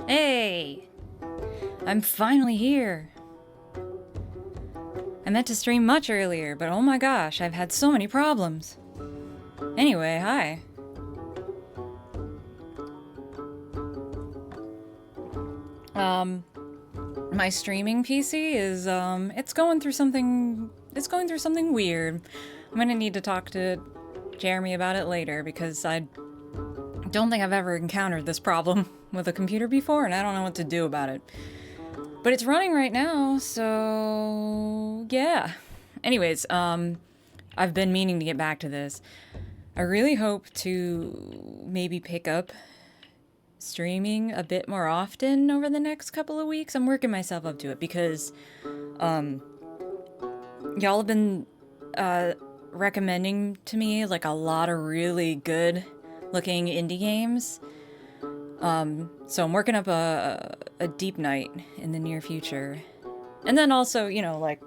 Hey! I'm finally here. I meant to stream much earlier, but oh my gosh, I've had so many problems. Anyway, hi. Um, my streaming PC is, it's going through something weird. I'm gonna need to talk to Jeremy about it later because I don't think I've ever encountered this problem with a computer before and I don't know what to do about it. But it's running right now, so yeah. Anyways, I've been meaning to get back to this. I really hope to maybe pick up streaming a bit more often over the next couple of weeks. I'm working myself up to it because y'all have been recommending to me like a lot of really good looking indie games. So I'm working up a deep night in the near future. And then also, like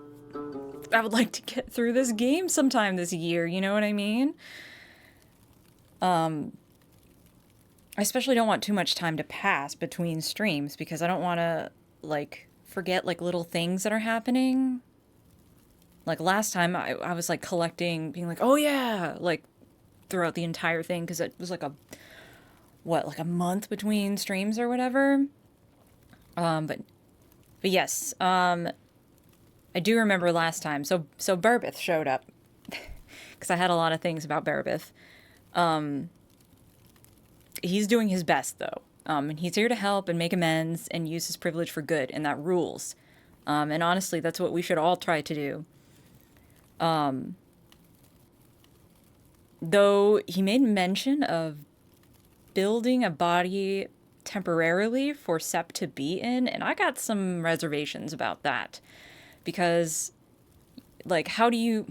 I would like to get through this game sometime this year, you know what I mean? I especially don't want too much time to pass between streams because I don't want to like forget like little things that are happening. Like last time I was like collecting, being like, oh yeah, like throughout the entire thing because it was like like a month between streams or whatever. But yes, I do remember last time. So Burbith showed up because I had a lot of things about Burbith. He's doing his best though. And he's here to help and make amends and use his privilege for good, and that rules. And honestly, that's what we should all try to do. Though he made mention of building a body temporarily for Sep to be in, and I got some reservations about that. Because, like, how do you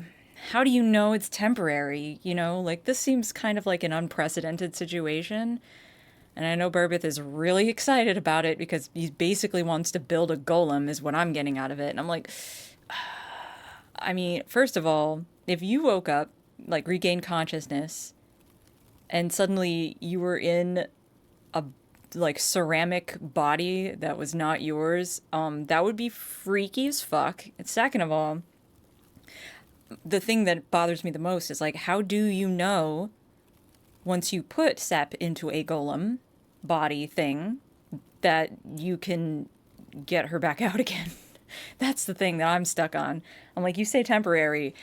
know it's temporary, you know? Like, this seems kind of like an unprecedented situation. And I know Burbith is really excited about it because he basically wants to build a golem, is what I'm getting out of it. And I'm like, I mean, first of all, if you woke up, like, regained consciousness, and suddenly you were in a, like, ceramic body that was not yours, that would be freaky as fuck. And second of all, the thing that bothers me the most is, like, how do you know once you put Sep into a golem body thing that you can get her back out again? That's the thing that I'm stuck on. I'm like, you say temporary.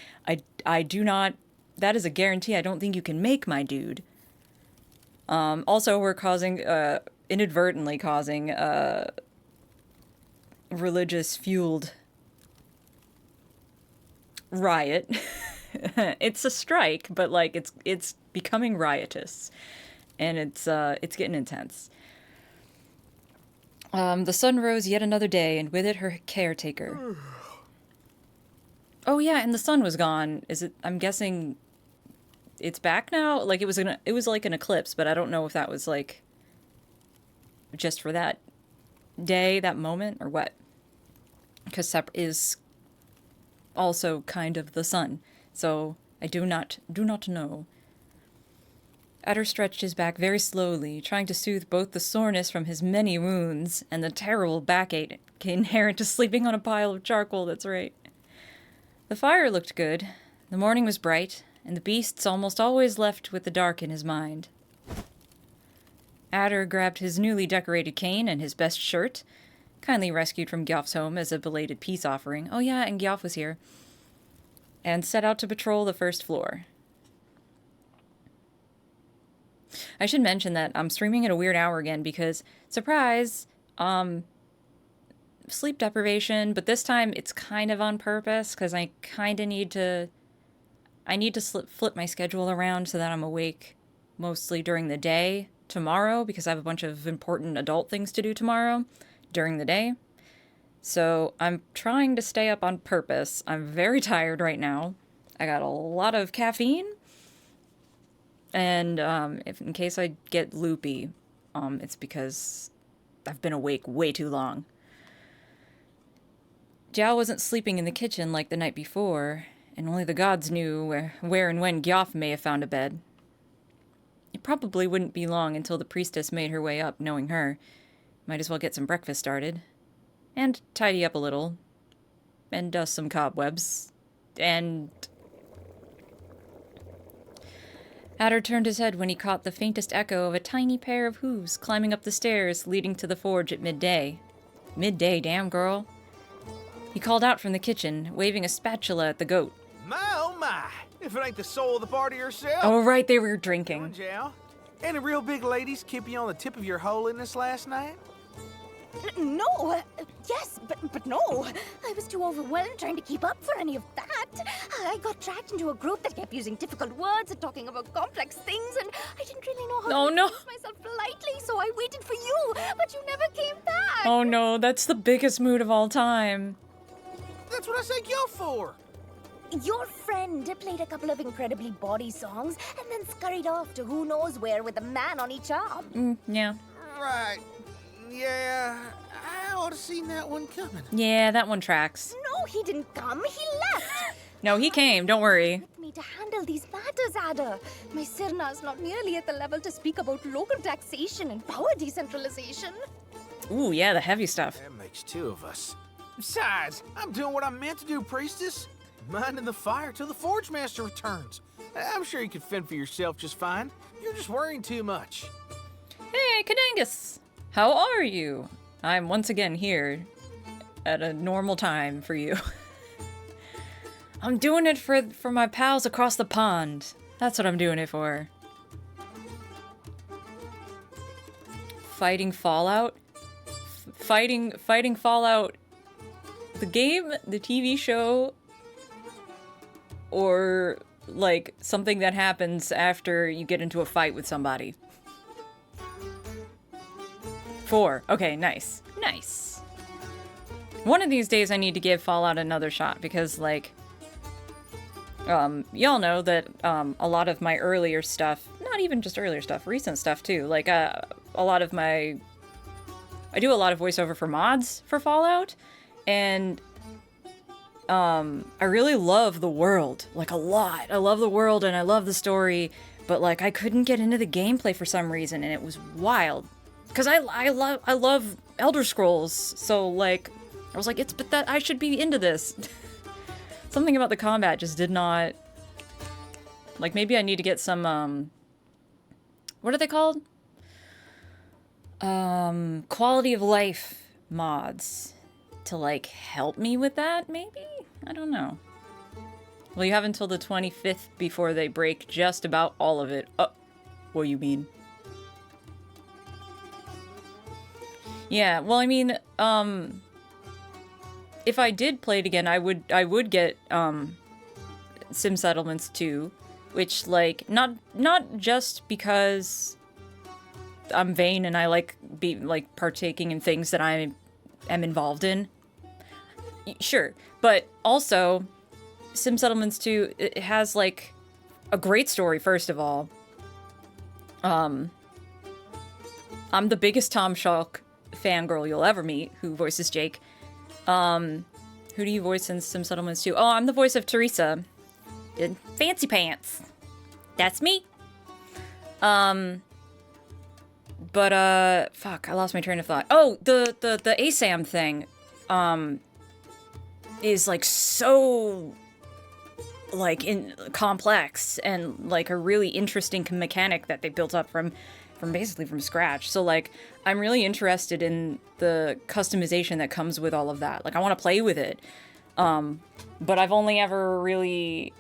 I do not. That is a guarantee. I don't think you can make my dude. Also, we're inadvertently causing religious fueled riot. It's a strike, but like it's becoming riotous, and it's getting intense. The sun rose yet another day, and with it her caretaker. Oh yeah, and the sun was gone. Is it? I'm guessing it's back now. Like it was like an eclipse, but I don't know if that was like just for that day, that moment, or what. Because Sep is also kind of the sun, so I do not know. Adder stretched his back very slowly, trying to soothe both the soreness from his many wounds and the terrible backache inherent to sleeping on a pile of charcoal. That's right. The fire looked good, the morning was bright, and the beasts almost always left with the dark in his mind. Adder grabbed his newly decorated cane and his best shirt, kindly rescued from Gyoff's home as a belated peace offering. Oh yeah, and Gyoff was here. And set out to patrol the first floor. I should mention that I'm streaming at a weird hour again because, surprise, sleep deprivation, but this time it's kind of on purpose because I kind of need to flip my schedule around so that I'm awake mostly during the day tomorrow because I have a bunch of important adult things to do tomorrow during the day. So I'm trying to stay up on purpose. I'm very tired right now. I got a lot of caffeine. And if in case I get loopy, it's because I've been awake way too long. Jiao wasn't sleeping in the kitchen like the night before, and only the gods knew where and when Gyoff may have found a bed. It probably wouldn't be long until the priestess made her way up, knowing her. Might as well get some breakfast started. And tidy up a little. And dust some cobwebs. And... Adder turned his head when he caught the faintest echo of a tiny pair of hooves climbing up the stairs leading to the forge at midday. Midday, damn girl. He called out from the kitchen, waving a spatula at the goat. My, oh my! If it ain't the soul of the party herself. Oh, right, they were drinking. Any real big ladies keep you on the tip of your holiness last night? No, yes, but no. I was too overwhelmed trying to keep up for any of that. I got dragged into a group that kept using difficult words and talking about complex things, and I didn't really know how to express myself politely, so I waited for you, but you never came back. Oh no, that's the biggest mood of all time. That's what I sent you for. Your friend played a couple of incredibly bawdy songs and then scurried off to who knows where with a man on each arm. Yeah. Right. Yeah, I ought to seen that one coming. Yeah, that one tracks. No, he didn't come. He left. No, he came. Don't worry. Help me to handle these matters, Adder. My Sirna's not nearly at the level to speak about local taxation and power decentralization. Ooh, yeah, the heavy stuff. That makes two of us. Besides, I'm doing what I'm meant to do, priestess. Minding the fire till the Forge Master returns. I'm sure you can fend for yourself just fine. You're just worrying too much. Hey, Cadangus! How are you? I'm once again here at a normal time for you. I'm doing it for my pals across the pond. That's what I'm doing it for. Fighting Fallout? Fighting Fallout. The game, the TV show, or like something that happens after you get into a fight with somebody. 4. Okay, nice. Nice. One of these days I need to give Fallout another shot because, like, y'all know that a lot of my earlier stuff, not even just earlier stuff, recent stuff too, like, a lot of my... I do a lot of voiceover for mods for Fallout, and I really love the world, like, a lot. I love the world and I love the story, but, like, I couldn't get into the gameplay for some reason, and it was wild. Because I love Elder Scrolls, so, like, I was like, I should be into this. Something about the combat just did not... Like, maybe I need to get some, what are they called? Quality of life mods to, like, help me with that, maybe? I don't know. Well, you have until the 25th before they break just about all of it. Oh, what do you mean? Yeah, well, I mean, if I did play it again, I would get, Sim Settlements 2, which, like, not just because I'm vain and I like partaking in things that I am involved in. Sure, but also, Sim Settlements 2, it has, like, a great story, first of all. I'm the biggest Tom Schalk fangirl you'll ever meet, who voices Jake. Who do you voice in Sim Settlements 2? Oh, I'm the voice of Teresa in Fancy Pants. That's me. But fuck, I lost my train of thought. Oh, the ASAM thing, is, like, so, like, complex and, like, a really interesting mechanic that they built up from basically from scratch. So, like, I'm really interested in the customization that comes with all of that. Like, I want to play with it. But I've only ever really,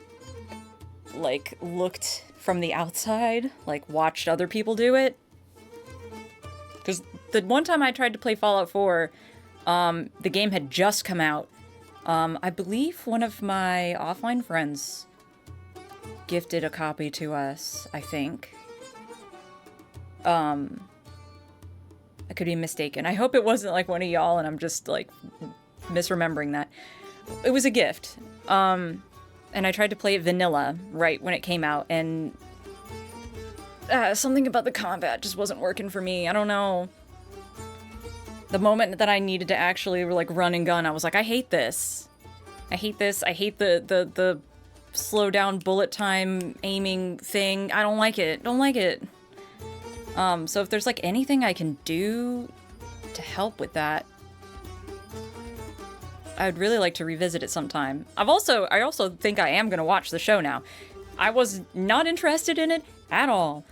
like, looked from the outside, like, watched other people do it. Because the one time I tried to play Fallout 4, the game had just come out. I believe one of my offline friends gifted a copy to us, I think. I could be mistaken. I hope it wasn't, like, one of y'all and I'm just, like, misremembering that. It was a gift. And I tried to play it vanilla right when it came out, and something about the combat just wasn't working for me. I don't know. The moment that I needed to actually, like, run and gun, I was like, I hate this. I hate this. I hate the slow down bullet time aiming thing. I don't like it. Don't like it. So if there's, like, anything I can do to help with that. I'd really like to revisit it sometime. I also think I am gonna watch the show now. I was not interested in it at all.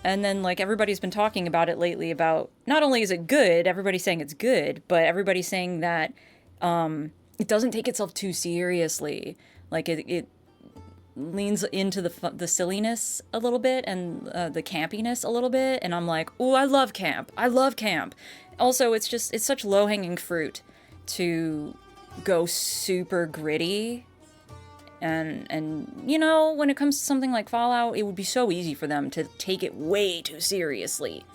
And then, like, everybody's been talking about it lately about, not only is it good, everybody's saying it's good, but everybody's saying that it doesn't take itself too seriously. Like, it leans into the silliness a little bit and the campiness a little bit. And I'm like, oh, I love camp. I love camp. Also, it's such low-hanging fruit to go super gritty. And you know, when it comes to something like Fallout, it would be so easy for them to take it way too seriously.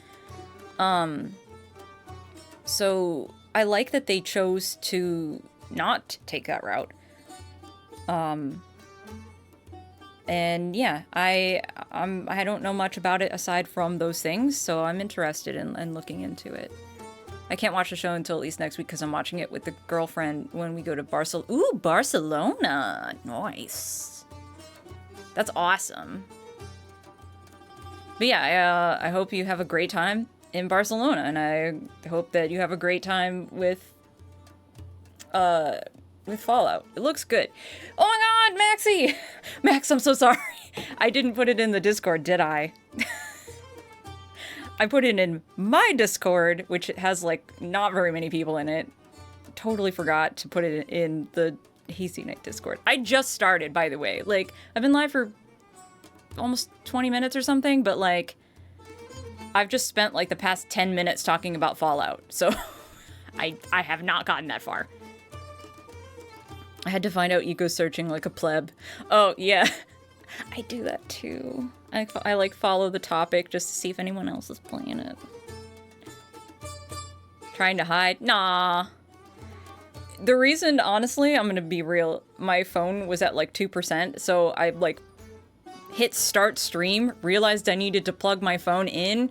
So I like that they chose to not take that route. And yeah, I don't know much about it aside from those things, so I'm interested in looking into it. I can't watch the show until at least next week because I'm watching it with the girlfriend when we go to Barcelona. Ooh, Barcelona! Nice. That's awesome. But yeah, I hope you have a great time in Barcelona, and I hope that you have a great time with Fallout. It looks good. Oh my god, Maxie! Max, I'm so sorry. I didn't put it in the Discord, did I? I put it in my Discord, which has, like, not very many people in it. Totally forgot to put it in the Hayseed Discord. I just started, by the way. Like, I've been live for almost 20 minutes or something, but, like, I've just spent, like, the past 10 minutes talking about Fallout. So, I have not gotten that far. I had to find out eco-searching like a pleb. Oh, yeah. I do that, too. I like, follow the topic just to see if anyone else is playing it. Trying to hide? Nah. The reason, honestly, I'm gonna be real, my phone was at, like, 2%, so I, like, hit start stream, realized I needed to plug my phone in.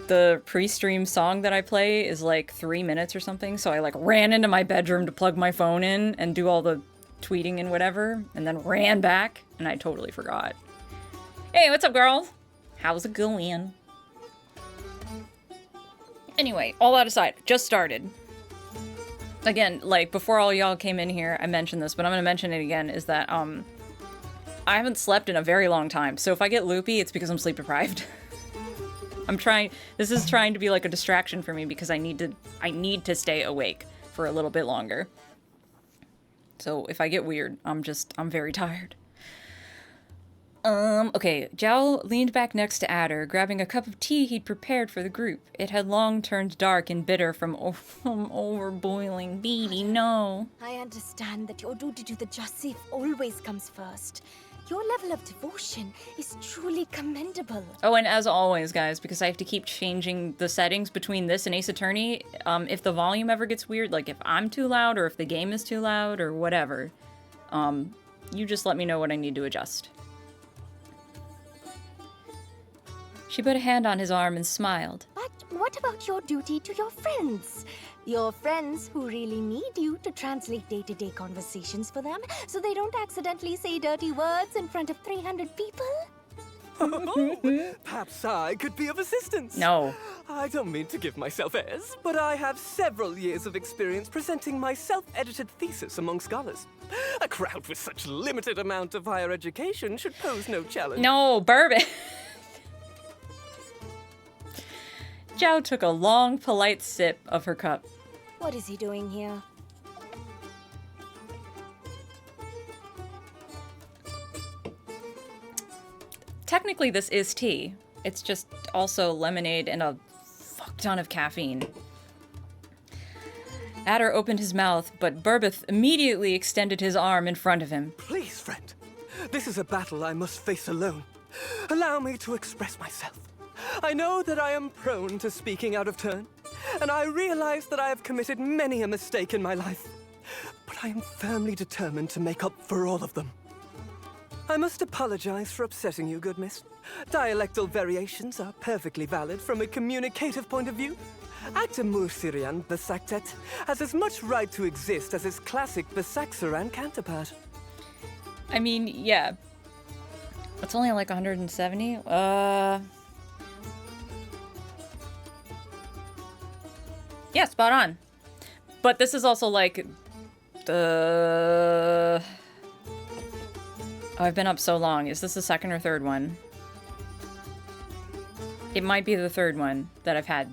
The pre-stream song that I play is, like, 3 minutes or something, so I, like, ran into my bedroom to plug my phone in and do all the tweeting and whatever, and then ran back, and I totally forgot. Hey, what's up, girls? How's it going? Anyway, all that aside, just started. Again, like, before all y'all came in here, I mentioned this, but I'm gonna mention it again, is that, I haven't slept in a very long time, so if I get loopy, it's because I'm sleep deprived. This is trying to be like a distraction for me because I need to stay awake for a little bit longer. So if I get weird, I'm very tired. Okay, Jowl leaned back next to Adder, grabbing a cup of tea he'd prepared for the group. It had long turned dark and bitter from overboiling. Baby, no. I understand that your duty to the just safe always comes first. Your level of devotion is truly commendable. Oh, and as always, guys, because I have to keep changing the settings between this and Ace Attorney, if the volume ever gets weird, like if I'm too loud or if the game is too loud or whatever, you just let me know what I need to adjust. She put a hand on his arm and smiled. But what about your duty to your friends? Your friends who really need you to translate day-to-day conversations for them so they don't accidentally say dirty words in front of 300 people? Oh, perhaps I could be of assistance. No. I don't mean to give myself airs, but I have several years of experience presenting my self-edited thesis among scholars. A crowd with such limited amount of higher education should pose no challenge. No, bourbon. Zhao took a long, polite sip of her cup. What is he doing here? Technically, this is tea. It's just also lemonade and a fuck ton of caffeine. Adder opened his mouth, but Burbeth immediately extended his arm in front of him. Please, friend. This is a battle I must face alone. Allow me to express myself. I know that I am prone to speaking out of turn, and I realize that I have committed many a mistake in my life. But I am firmly determined to make up for all of them. I must apologize for upsetting you, good miss. Dialectal variations are perfectly valid from a communicative point of view. Actor Mursirian Besaktet has as much right to exist as his classic Besaksaran counterpart. I mean, yeah. It's only like 170? Yeah, spot on. But this is also like the... Oh, I've been up so long. Is this the second or third one? It might be the third one that I've had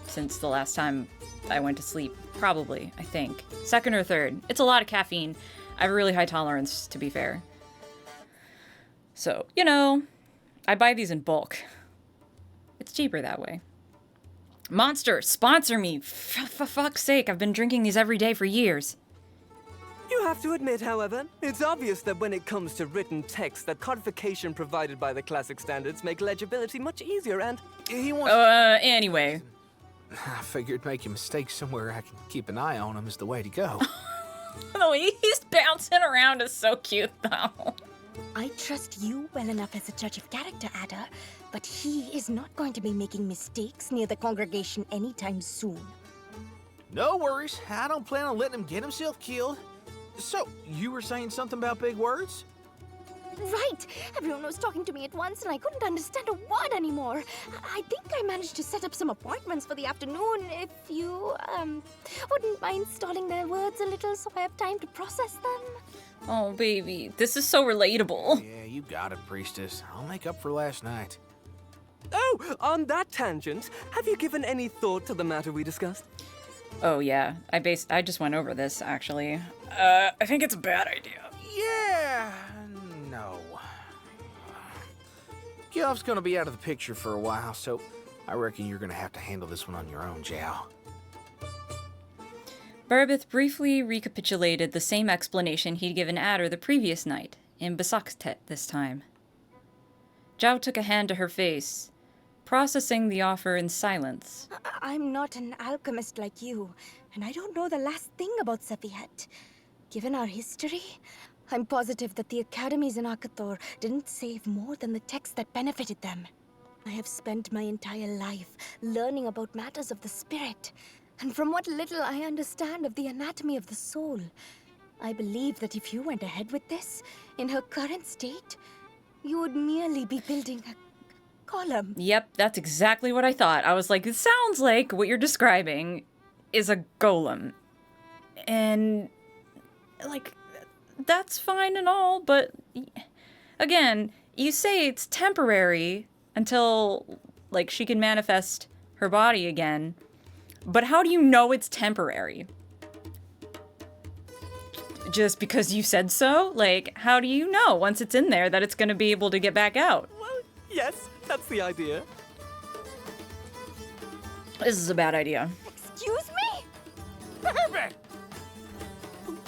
since the last time I went to sleep. Probably, I think. Second or third. It's a lot of caffeine. I have a really high tolerance, to be fair. So, you know, I buy these in bulk. It's cheaper that way. Monster, sponsor me! For fuck's sake, I've been drinking these every day for years. You have to admit, however, it's obvious that when it comes to written text, that codification provided by the classic standards make legibility much easier and... He wants... Anyway. I figured making mistakes somewhere I can keep an eye on him is the way to go. The way he's bouncing around is so cute, though. I trust you well enough as a judge of character, Ada, but he is not going to be making mistakes near the congregation anytime soon. No worries. I don't plan on letting him get himself killed. So, you were saying something about big words? Right! Everyone was talking to me at once and I couldn't understand a word anymore. I think I managed to set up some appointments for the afternoon if you, wouldn't mind stalling their words a little so I have time to process them. Oh, baby. This is so relatable. Yeah, you got it, Priestess. I'll make up for last night. Oh, on that tangent, have you given any thought to the matter we discussed? Oh, yeah. I just went over this, actually. I think it's a bad idea. Yeah, no. Geoff's gonna be out of the picture for a while, so I reckon you're gonna have to handle this one on your own, Zhao. Burbeth briefly recapitulated the same explanation he'd given Adder the previous night, in Basaktet this time. Zhao took a hand to her face, processing the offer in silence. I'm not an alchemist like you, and I don't know the last thing about Sephiet. Given our history, I'm positive that the academies in Akathor didn't save more than the texts that benefited them. I have spent my entire life learning about matters of the spirit, and from what little I understand of the anatomy of the soul, I believe that if you went ahead with this, in her current state, you would merely be building a column. Yep, that's exactly what I thought. I was like, it sounds like what you're describing is a golem. And, like, that's fine and all, but again, you say it's temporary until, like, she can manifest her body again. But how do you know it's temporary? Just because you said so? Like, how do you know once it's in there that it's going to be able to get back out? Well, yes, that's the idea. This is a bad idea. Excuse me? Burbeth!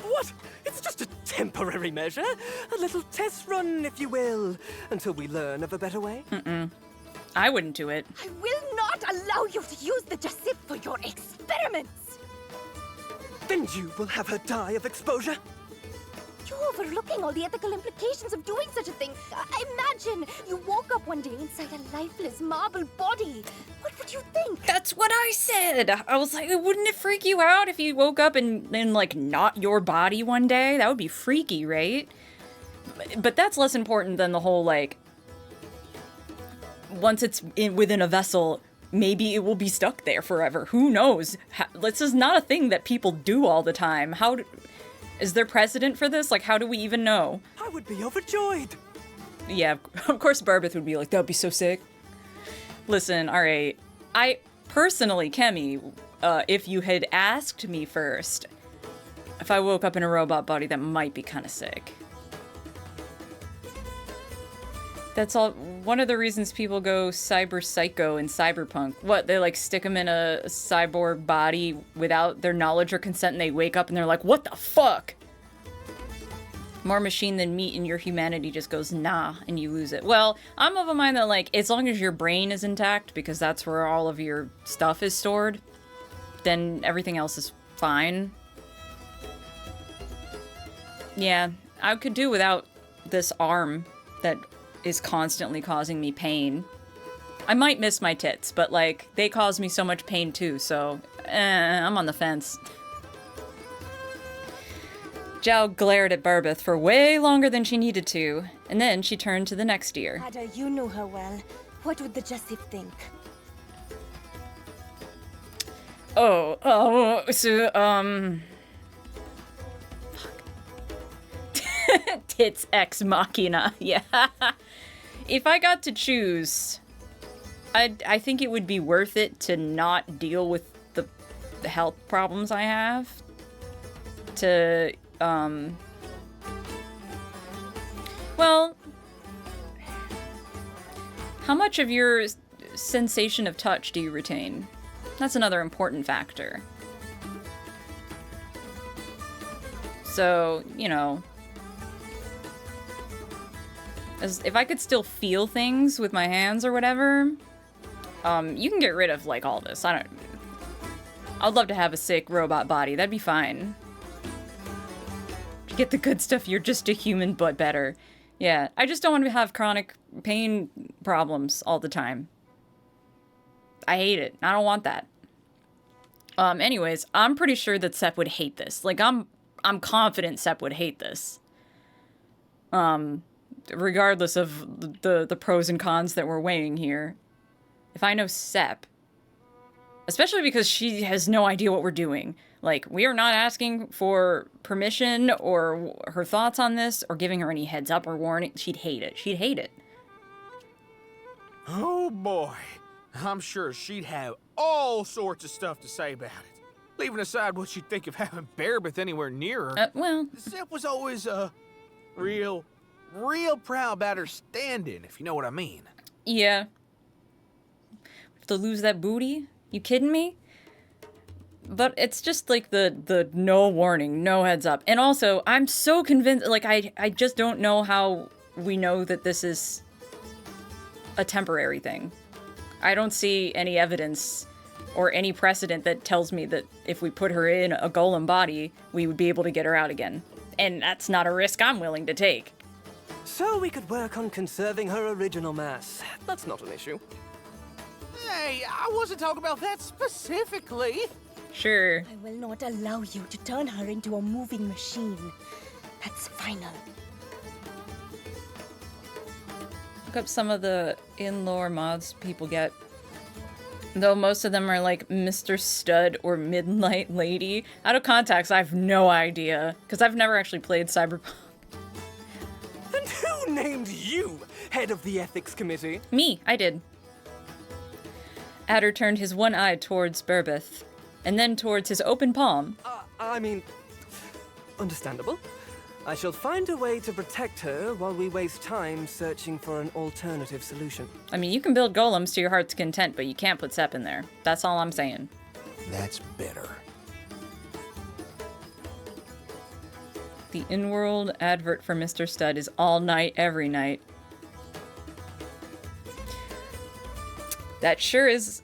What? It's just a temporary measure. A little test run, if you will, until we learn of a better way. I wouldn't do it. I will not allow you to use the Jasip for your experiments! Then you will have her die of exposure. You're overlooking all the ethical implications of doing such a thing. Imagine you woke up one day inside a lifeless marble body. What would you think? That's what I said. I was like, wouldn't it freak you out if you woke up and like, not your body one day? That would be freaky, right? But that's less important than the whole, like, once it's within a vessel, maybe it will be stuck there forever. Who knows? This is not a thing that people do all the time. Is there precedent for this? Like, how do we even know? I would be overjoyed. Yeah, of course Burbeth would be like, that'd be so sick. Listen, alright. I, personally, Kemi, if you had asked me first, if I woke up in a robot body, that might be kind of sick. That's all. One of the reasons people go cyber psycho in Cyberpunk. What, they like stick them in a cyborg body without their knowledge or consent and they wake up and they're like, what the fuck? More machine than meat and your humanity just goes, nah, and you lose it. Well, I'm of a mind that, like, as long as your brain is intact, because that's where all of your stuff is stored, then everything else is fine. Yeah, I could do without this arm that is constantly causing me pain. I might miss my tits, but, like, they cause me so much pain too, so I'm on the fence. Zhao glared at Burbeth for way longer than she needed to, and then she turned to the next ear. Ada, you knew her well. What would the Jasip think? Tits ex machina, yeah. If I got to choose, I think it would be worth it to not deal with the health problems I have. To, well, how much of your sensation of touch do you retain? That's another important factor. So, you know, if I could still feel things with my hands or whatever, you can get rid of, like, all this. I'd love to have a sick robot body. That'd be fine. If you get the good stuff, you're just a human, but better. Yeah, I just don't want to have chronic pain problems all the time. I hate it. I don't want that. Anyways, I'm pretty sure that Sep would hate this. Like, I'm confident Sep would hate this. Regardless of the pros and cons that we're weighing here. If I know Sep, especially because she has no idea what we're doing. Like, we are not asking for permission or her thoughts on this or giving her any heads up or warning. She'd hate it. She'd hate it. Oh boy, I'm sure she'd have all sorts of stuff to say about it. Leaving aside what she'd think of having Bearbeth anywhere near her. Well, Sep was always, real proud about her standing, if you know what I mean. yeah. To lose that booty? You kidding me? But it's just like the no warning, no heads up. And also, I'm so convinced, like, I just don't know how we know that this is a temporary thing. I don't see any evidence or any precedent that tells me that if we put her in a golem body, we would be able to get her out again. And that's not a risk I'm willing to take. So we could work on conserving her original mass. That's not an issue. Hey, I wasn't talking about that specifically. Sure. I will not allow you to turn her into a moving machine. That's final. Look up some of the in-lore mods people get. Though most of them are like Mr. Stud or Midnight Lady. Out of context, I have no idea. Because I've never actually played Cyberpunk. And who named you head of the ethics committee? Me, I did. Adder turned his one eye towards Bearbeth, and then towards his open palm. I mean, understandable. I shall find a way to protect her while we waste time searching for an alternative solution. I mean, you can build golems to your heart's content, but you can't put Sep in there. That's all I'm saying. That's better. The in-world advert for Mr. Stud is all night, every night. That sure is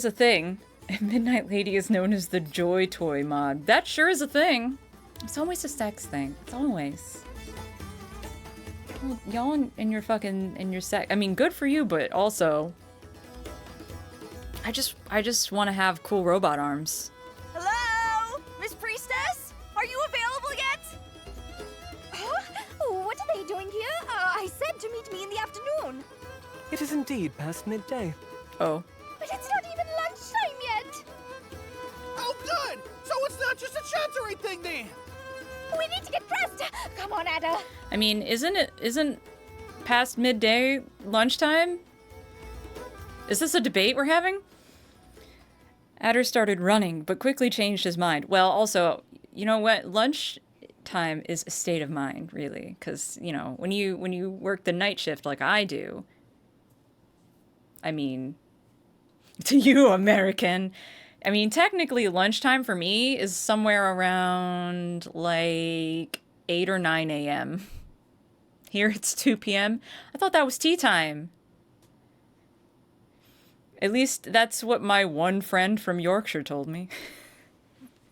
a thing. Midnight Lady is known as the Joy Toy mod. That sure is a thing. It's always a sex thing. It's always. Well, y'all and your sex. I mean, good for you, but also, I just want to have cool robot arms. Hello? Miss Priestess? Are you available yet? Huh? What are they doing here? I said to meet me in the afternoon. It is indeed past midday. Oh. But it's not even lunchtime yet. Oh, good! So it's not just a chancery thing then! We need to get dressed. Come on, Ada. I mean, isn't past midday lunchtime? Is this a debate we're having? Adder started running, but quickly changed his mind. Well, also, you know what? Lunch time is a state of mind, really, because, you know, when you work the night shift like I do, I mean, to you, American, I mean, technically lunchtime for me is somewhere around like 8 or 9 a.m. Here it's 2 p.m. I thought that was tea time. At least that's what my one friend from Yorkshire told me.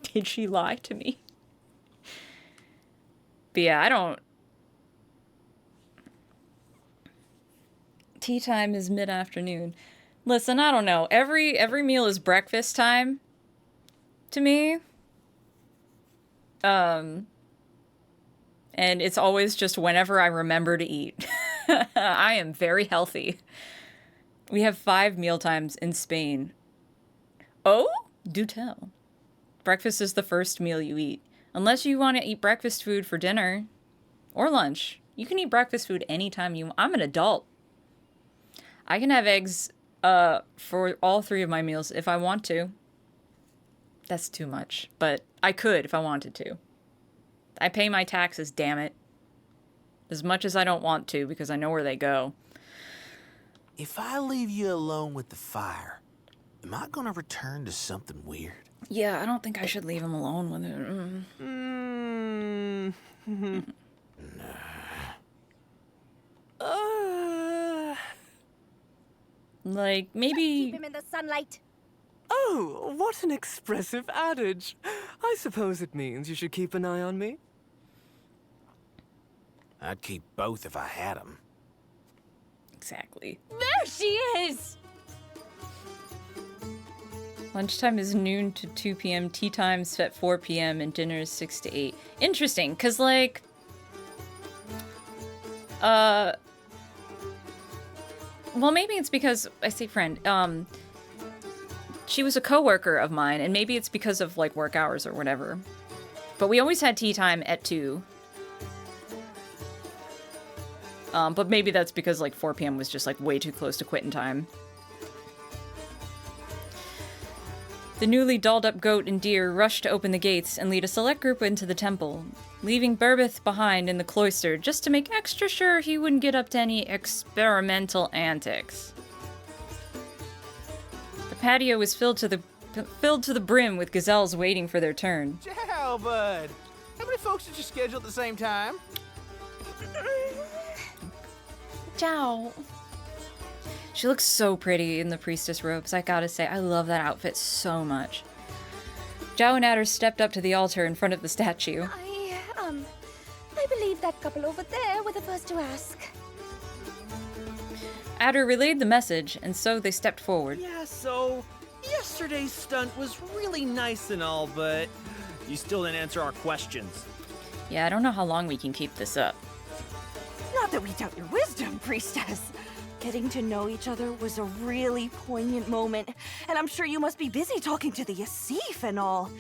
Did she lie to me? But yeah, I don't... Tea time is mid-afternoon. Listen, I don't know. Every meal is breakfast time to me. And it's always just whenever I remember to eat. I am very healthy. We have 5 meal times in Spain. Oh? Do tell. Breakfast is the first meal you eat. Unless you want to eat breakfast food for dinner or lunch. You can eat breakfast food anytime you want. I'm an adult. I can have eggs for all 3 of my meals if I want to. That's too much, but I could if I wanted to. I pay my taxes, damn it. As much as I don't want to, because I know where they go. If I leave you alone with the fire, am I gonna return to something weird? Yeah, I don't think I should leave him alone with it. Like, maybe... Keep him in the sunlight. Oh, what an expressive adage. I suppose it means you should keep an eye on me. I'd keep both if I had them. Exactly. There she is! Lunchtime is noon to 2 p.m., tea time's at 4 p.m., and dinner is 6 to 8. Interesting, because, like... Well, maybe it's because... I say friend, she was a coworker of mine, and maybe it's because of, like, work hours or whatever. But we always had tea time at 2. But maybe that's because, like, 4 p.m. was just, like, way too close to quitting time. The newly dolled-up goat and deer rush to open the gates and lead a select group into the temple, leaving Burbeth behind in the cloister just to make extra sure he wouldn't get up to any experimental antics. The patio was filled to the brim with gazelles waiting for their turn. Ciao, bud. How many folks did you schedule at the same time? Ciao. She looks so pretty in the priestess robes, I gotta say. I love that outfit so much. Zhao and Adder stepped up to the altar in front of the statue. I believe that couple over there were the first to ask. Adder relayed the message, and so they stepped forward. Yeah, so yesterday's stunt was really nice and all, but you still didn't answer our questions. Yeah, I don't know how long we can keep this up. Not that we doubt your wisdom, priestess. Getting to know each other was a really poignant moment, and I'm sure you must be busy talking to the Yasif and all.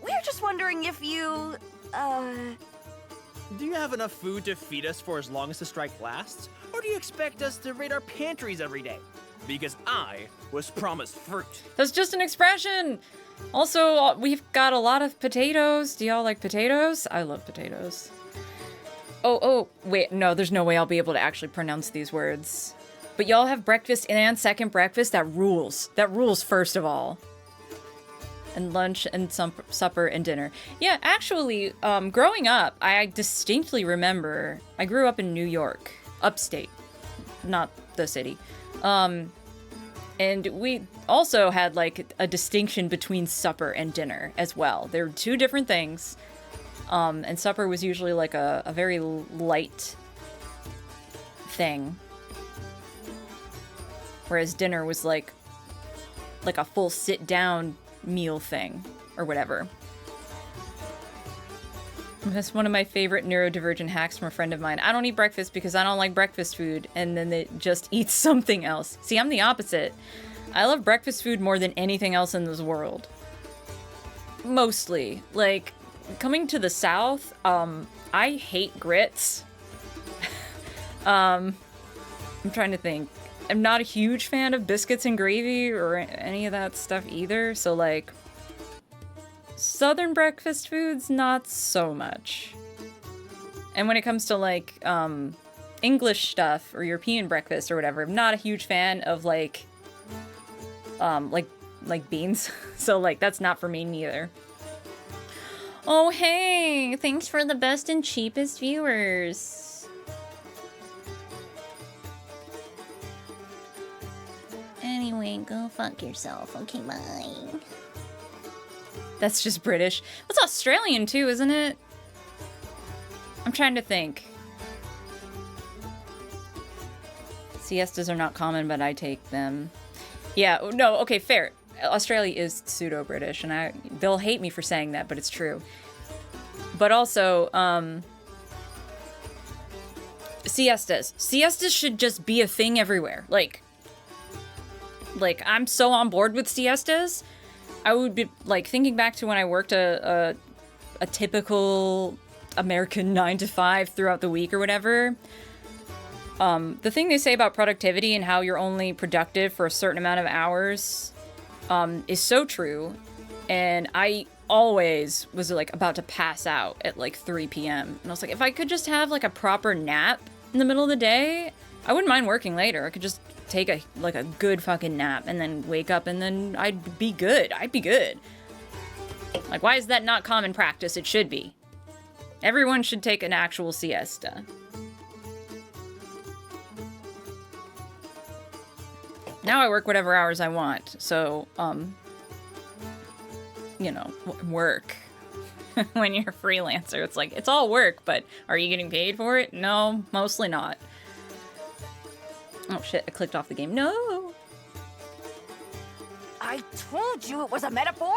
We're just wondering if you, Do you have enough food to feed us for as long as the strike lasts? Or do you expect us to raid our pantries every day? Because I was promised fruit. That's just an expression! Also, we've got a lot of potatoes. Do y'all like potatoes? I love potatoes. Oh, wait, no, there's no way I'll be able to actually pronounce these words. But y'all have breakfast and second breakfast? That rules. That rules, first of all. And lunch and supper and dinner. Yeah, actually, growing up, I distinctly remember, I grew up in New York, upstate, not the city. And we also had, like, a distinction between supper and dinner as well. They're 2 different things. And supper was usually, like, a very light thing. Whereas dinner was, like a full sit-down meal thing, or whatever. That's one of my favorite neurodivergent hacks from a friend of mine. I don't eat breakfast because I don't like breakfast food, and then they just eat something else. See, I'm the opposite. I love breakfast food more than anything else in this world. Mostly. Like, coming to the South, I hate grits. I'm trying to think. I'm not a huge fan of biscuits and gravy or any of that stuff either, so, like, Southern breakfast foods, not so much. And when it comes to, like, English stuff or European breakfast or whatever, I'm not a huge fan of, like beans. So, like, that's not for me neither. Oh, hey! Thanks for the best and cheapest viewers. Anyway, go fuck yourself. Okay, bye. That's just British. That's Australian too, isn't it? I'm trying to think. Siestas are not common, but I take them. Yeah, no, okay, fair. Australia is pseudo-British, and they'll hate me for saying that, but it's true. But also, siestas. Siestas should just be a thing everywhere. Like, I'm so on board with siestas. I would be like thinking back to when I worked a typical American 9 to 5 throughout the week or whatever. The thing they say about productivity and how you're only productive for a certain amount of hours is so true. And I always was like about to pass out at like 3 p.m. And I was like, if I could just have like a proper nap in the middle of the day, I wouldn't mind working later. I could just take a good fucking nap and then wake up and then I'd be good. I'd be good. Like, why is that not common practice? It should be. Everyone should take an actual siesta. Now I work whatever hours I want, so, you know, work. When you're a freelancer, it's like, it's all work, but are you getting paid for it? No, mostly not. Oh shit, I clicked off the game. No! I told you it was a metaphor!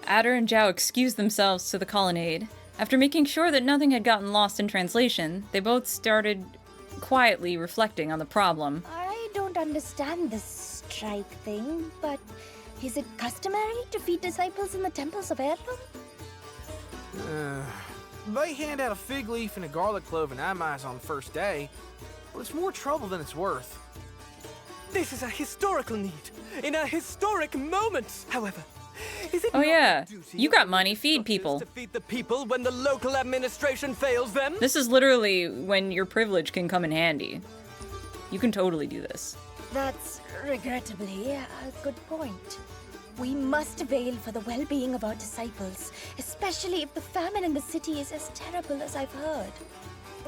Adder and Zhao excused themselves to the colonnade. After making sure that nothing had gotten lost in translation, they both started quietly reflecting on the problem. I don't understand this strike thing, but is it customary to feed disciples in the temples of Erlum? They hand out a fig leaf and a garlic clove and amais on the first day. Well, it's more trouble than it's worth. This is a historical need, in a historic moment, however. Is it Oh not yeah, the duty you of got the money, feed instructors people. to feed the people when the local administration fails them? This is literally when your privilege can come in handy. You can totally do this. That's regrettably a good point. We must avail for the well-being of our disciples, especially if the famine in the city is as terrible as I've heard.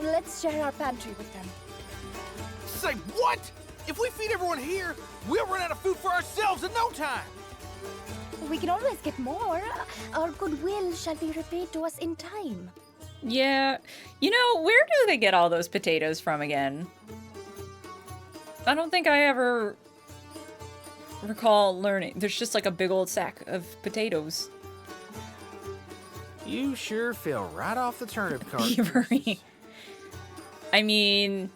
Let's share our pantry with them. Say what? If we feed everyone here, we'll run out of food for ourselves in no time. We can always get more. Our goodwill shall be repaid to us in time. Yeah, you know, where do they get all those potatoes from again? I don't think I ever recall learning. There's just like a big old sack of potatoes. You sure fell right off the turnip cart. Thievery. I mean,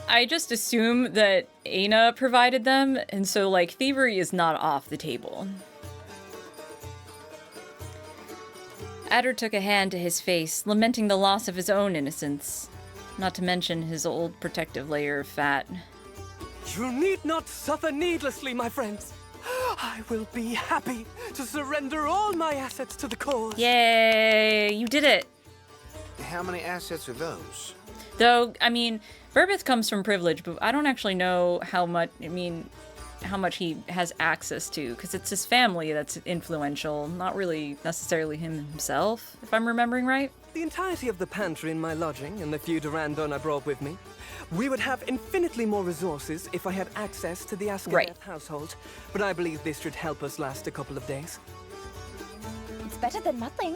I just assume that Aina provided them, and so like thievery is not off the table. Adder took a hand to his face, lamenting the loss of his own innocence, not to mention his old protective layer of fat. You need not suffer needlessly, my friends. I will be happy to surrender all my assets to the cause. Yay! You did it! How many assets are those? Though, I mean, Burbeth comes from privilege, but I don't actually know how much he has access to, because it's his family that's influential, not really necessarily him himself, if I'm remembering right. The entirety of the pantry in my lodging and the few Durandon I brought with me. We would have infinitely more resources if I had access to the Ascariath Right. household, but I believe this should help us last a couple of days. It's better than nothing.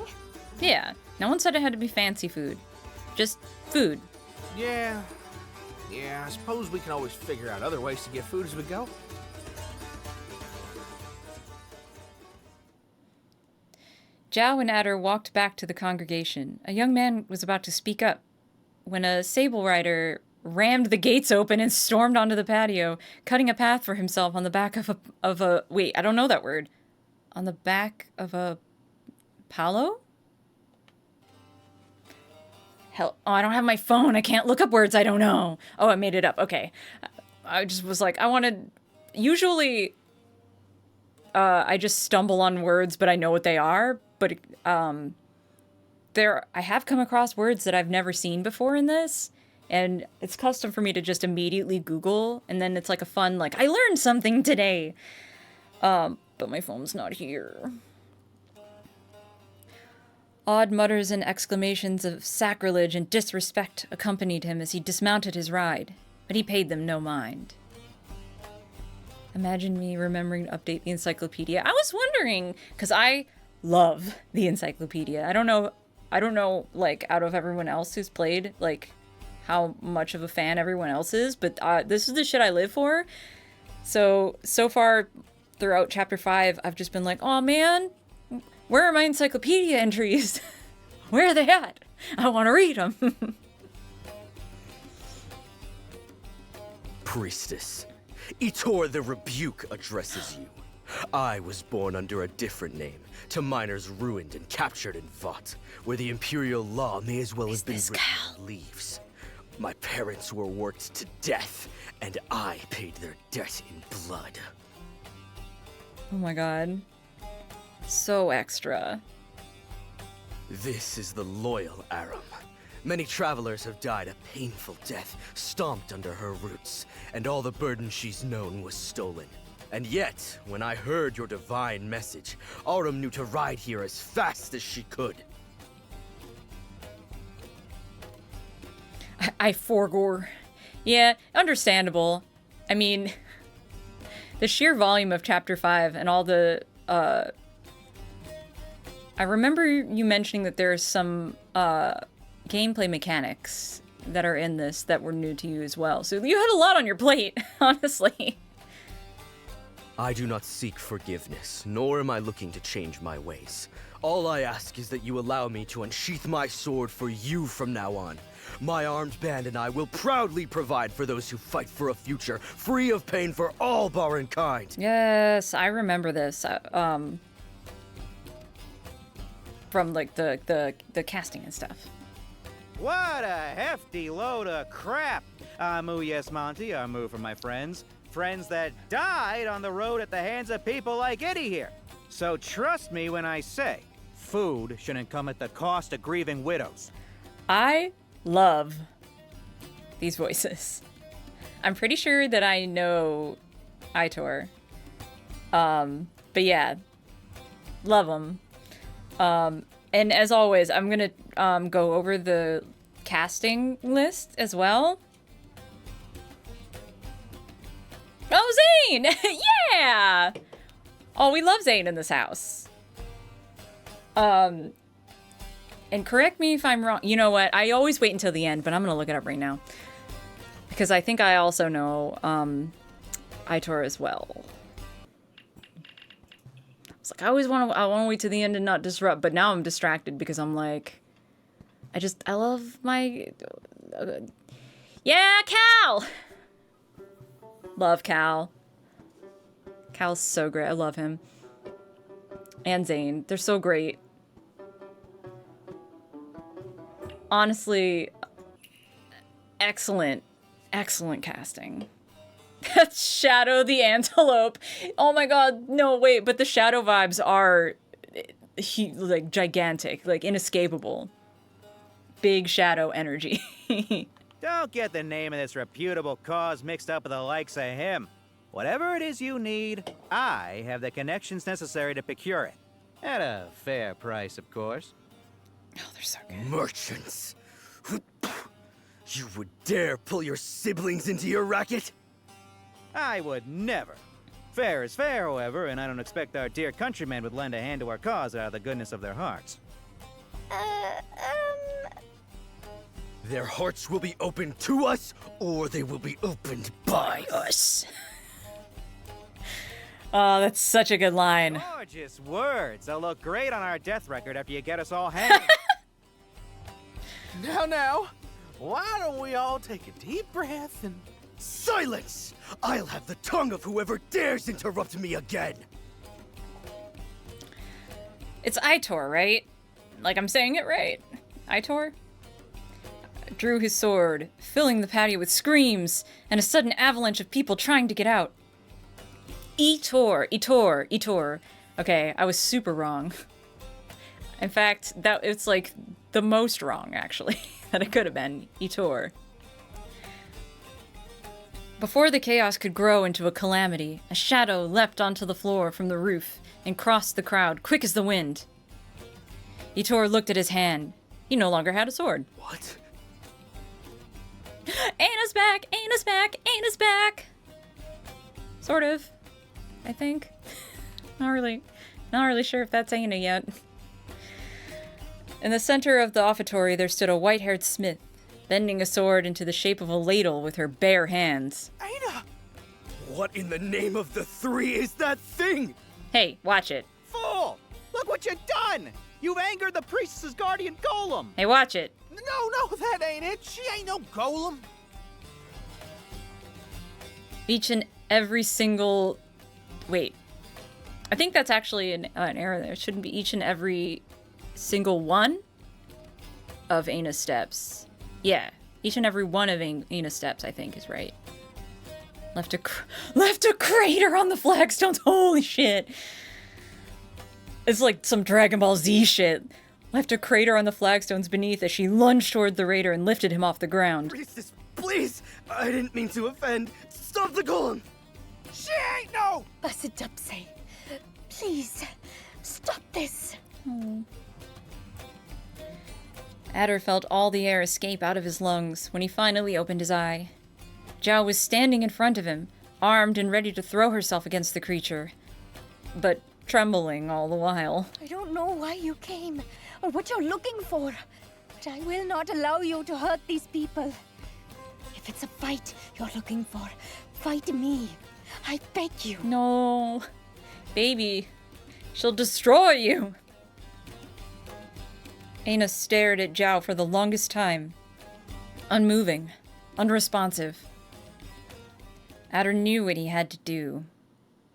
Yeah, no one said it had to be fancy food. Just food. Yeah, I suppose we can always figure out other ways to get food as we go. Zhao and Adder walked back to the congregation. A young man was about to speak up when a sable rider rammed the gates open and stormed onto the patio, cutting a path for himself on the back of a wait, I don't know that word. On the back of a palo? Hell, oh, I don't have my phone. I can't look up words I don't know. Oh, I made it up. Okay. I just was like, usually I just stumble on words, but I know what they are. But I have come across words that I've never seen before in this, and it's custom for me to just immediately Google, and then it's like a fun, like, I learned something today. But my phone's not here. Odd mutters and exclamations of sacrilege and disrespect accompanied him as he dismounted his ride, but he paid them no mind. Imagine me remembering to update the encyclopedia. I was wondering, because I love the encyclopedia. I don't know, like, out of everyone else who's played, like, how much of a fan everyone else is, but this is the shit I live for. So far, throughout Chapter 5, I've just been like, oh man, where are my encyclopedia entries? Where are they at? I want to read them. Priestess, Etor the Rebuke addresses you. I was born under a different name, to miners ruined and captured in Vought, where the Imperial law may as well have been written in leaves. My parents were worked to death, and I paid their debt in blood. Oh my god. So extra. This is the loyal Aram. Many travelers have died a painful death, stomped under her roots, and all the burden she's known was stolen. And yet, when I heard your divine message, Aram knew to ride here as fast as she could. I forgore. Yeah, understandable. I mean, the sheer volume of Chapter 5 and all the, I remember you mentioning that there's some, gameplay mechanics that are in this that were new to you as well. So you had a lot on your plate, honestly. I do not seek forgiveness, nor am I looking to change my ways. All I ask is that you allow me to unsheath my sword for you from now on. My armed band and I will proudly provide for those who fight for a future free of pain for all Baran kind. Yes, I remember this. From like the casting and stuff. What a hefty load of crap! Amu yes Monty, Amu for my friends. Friends that died on the road at the hands of people like Eddie here. So trust me when I say, food shouldn't come at the cost of grieving widows. I love these voices. I'm pretty sure that I know Aitor. But yeah, love them. And as always, I'm gonna go over the casting list as well. Oh, Zane! Yeah! Oh, we love Zane in this house. And correct me if I'm wrong. You know what? I always wait until the end, but I'm gonna look it up right now. Because I think I also know Aitor as well. It's like I want to wait to the end and not disrupt, but now I'm distracted because I'm like, I love my, yeah, Cal. Love Cal. Cal's so great. I love him. And Zane, they're so great. Honestly, excellent casting. That's Shadow the Antelope. Oh my god, no, wait, but the Shadow vibes are, like, gigantic, like, inescapable. Big Shadow energy. Don't get the name of this reputable cause mixed up with the likes of him. Whatever it is you need, I have the connections necessary to procure it. At a fair price, of course. Oh, they're so good. Merchants. You would dare pull your siblings into your racket? I would never. Fair is fair, however, and I don't expect our dear countrymen would lend a hand to our cause out of the goodness of their hearts. Their hearts will be opened to us, or they will be opened by us. Oh, that's such a good line. Gorgeous words. They'll look great on our death record after you get us all hanged. Now, why don't we all take a deep breath and... Silence! I'll have the tongue of whoever dares interrupt me again! It's Aitor, right? Like, I'm saying it right. Aitor? Drew his sword, filling the patio with screams and a sudden avalanche of people trying to get out. Etor. Okay, I was super wrong. In fact, it's like the most wrong, actually, that it could have been. Etor. Before the chaos could grow into a calamity, a shadow leapt onto the floor from the roof and crossed the crowd, quick as the wind. Etor looked at his hand. He no longer had a sword. What? Anna's back! Anna's back! Anna's back! Sort of, I think. Not really sure if that's Anna yet. In the center of the offertory, there stood a white-haired smith, bending a sword into the shape of a ladle with her bare hands. Aina! What in the name of the three is that thing? Hey, watch it. Fool! Look what you've done! You've angered the priestess's guardian golem! Hey, watch it. No, that ain't it. She ain't no golem. Each and every single... Wait. I think that's actually an error there. It shouldn't be each and every single one of Aina's steps. Yeah. Each and every one of Aina's steps, I think, is right. Left a crater on the flagstones. Holy shit. It's like some Dragon Ball Z shit. Left a crater on the flagstones beneath as she lunged toward the raider and lifted him off the ground. Priestess, please! I didn't mean to offend. Stop the golem! She ain't no! Basidupse, please, stop this. Adder felt all the air escape out of his lungs when he finally opened his eye. Zhao was standing in front of him, armed and ready to throw herself against the creature, but trembling all the while. I don't know why you came or what you're looking for, but I will not allow you to hurt these people. If it's a fight you're looking for, fight me. I beg you. No, baby, she'll destroy you. Aina stared at Zhao for the longest time, unmoving, unresponsive. Adder knew what he had to do,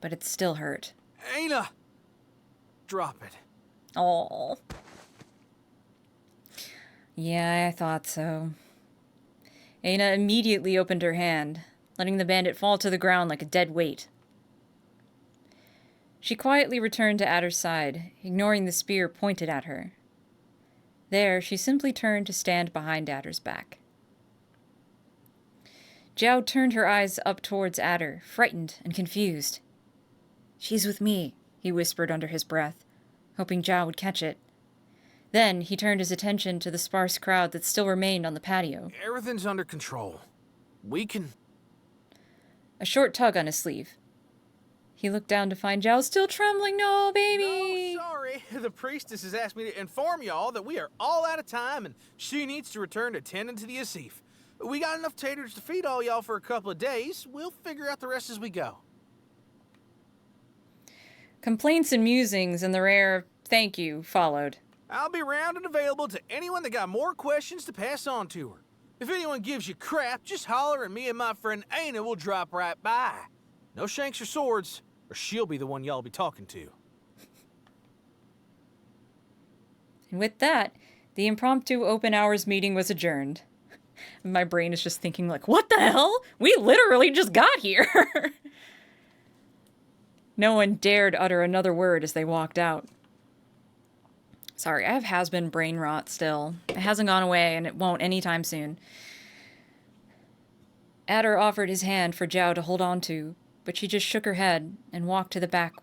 but it still hurt. Aina! Drop it. Oh. Yeah, I thought so. Aina immediately opened her hand, letting the bandit fall to the ground like a dead weight. She quietly returned to Adder's side, ignoring the spear pointed at her. There, she simply turned to stand behind Adder's back. Zhao turned her eyes up towards Adder, frightened and confused. "She's with me," he whispered under his breath, hoping Zhao would catch it. Then he turned his attention to the sparse crowd that still remained on the patio. Everything's under control. We can... A short tug on his sleeve. He looked down to find Zhao still trembling. No, baby! No, sorry. The priestess has asked me to inform y'all that we are all out of time and she needs to return to tending to the Asif. We got enough taters to feed all y'all for a couple of days. We'll figure out the rest as we go. Complaints and musings and the rare thank you followed. I'll be around and available to anyone that got more questions to pass on to her. If anyone gives you crap, just holler and me and my friend Aina will drop right by. No shanks or swords, or she'll be the one y'all be talking to. And with that, the impromptu open hours meeting was adjourned. My brain is just thinking like, what the hell? We literally just got here. No one dared utter another word as they walked out. Sorry, I have has-been brain rot still. It hasn't gone away, and it won't anytime soon. Adder offered his hand for Zhao to hold on to, but she just shook her head and walked to the back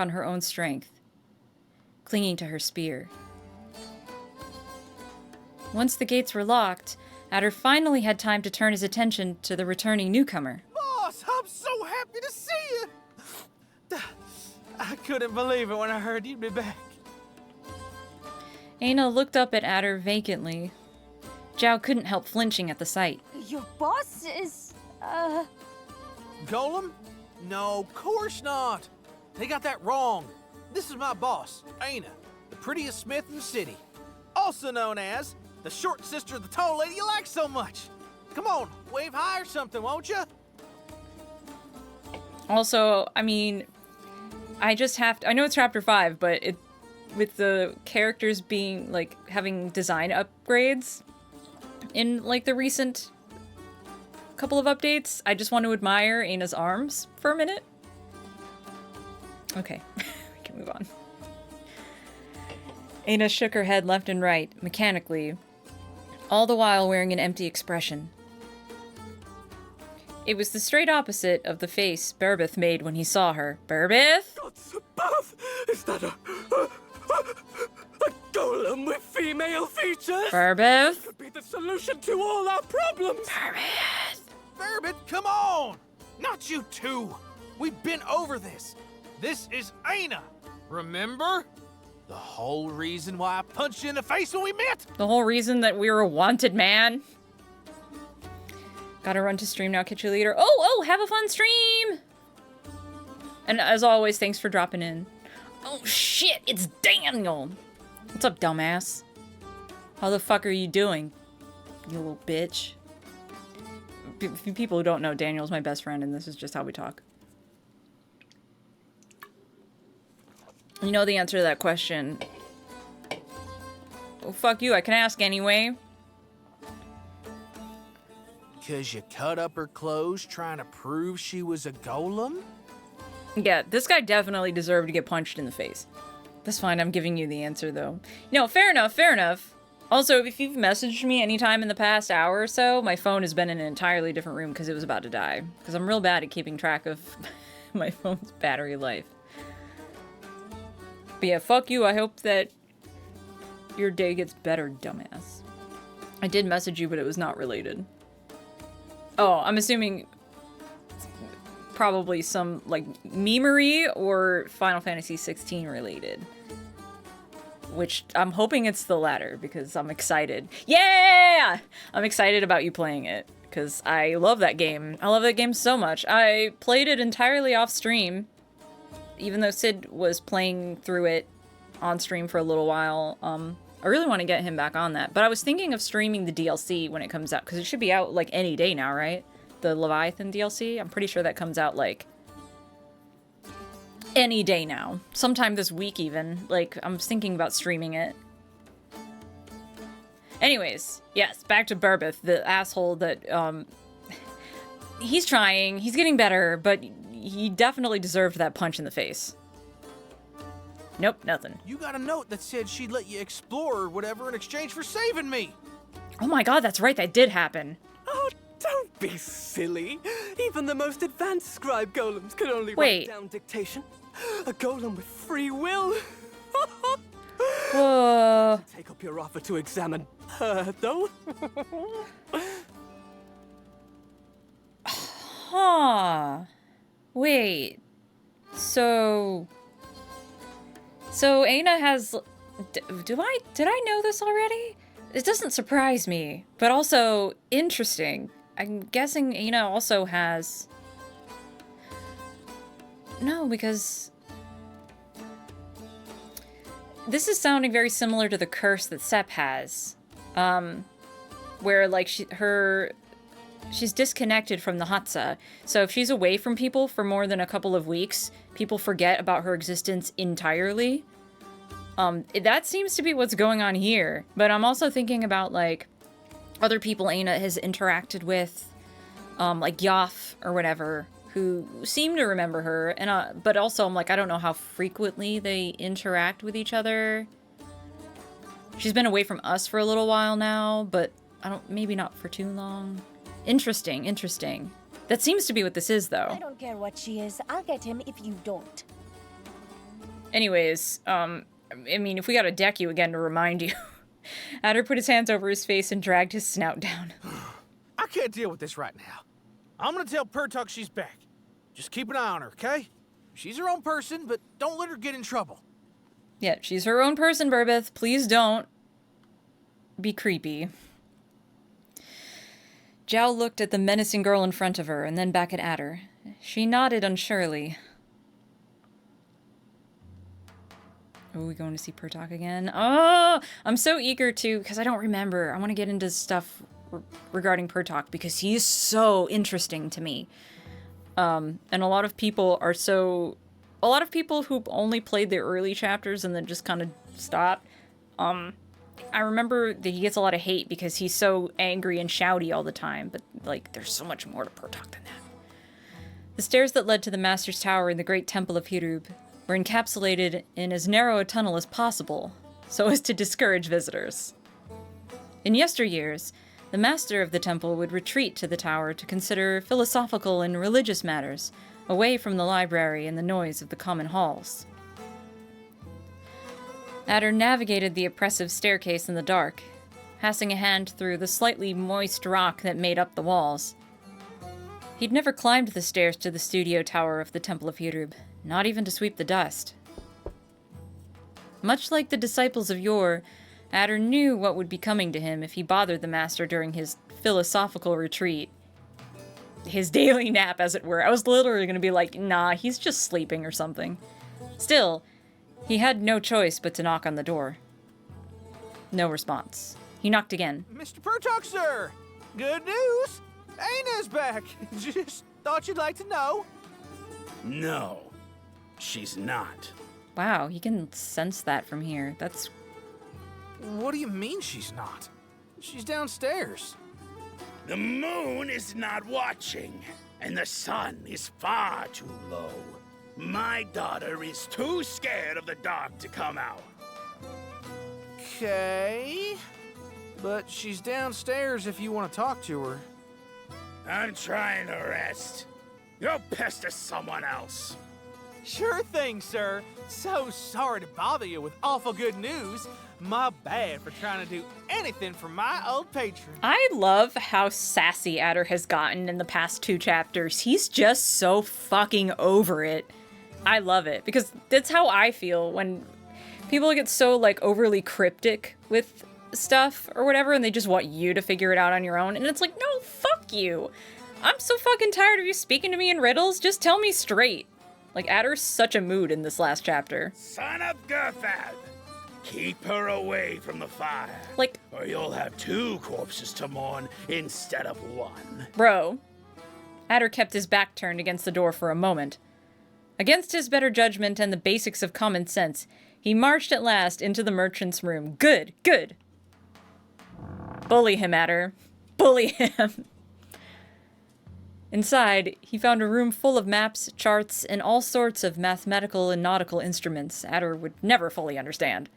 on her own strength, clinging to her spear. Once the gates were locked, Adder finally had time to turn his attention to the returning newcomer. Boss, I'm so happy to see you! I couldn't believe it when I heard you'd be back. Aina looked up at Adder vacantly. Zhao couldn't help flinching at the sight. Your boss is, Golem? No, course not. They got that wrong. This is my boss, Aina, the prettiest smith in the city. Also known as the short sister of the tall lady you like so much. Come on, wave high or something, won't you? Also, I mean, I just have to... I know it's chapter 5, but with the characters being, like, having design upgrades in, like, the recent couple of updates, I just want to admire Aina's arms for a minute. Okay, we can move on. Aina shook her head left and right, mechanically, all the while wearing an empty expression. It was the straight opposite of the face Berbeth made when he saw her. Berbeth? Gods above! Is that a golem with female features? Berbeth? Could be the solution to all our problems! Berbeth! Berbet, come on! Not you two! We've been over this. This is Aina. Remember? The whole reason why I punched you in the face when we met? The whole reason that we were a wanted man. Gotta run to stream now, catch you later. Oh, have a fun stream! And as always, thanks for dropping in. Oh shit, it's Daniel! What's up, dumbass? How the fuck are you doing, you little bitch? People who don't know, Daniel's my best friend, and this is just how we talk. You know the answer to that question. Well, fuck you, I can ask anyway. 'Cause you cut up her clothes trying to prove she was a golem? Yeah, this guy definitely deserved to get punched in the face. That's fine, I'm giving you the answer, though. No, fair enough, fair enough. Also, if you've messaged me anytime in the past hour or so, my phone has been in an entirely different room because it was about to die. Because I'm real bad at keeping track of my phone's battery life. But yeah, fuck you, I hope that your day gets better, dumbass. I did message you, but it was not related. Oh, I'm assuming probably some, like, memery or Final Fantasy 16 related. Which, I'm hoping it's the latter, because I'm excited. Yeah! I'm excited about you playing it, because I love that game. I love that game so much. I played it entirely off stream, even though Sid was playing through it on stream for a little while. I really want to get him back on that. But I was thinking of streaming the DLC when it comes out, because it should be out, like, any day now, right? The Leviathan DLC? I'm pretty sure that comes out, like, any day now. Sometime this week, even. Like, I'm thinking about streaming it. Anyways, yes, back to Burbeth, the asshole that, he's trying, he's getting better, but he definitely deserved that punch in the face. Nope, nothing. You got a note that said she'd let you explore or whatever in exchange for saving me. Oh my god, that's right, that did happen. Oh, don't be silly. Even the most advanced scribe golems can only Wait. write down dictation. A golem with free will. Whoa. Take up your offer to examine her, though. Huh. Wait. So Aina has... Did I know this already? It doesn't surprise me, but also interesting. I'm guessing Aina also has... No, because... This is sounding very similar to the curse that Sep has. Where, like, she's disconnected from the Hatsa. So if she's away from people for more than a couple of weeks, people forget about her existence entirely. That seems to be what's going on here. But I'm also thinking about, like, other people Aina has interacted with, like Yoff or whatever, who seem to remember her. And but also, I'm like, I don't know how frequently they interact with each other. She's been away from us for a little while now, but maybe not for too long. Interesting, interesting. That seems to be what this is, though. I don't care what she is. I'll get him if you don't. Anyways, I mean, if we gotta deck you again to remind you. Adder put his hands over his face and dragged his snout down. I can't deal with this right now. I'm gonna tell Pertuk she's back. Just keep an eye on her, okay? She's her own person, but don't let her get in trouble. Yeah, she's her own person, Burbeth. Please don't be creepy. Zhao looked at the menacing girl in front of her, and then back at Adder. She nodded unsurely. Are we going to see Pertok again? Oh, I'm so eager to, because I don't remember. I want to get into stuff regarding Pertok, because he's so interesting to me. And a lot of people who only played the early chapters and then just kind of stopped. I remember that he gets a lot of hate because he's so angry and shouty all the time, but, like, there's so much more to Pertok than that. The stairs that led to the Master's Tower in the Great Temple of Hirub were encapsulated in as narrow a tunnel as possible, so as to discourage visitors. In yesteryears, the master of the temple would retreat to the tower to consider philosophical and religious matters, away from the library and the noise of the common halls. Adder navigated the oppressive staircase in the dark, passing a hand through the slightly moist rock that made up the walls. He'd never climbed the stairs to the studio tower of the Temple of Hirub, not even to sweep the dust. Much like the disciples of yore, Adder knew what would be coming to him if he bothered the master during his philosophical retreat. His daily nap, as it were. I was literally going to be like, nah, he's just sleeping or something. Still, he had no choice but to knock on the door. No response. He knocked again. Mr. Pertok, sir! Good news! Aina's back. Just thought you'd like to know. No, she's not. Wow, he can sense that from here. That's... What do you mean she's not? She's downstairs. The moon is not watching, and the sun is far too low. My daughter is too scared of the dark to come out. Okay. But she's downstairs if you want to talk to her. I'm trying to rest. Go pester someone else. Sure thing, sir. So sorry to bother you with awful good news. My bad for trying to do anything for my old patron. I love how sassy Adder has gotten in the past 2 chapters. He's just so fucking over it. I love it, because that's how I feel when people get so, like, overly cryptic with stuff or whatever, and they just want you to figure it out on your own. And it's like, no, fuck you. I'm so fucking tired of you speaking to me in riddles. Just tell me straight. Like, Adder's such a mood in this last chapter. Son of Gerfad, keep her away from the fire. Like, or you'll have 2 corpses to mourn instead of 1. bro. Adder kept his back turned against the door for a moment. Against his better judgment and the basics of common sense, he marched at last into the merchant's room. Good, good. Bully him, Adder. Bully him. Inside, he found a room full of maps, charts, and all sorts of mathematical and nautical instruments Adder would never fully understand.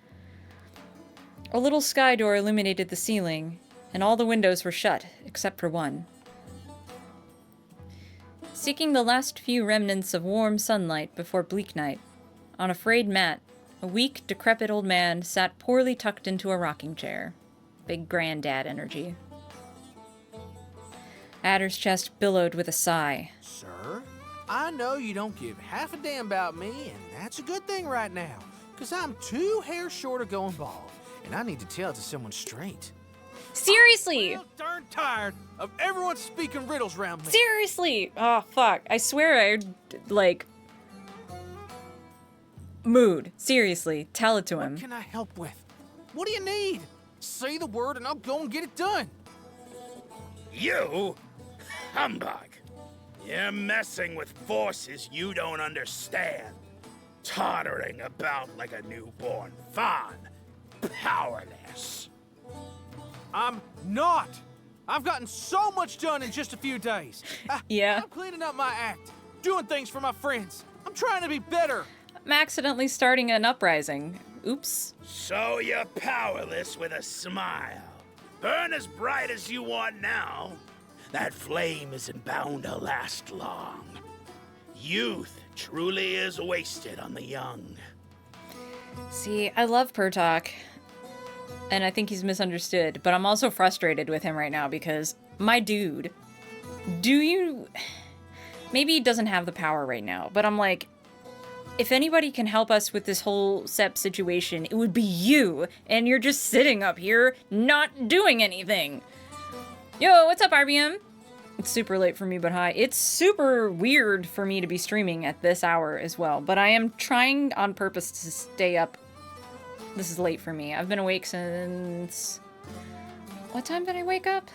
A little sky door illuminated the ceiling, and all the windows were shut, except for one. Seeking the last few remnants of warm sunlight before bleak night, on a frayed mat, a weak, decrepit old man sat poorly tucked into a rocking chair. Big granddad energy. Adder's chest billowed with a sigh. Sir, I know you don't give half a damn about me, and that's a good thing right now, because I'm 2 hairs short of going bald, and I need to tell it to someone straight. Seriously! I'm real darn tired of everyone speaking riddles around me. Seriously! Oh, fuck. I swear like... Mood. Seriously. Tell it to him. What can I help with? What do you need? Say the word and I'll go and get it done. You? Humbug. You're messing with forces you don't understand. Tottering about like a newborn fawn. Powerless. I'm not. I've gotten so much done in just a few days. Yeah. I'm cleaning up my act, doing things for my friends. I'm trying to be better. I'm accidentally starting an uprising. Oops. So you're powerless with a smile. Burn as bright as you want now. That flame isn't bound to last long. Youth truly is wasted on the young. See, I love Pertok, and I think he's misunderstood, but I'm also frustrated with him right now because, my dude, maybe he doesn't have the power right now, but I'm like, if anybody can help us with this whole SEP situation, it would be you, and you're just sitting up here not doing anything. Yo, what's up, RBM? It's super late for me, but hi. It's super weird for me to be streaming at this hour as well, but I am trying on purpose to stay up. This is late for me. I've been awake since... What time did I wake up?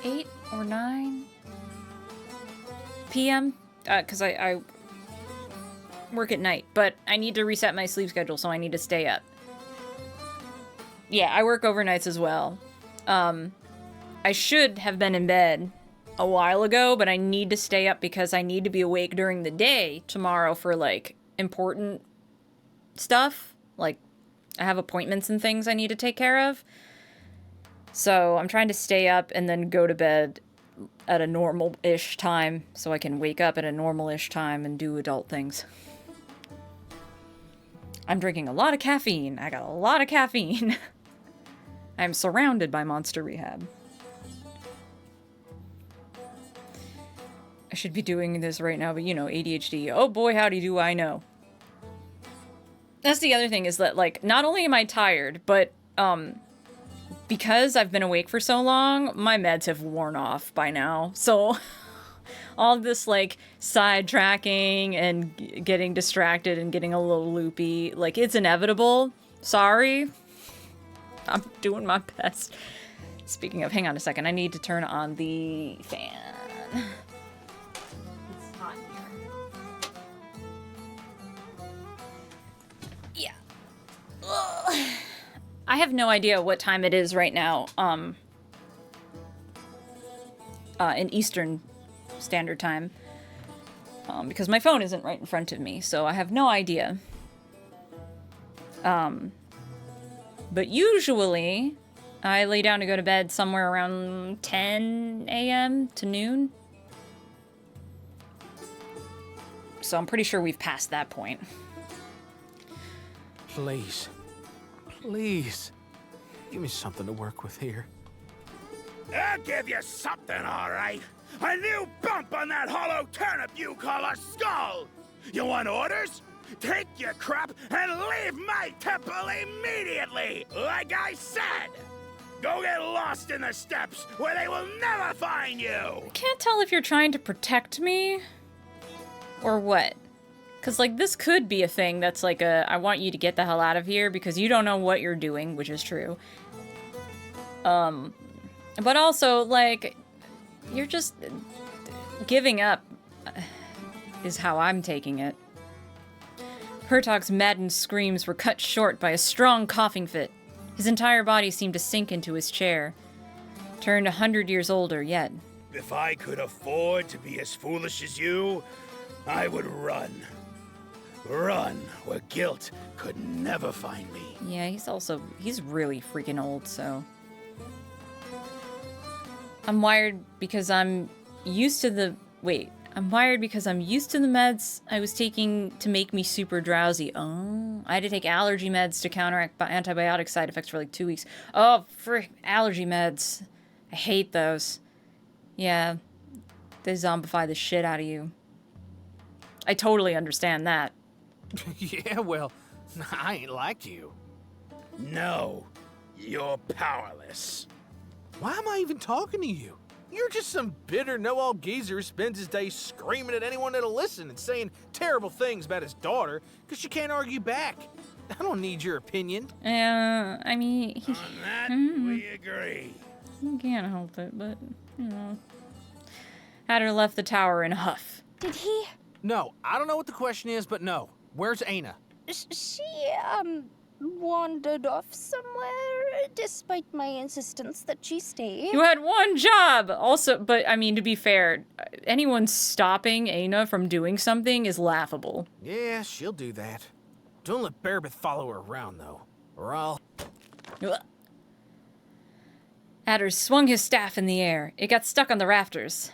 8 or 9 p.m.? Because I work at night, but I need to reset my sleep schedule, so I need to stay up. Yeah, I work overnights as well. I should have been in bed a while ago, but I need to stay up because I need to be awake during the day tomorrow for, like, important stuff. Like, I have appointments and things I need to take care of. So I'm trying to stay up and then go to bed at a normal-ish time so I can wake up at a normal-ish time and do adult things. I'm drinking a lot of caffeine. I got a lot of caffeine. I'm surrounded by Monster Rehab. I should be doing this right now, but you know, ADHD. Oh boy, howdy do I know. That's the other thing is that, like, not only am I tired, but, because I've been awake for so long, my meds have worn off by now. So, all this, like, sidetracking and getting distracted and getting a little loopy, like, it's inevitable. Sorry. I'm doing my best. Speaking of, hang on a second. I need to turn on the fan. It's hot here. Yeah. Ugh. I have no idea what time it is right now. In Eastern Standard Time. Because my phone isn't right in front of me, so I have no idea. But usually, I lay down to go to bed somewhere around 10 a.m. to noon. So I'm pretty sure we've passed that point. Please. Please. Give me something to work with here. I'll give you something, all right. A new bump on that hollow turnip you call a skull. You want orders? Take your crap and leave my temple immediately, like I said. Go get lost in the steppes where they will never find you. Can't tell if you're trying to protect me or what. Because, like, this could be a thing that's like a, I want you to get the hell out of here because you don't know what you're doing, which is true. But also, like, you're just giving up is how I'm taking it. Hertog's maddened screams were cut short by a strong coughing fit. His entire body seemed to sink into his chair. Turned 100 years older yet. If I could afford to be as foolish as you, I would run. Run where guilt could never find me. Yeah, he's really freaking old, so. I'm wired because I'm used to the meds I was taking to make me super drowsy. Oh, I had to take allergy meds to counteract antibiotic side effects for like 2 weeks. Oh, frick, allergy meds. I hate those. Yeah, they zombify the shit out of you. I totally understand that. Yeah, well, I ain't like you. No, you're powerless. Why am I even talking to you? You're just some bitter know-all geezer who spends his day screaming at anyone that'll listen and saying terrible things about his daughter because she can't argue back. I don't need your opinion. I mean, On that, we agree. he can't help it, but, you know. Hatter left the tower in a huff. Did he? No, I don't know what the question is, but no. Where's Aina? She, wandered off somewhere, despite my insistence that she stay. You had one job! Also, but, I mean, to be fair, anyone stopping Aina from doing something is laughable. Yeah, she'll do that. Don't let Bearbeth follow her around, though, or I'll... Hatter swung his staff in the air. It got stuck on the rafters.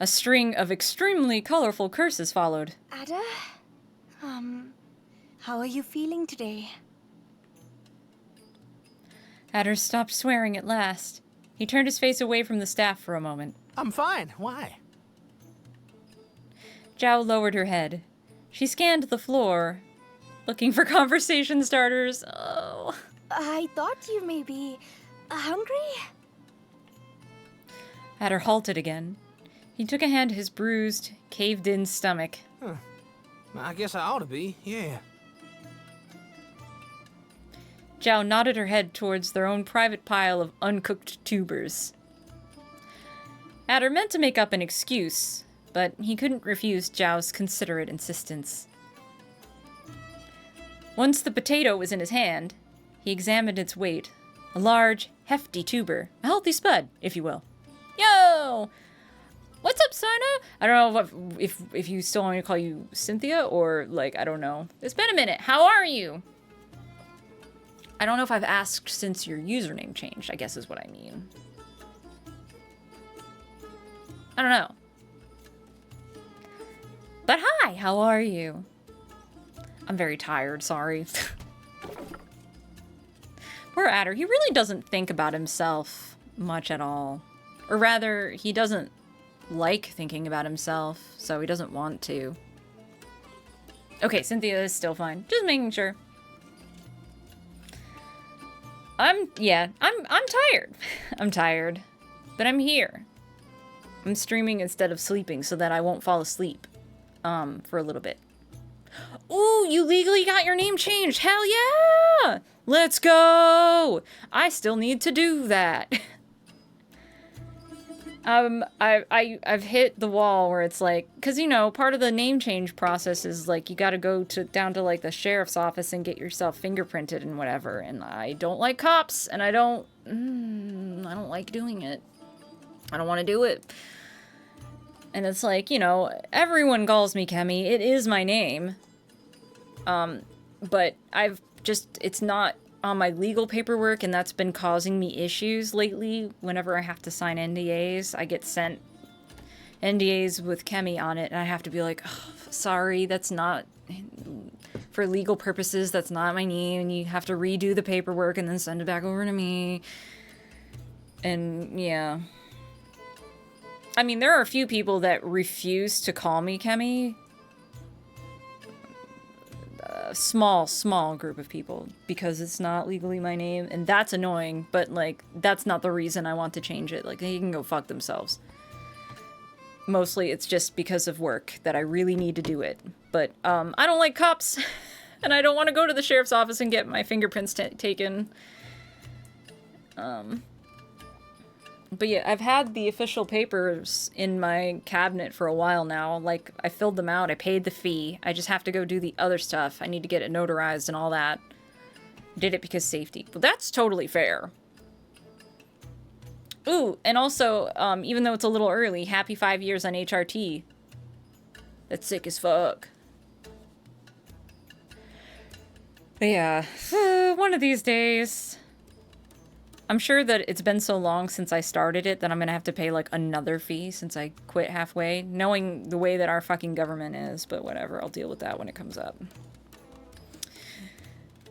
A string of extremely colorful curses followed. Ada? How are you feeling today? Hatter stopped swearing at last. He turned his face away from the staff for a moment. I'm fine. Why? Zhao lowered her head. She scanned the floor, looking for conversation starters. Oh. I thought you may be hungry? Hatter halted again. He took a hand to his bruised, caved-in stomach. Huh. I guess I ought to be, yeah. Zhao nodded her head towards their own private pile of uncooked tubers. Hatter meant to make up an excuse, but he couldn't refuse Zhao's considerate insistence. Once the potato was in his hand, he examined its weight. A large, hefty tuber. A healthy spud, if you will. Yo! What's up, Sona? I don't know if you still want me to call you Cynthia or, like, I don't know. It's been a minute. How are you? I don't know if I've asked since your username changed, I guess is what I mean. I don't know. But hi, how are you? I'm very tired, sorry. Poor Adder, he really doesn't think about himself much at all. Or rather, he doesn't like thinking about himself, so he doesn't want to. Okay, Cynthia is still fine. Just making sure. I'm tired. I'm tired. But I'm here. I'm streaming instead of sleeping so that I won't fall asleep. For a little bit. Ooh, you legally got your name changed. Hell yeah! Let's go! I still need to do that. I've hit the wall where it's like, because, you know, part of the name change process is, like, you gotta go down to, like, the sheriff's office and get yourself fingerprinted and whatever, and I don't like cops, and I don't like doing it. I don't want to do it. And it's like, you know, everyone calls me Kemi. It is my name. But it's not on my legal paperwork, and that's been causing me issues lately. Whenever I have to sign NDAs, I get sent NDAs with Kemi on it, and I have to be like, oh, sorry, that's not, for legal purposes, that's not my name, and you have to redo the paperwork and then send it back over to me. And, yeah. I mean, there are a few people that refuse to call me Kemi. Small group of people, because it's not legally my name, and that's annoying, but, like, that's not the reason I want to change it. Like, they can go fuck themselves. Mostly it's just because of work that I really need to do it. But, I don't like cops, and I don't want to go to the sheriff's office and get my fingerprints taken. But yeah, I've had the official papers in my cabinet for a while now. Like, I filled them out, I paid the fee. I just have to go do the other stuff. I need to get it notarized and all that. Did it because safety. Well, that's totally fair. Ooh, and also, even though it's a little early, happy 5 years on HRT. That's sick as fuck. But yeah, one of these days... I'm sure that it's been so long since I started it that I'm gonna have to pay, like, another fee since I quit halfway, knowing the way that our fucking government is, but whatever, I'll deal with that when it comes up.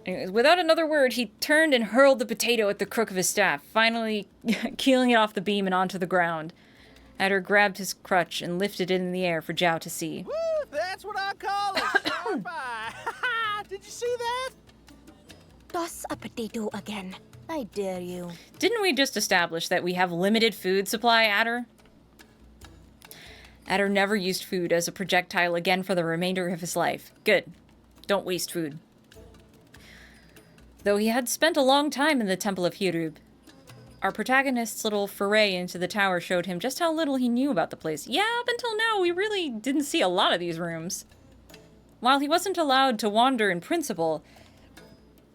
Anyways, without another word, he turned and hurled the potato at the crook of his staff, finally keeling it off the beam and onto the ground. Adder grabbed his crutch and lifted it in the air for Zhao to see. Woo, that's what I call it. Sharp eye. Did you see that? Toss a potato again. I dare you. Didn't we just establish that we have limited food supply, Adder? Adder never used food as a projectile again for the remainder of his life. Good. Don't waste food. Though he had spent a long time in the Temple of Hirub, our protagonist's little foray into the tower showed him just how little he knew about the place. Yeah, up until now, we really didn't see a lot of these rooms. While he wasn't allowed to wander in principle,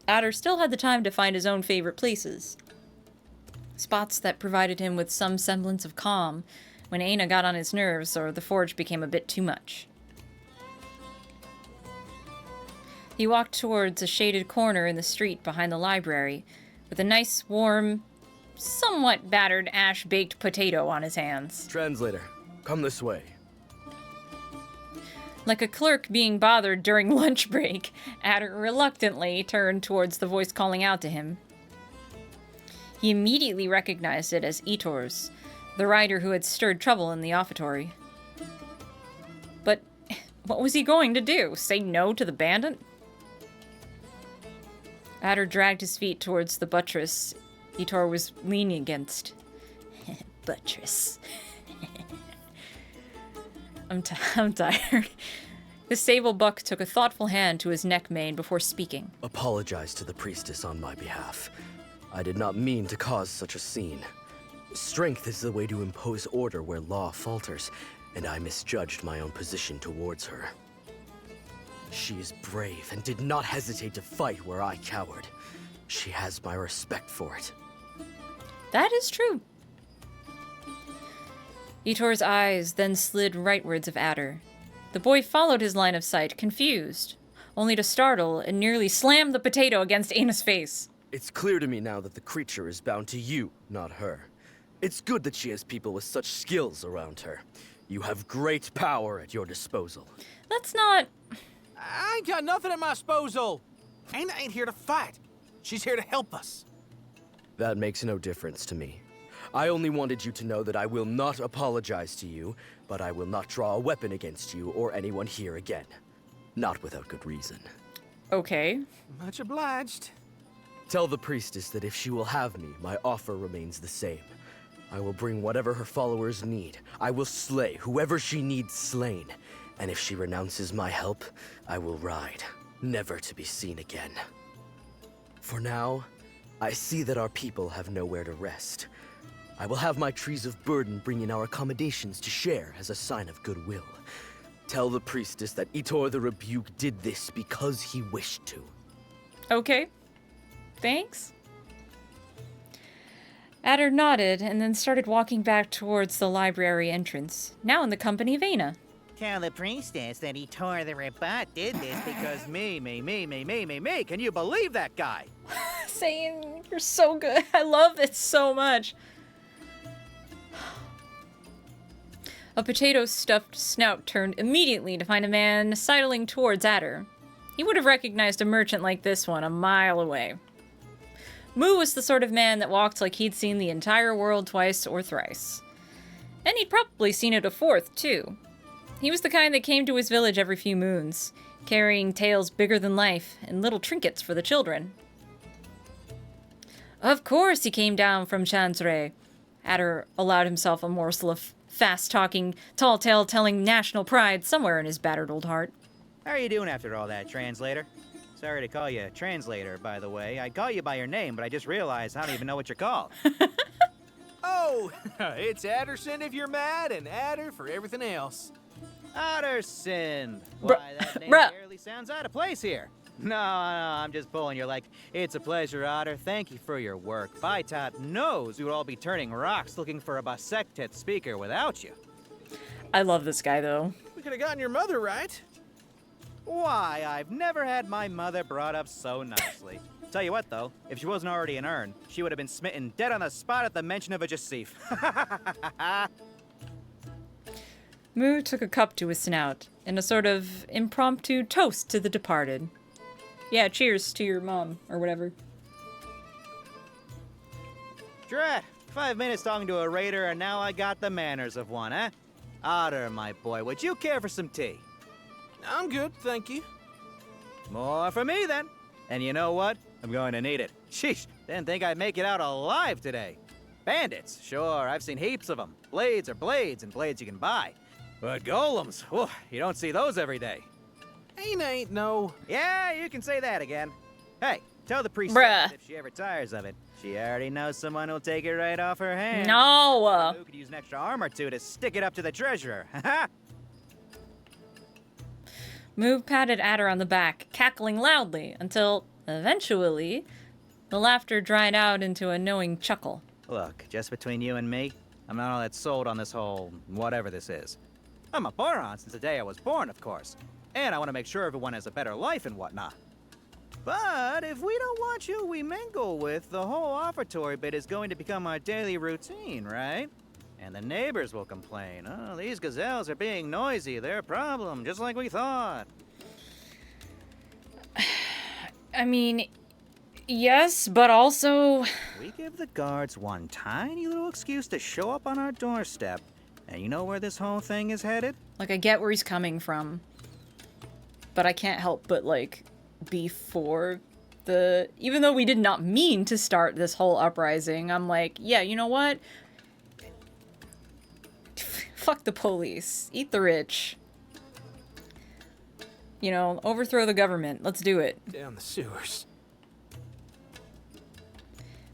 Adder still had the time to find his own favorite places. Spots that provided him with some semblance of calm when Aina got on his nerves or the forge became a bit too much. He walked towards a shaded corner in the street behind the library, with a nice, warm, somewhat battered ash-baked potato on his hands. Translator, come this way. Like a clerk being bothered during lunch break, Adder reluctantly turned towards the voice calling out to him. He immediately recognized it as Etor's, the rider who had stirred trouble in the offertory. But what was he going to do? Say no to the bandit? Adder dragged his feet towards the buttress Etor was leaning against. Buttress. I'm tired. The sable buck took a thoughtful hand to his neck mane before speaking. Apologize to the priestess on my behalf. I did not mean to cause such a scene. Strength is the way to impose order where law falters, and I misjudged my own position towards her. She is brave and did not hesitate to fight where I cowered. She has my respect for it. That is true. Etor's eyes then slid rightwards of Adder. The boy followed his line of sight, confused, only to startle and nearly slam the potato against Aina's face. It's clear to me now that the creature is bound to you, not her. It's good that she has people with such skills around her. You have great power at your disposal. That's not... I ain't got nothing at my disposal. Aina ain't here to fight. She's here to help us. That makes no difference to me. I only wanted you to know that I will not apologize to you, but I will not draw a weapon against you or anyone here again. Not without good reason. Okay. Much obliged. Tell the priestess that if she will have me, my offer remains the same. I will bring whatever her followers need. I will slay whoever she needs slain. And if she renounces my help, I will ride, never to be seen again. For now, I see that our people have nowhere to rest. I will have my trees of burden bring in our accommodations to share as a sign of goodwill. Tell the priestess that Itor the Rebuke did this because he wished to. Okay. Thanks. Adder nodded and then started walking back towards the library entrance, now in the company of Aina. Tell the priestess that Itor the Rebuke did this because me. Can you believe that guy? Saying, you're so good. I love it so much. A potato-stuffed snout turned immediately to find a man sidling towards Adder. He would have recognized a merchant like this one a mile away. Moo was the sort of man that walked like he'd seen the entire world twice or thrice. And he'd probably seen it a fourth, too. He was the kind that came to his village every few moons, carrying tales bigger than life and little trinkets for the children. Of course he came down from Chantre. Adder allowed himself a morsel of fast-talking, tall-tale-telling national pride somewhere in his battered old heart. How are you doing after all that, translator? Sorry to call you translator, by the way. I'd call you by your name, but I just realized I don't even know what you're called. Oh, it's Adderson if you're mad, and Adder for everything else. Otterson. Why, that name barely sounds out of place here. No, I'm just pulling your leg. It's a pleasure, Otter. Thank you for your work. Bytop knows we would all be turning rocks looking for a Basectet speaker without you. I love this guy, though. We could have gotten your mother right. Why, I've never had my mother brought up so nicely. Tell you what, though, if she wasn't already an urn, she would have been smitten dead on the spot at the mention of a Jasif. Moo took a cup to his snout in a sort of impromptu toast to the departed. Yeah, cheers to your mom, or whatever. Drat, 5 minutes talking to a raider, and now I got the manners of one, eh? Otter, my boy, would you care for some tea? I'm good, thank you. More for me, then. And you know what? I'm going to need it. Sheesh, didn't think I'd make it out alive today. Bandits, sure, I've seen heaps of them. Blades are blades, and blades you can buy. But golems, whew, you don't see those every day. Ain't no... Yeah, you can say that again. Hey, tell the priestess Bruh. if she ever tires of it. She already knows someone who'll take it right off her hands. No! Who could use an extra arm or two to stick it up to the treasurer? Ha Moo patted Adder on the back, cackling loudly, until, eventually, the laughter dried out into a knowing chuckle. Look, just between you and me, I'm not all that sold on this whole whatever this is. I'm a Boron since the day I was born, of course. And I want to make sure everyone has a better life and whatnot. But if we don't want you we mingle with, the whole offertory bit is going to become our daily routine, right? And the neighbors will complain. Oh, these gazelles are being noisy. They're a problem, just like we thought. I mean, yes, but also... We give the guards one tiny little excuse to show up on our doorstep. And you know where this whole thing is headed? Like, I get where he's coming from. But I can't help but, like, be for the... Even though we did not mean to start this whole uprising, I'm like, yeah, you know what? Fuck the police. Eat the rich. You know, overthrow the government. Let's do it. Down the sewers.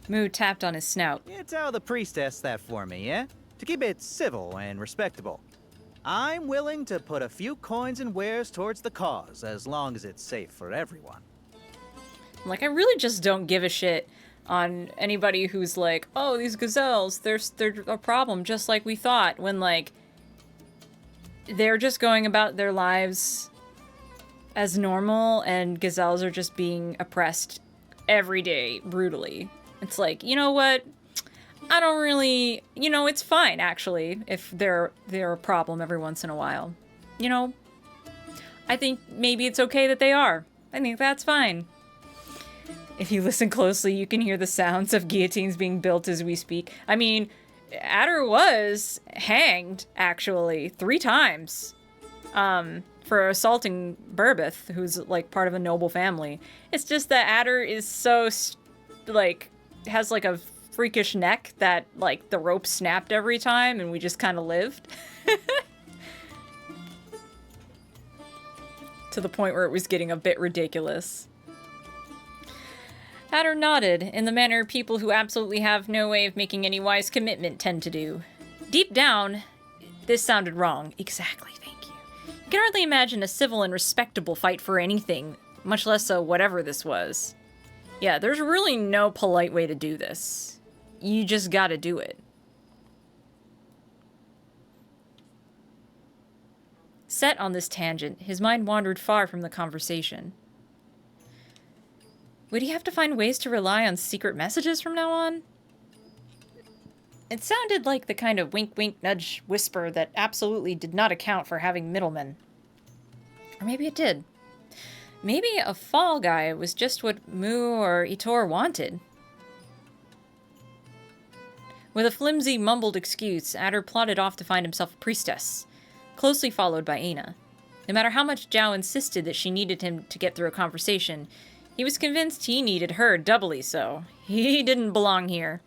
Moo tapped on his snout. You tell the priestess that for me, yeah? To keep it civil and respectable. I'm willing to put a few coins and wares towards the cause, as long as it's safe for everyone. Like, I really just don't give a shit on anybody who's like, oh, these gazelles, they're a problem, just like we thought, when, like, they're just going about their lives as normal, and gazelles are just being oppressed every day, brutally. It's like, you know what? I don't really... You know, it's fine, actually, if they're a problem every once in a while. You know? I think maybe it's okay that they are. I think that's fine. If you listen closely, you can hear the sounds of guillotines being built as we speak. I mean, Adder was hanged, actually, 3 times. For assaulting Burbeth, who's, like, part of a noble family. It's just that Adder is so, like, has, like, a freakish neck that, like, the rope snapped every time and we just kind of lived. To the point where it was getting a bit ridiculous. Hatter nodded, in the manner people who absolutely have no way of making any wise commitment tend to do. Deep down, this sounded wrong. Exactly, thank you. You can hardly imagine a civil and respectable fight for anything, much less a whatever this was. Yeah, there's really no polite way to do this. You just gotta do it. Set on this tangent, his mind wandered far from the conversation. Would he have to find ways to rely on secret messages from now on? It sounded like the kind of wink-wink nudge whisper that absolutely did not account for having middlemen. Or maybe it did. Maybe a fall guy was just what Mu or Itor wanted. With a flimsy, mumbled excuse, Adder plodded off to find himself a priestess, closely followed by Aina. No matter how much Zhao insisted that she needed him to get through a conversation, he was convinced he needed her doubly so. He didn't belong here.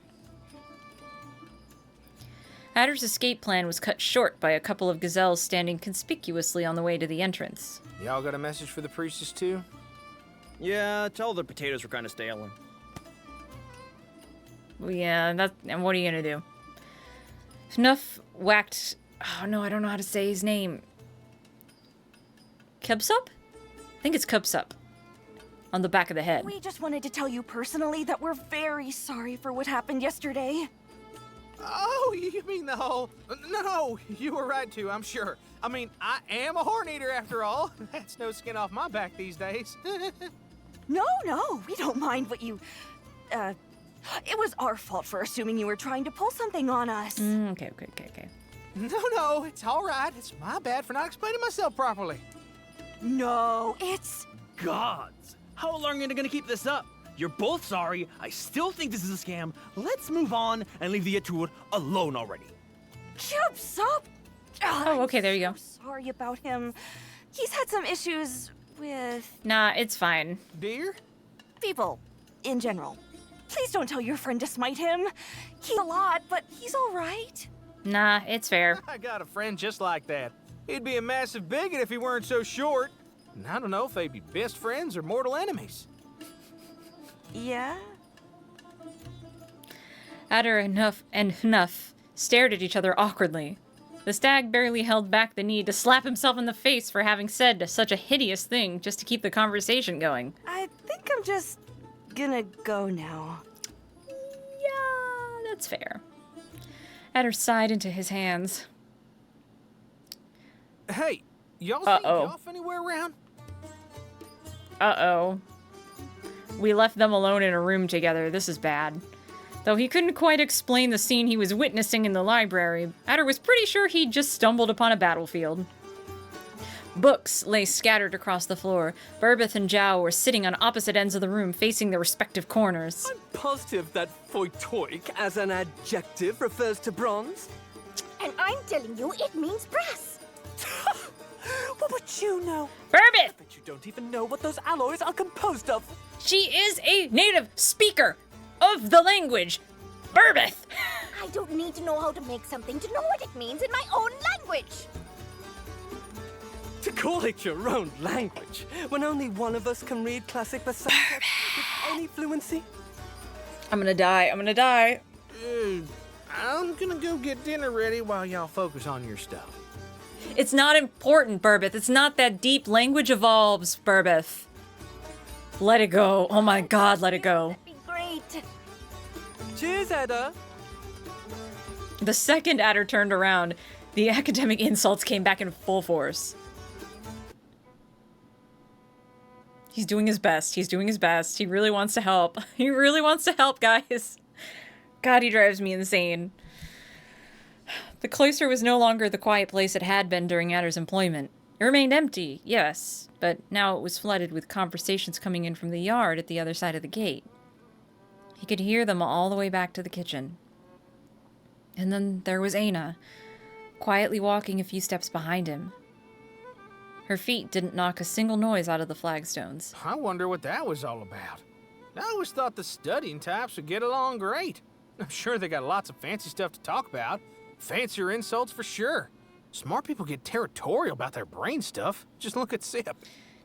Adder's escape plan was cut short by a couple of gazelles standing conspicuously on the way to the entrance. Y'all got a message for the priestess too? Yeah, tell the potatoes were kind of stale. Well, yeah, and what are you gonna do? Snuff whacked... Oh no, I don't know how to say his name. Kebsup? I think it's Kebsup. On the back of the head. We just wanted to tell you personally that we're very sorry for what happened yesterday. Oh, you mean the whole... No, you were right too, I'm sure. I mean, I am a horn eater after all. That's no skin off my back these days. No, we don't mind what you... It was our fault for assuming you were trying to pull something on us. Okay. No, it's all right. It's my bad for not explaining myself properly. No, it's... Gods! How long are you gonna keep this up? You're both sorry. I still think this is a scam. Let's move on and leave the Etude alone already. Chips up! Oh, okay, there you go. So sorry about him. He's had some issues with... Nah, it's fine. Dear? people, in general. Please don't tell your friend to smite him. He's a lot, but he's all right. Nah, it's fair. I got a friend just like that. He'd be a massive bigot if he weren't so short. And I don't know if they'd be best friends or mortal enemies. Yeah? Adder and Hnuff stared at each other awkwardly. The stag barely held back the need to slap himself in the face for having said such a hideous thing just to keep the conversation going. I think I'm just gonna go now. Yeah, that's fair. Adder sighed into his hands. Hey, y'all see Goff anywhere around? Uh-oh. We left them alone in a room together. This is bad. Though he couldn't quite explain the scene he was witnessing in the library, Adder was pretty sure he'd just stumbled upon a battlefield. Books lay scattered across the floor. Burbeth and Zhao were sitting on opposite ends of the room, facing their respective corners. I'm positive that photoic as an adjective refers to bronze. And I'm telling you, it means brass. What would you know? Burbeth! I bet you don't even know what those alloys are composed of. She is a native speaker of the language. Burbeth! I don't need to know how to make something to know what it means in my own language. To call it your own language, when only one of us can read classic Basilica with any fluency? I'm gonna die. I'm gonna go get dinner ready while y'all focus on your stuff. It's not important, Burbeth. It's not that deep. Language evolves, Burbeth. Let it go. Oh my god, let it go. That'd be great. Cheers, Edda. The second Adder turned around, the academic insults came back in full force. He's doing his best. He's doing his best. He really wants to help. He really wants to help, guys. God, he drives me insane. The cloister was no longer the quiet place it had been during Adder's employment. It remained empty, yes, but now it was flooded with conversations coming in from the yard at the other side of the gate. He could hear them all the way back to the kitchen. And then there was Aina, quietly walking a few steps behind him. Her feet didn't knock a single noise out of the flagstones. I wonder what that was all about. I always thought the studying types would get along great. I'm sure they got lots of fancy stuff to talk about. Fancier insults for sure. Smart people get territorial about their brain stuff. Just look at Sip.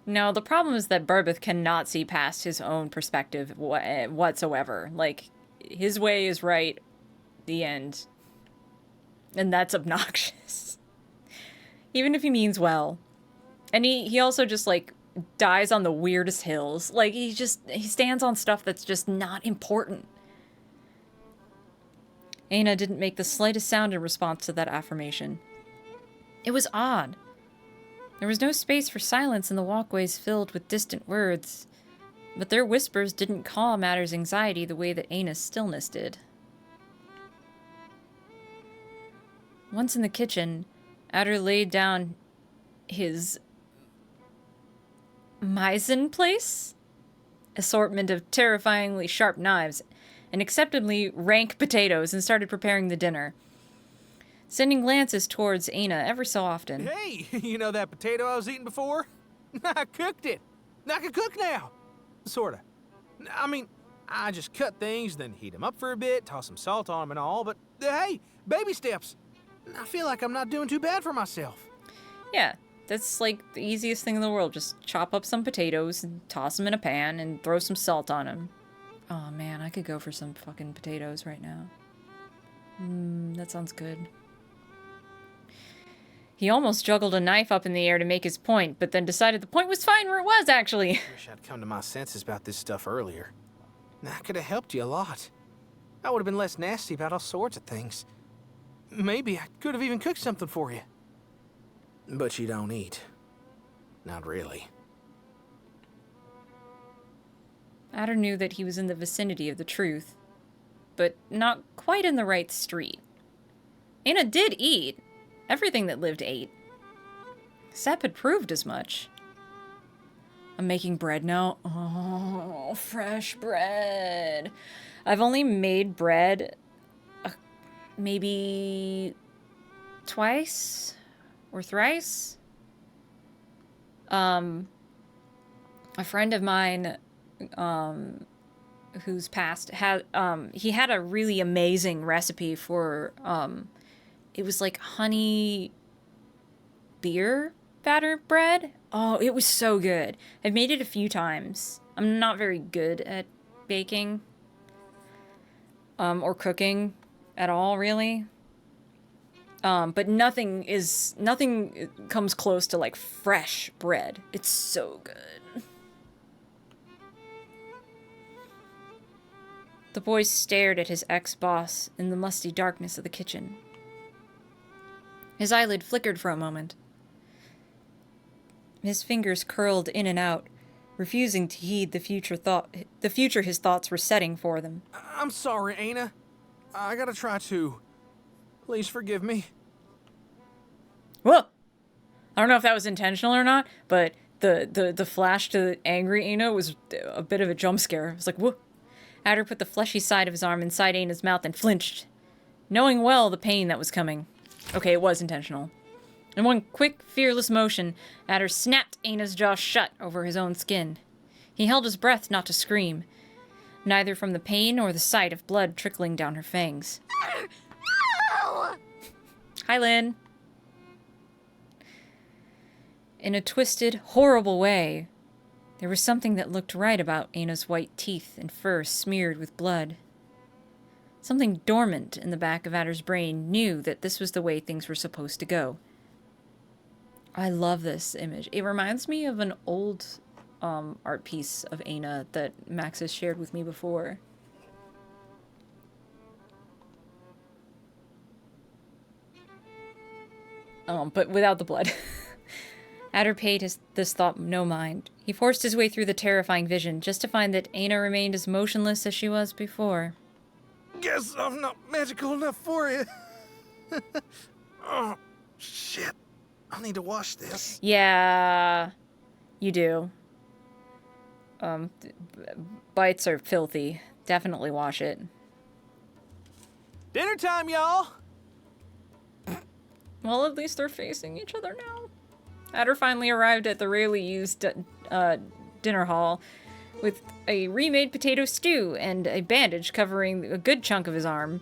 No, the problem is that Burbeth cannot see past his own perspective whatsoever. Like, his way is right, the end. And that's obnoxious. Even if he means well. And he also just, like, dies on the weirdest hills. Like, he stands on stuff that's just not important. Aina didn't make the slightest sound in response to that affirmation. It was odd. There was no space for silence in the walkways filled with distant words, but their whispers didn't calm Adder's anxiety the way that Aina's stillness did. Once in the kitchen, Adder laid down his Meissen place assortment of terrifyingly sharp knives and acceptably rank potatoes and started preparing the dinner, sending glances towards Aina every so often. Hey, you know that potato I was eating before? I cooked it. I can cook now. Sorta. I mean, I just cut things, then heat them up for a bit, toss some salt on them and all, but hey, baby steps. I feel like I'm not doing too bad for myself. Yeah, that's like the easiest thing in the world. Just chop up some potatoes and toss them in a pan and throw some salt on them. Oh man, I could go for some fucking potatoes right now. That sounds good. He almost juggled a knife up in the air to make his point, but then decided the point was fine where it was, actually. Wish I'd come to my senses about this stuff earlier. I could have helped you a lot. I would have been less nasty about all sorts of things. Maybe I could have even cooked something for you. But you don't eat. Not really. Adder knew that he was in the vicinity of the truth, but not quite in the right street. Aina did eat. Everything that lived ate. Sepp had proved as much. I'm making bread now. Oh, fresh bread. I've only made bread maybe twice or thrice. A friend of mine who's passed had he had a really amazing recipe for it was like honey beer batter bread. Oh, it was so good. I've made it a few times. I'm not very good at baking or cooking at all, really. But nothing comes close to like fresh bread. It's so good. The boy stared at his ex-boss in the musty darkness of the kitchen. His eyelid flickered for a moment. His fingers curled in and out, refusing to heed the future his thoughts were setting for them. I'm sorry, Aina. I gotta try to. Please forgive me. Whoa! I don't know if that was intentional or not, but the flash to angry Aina was a bit of a jump scare. It was like, whoa. Adder put the fleshy side of his arm inside Aina's mouth and flinched, knowing well the pain that was coming. Okay, it was intentional. In one quick, fearless motion, Adder snapped Aina's jaw shut over his own skin. He held his breath not to scream, neither from the pain or the sight of blood trickling down her fangs. No! Hi, Lynn. In a twisted, horrible way, there was something that looked right about Aina's white teeth and fur smeared with blood. Something dormant in the back of Adder's brain knew that this was the way things were supposed to go. I love this image. It reminds me of an old art piece of Aina that Max has shared with me before. But without the blood. Adder paid this thought no mind. He forced his way through the terrifying vision, just to find that Aina remained as motionless as she was before. Guess I'm not magical enough for you. Oh, shit. I'll need to wash this. Yeah, you do. Bites are filthy. Definitely wash it. Dinner time, y'all! Well, at least they're facing each other now. Adder finally arrived at the rarely used dinner hall with a remade potato stew and a bandage covering a good chunk of his arm.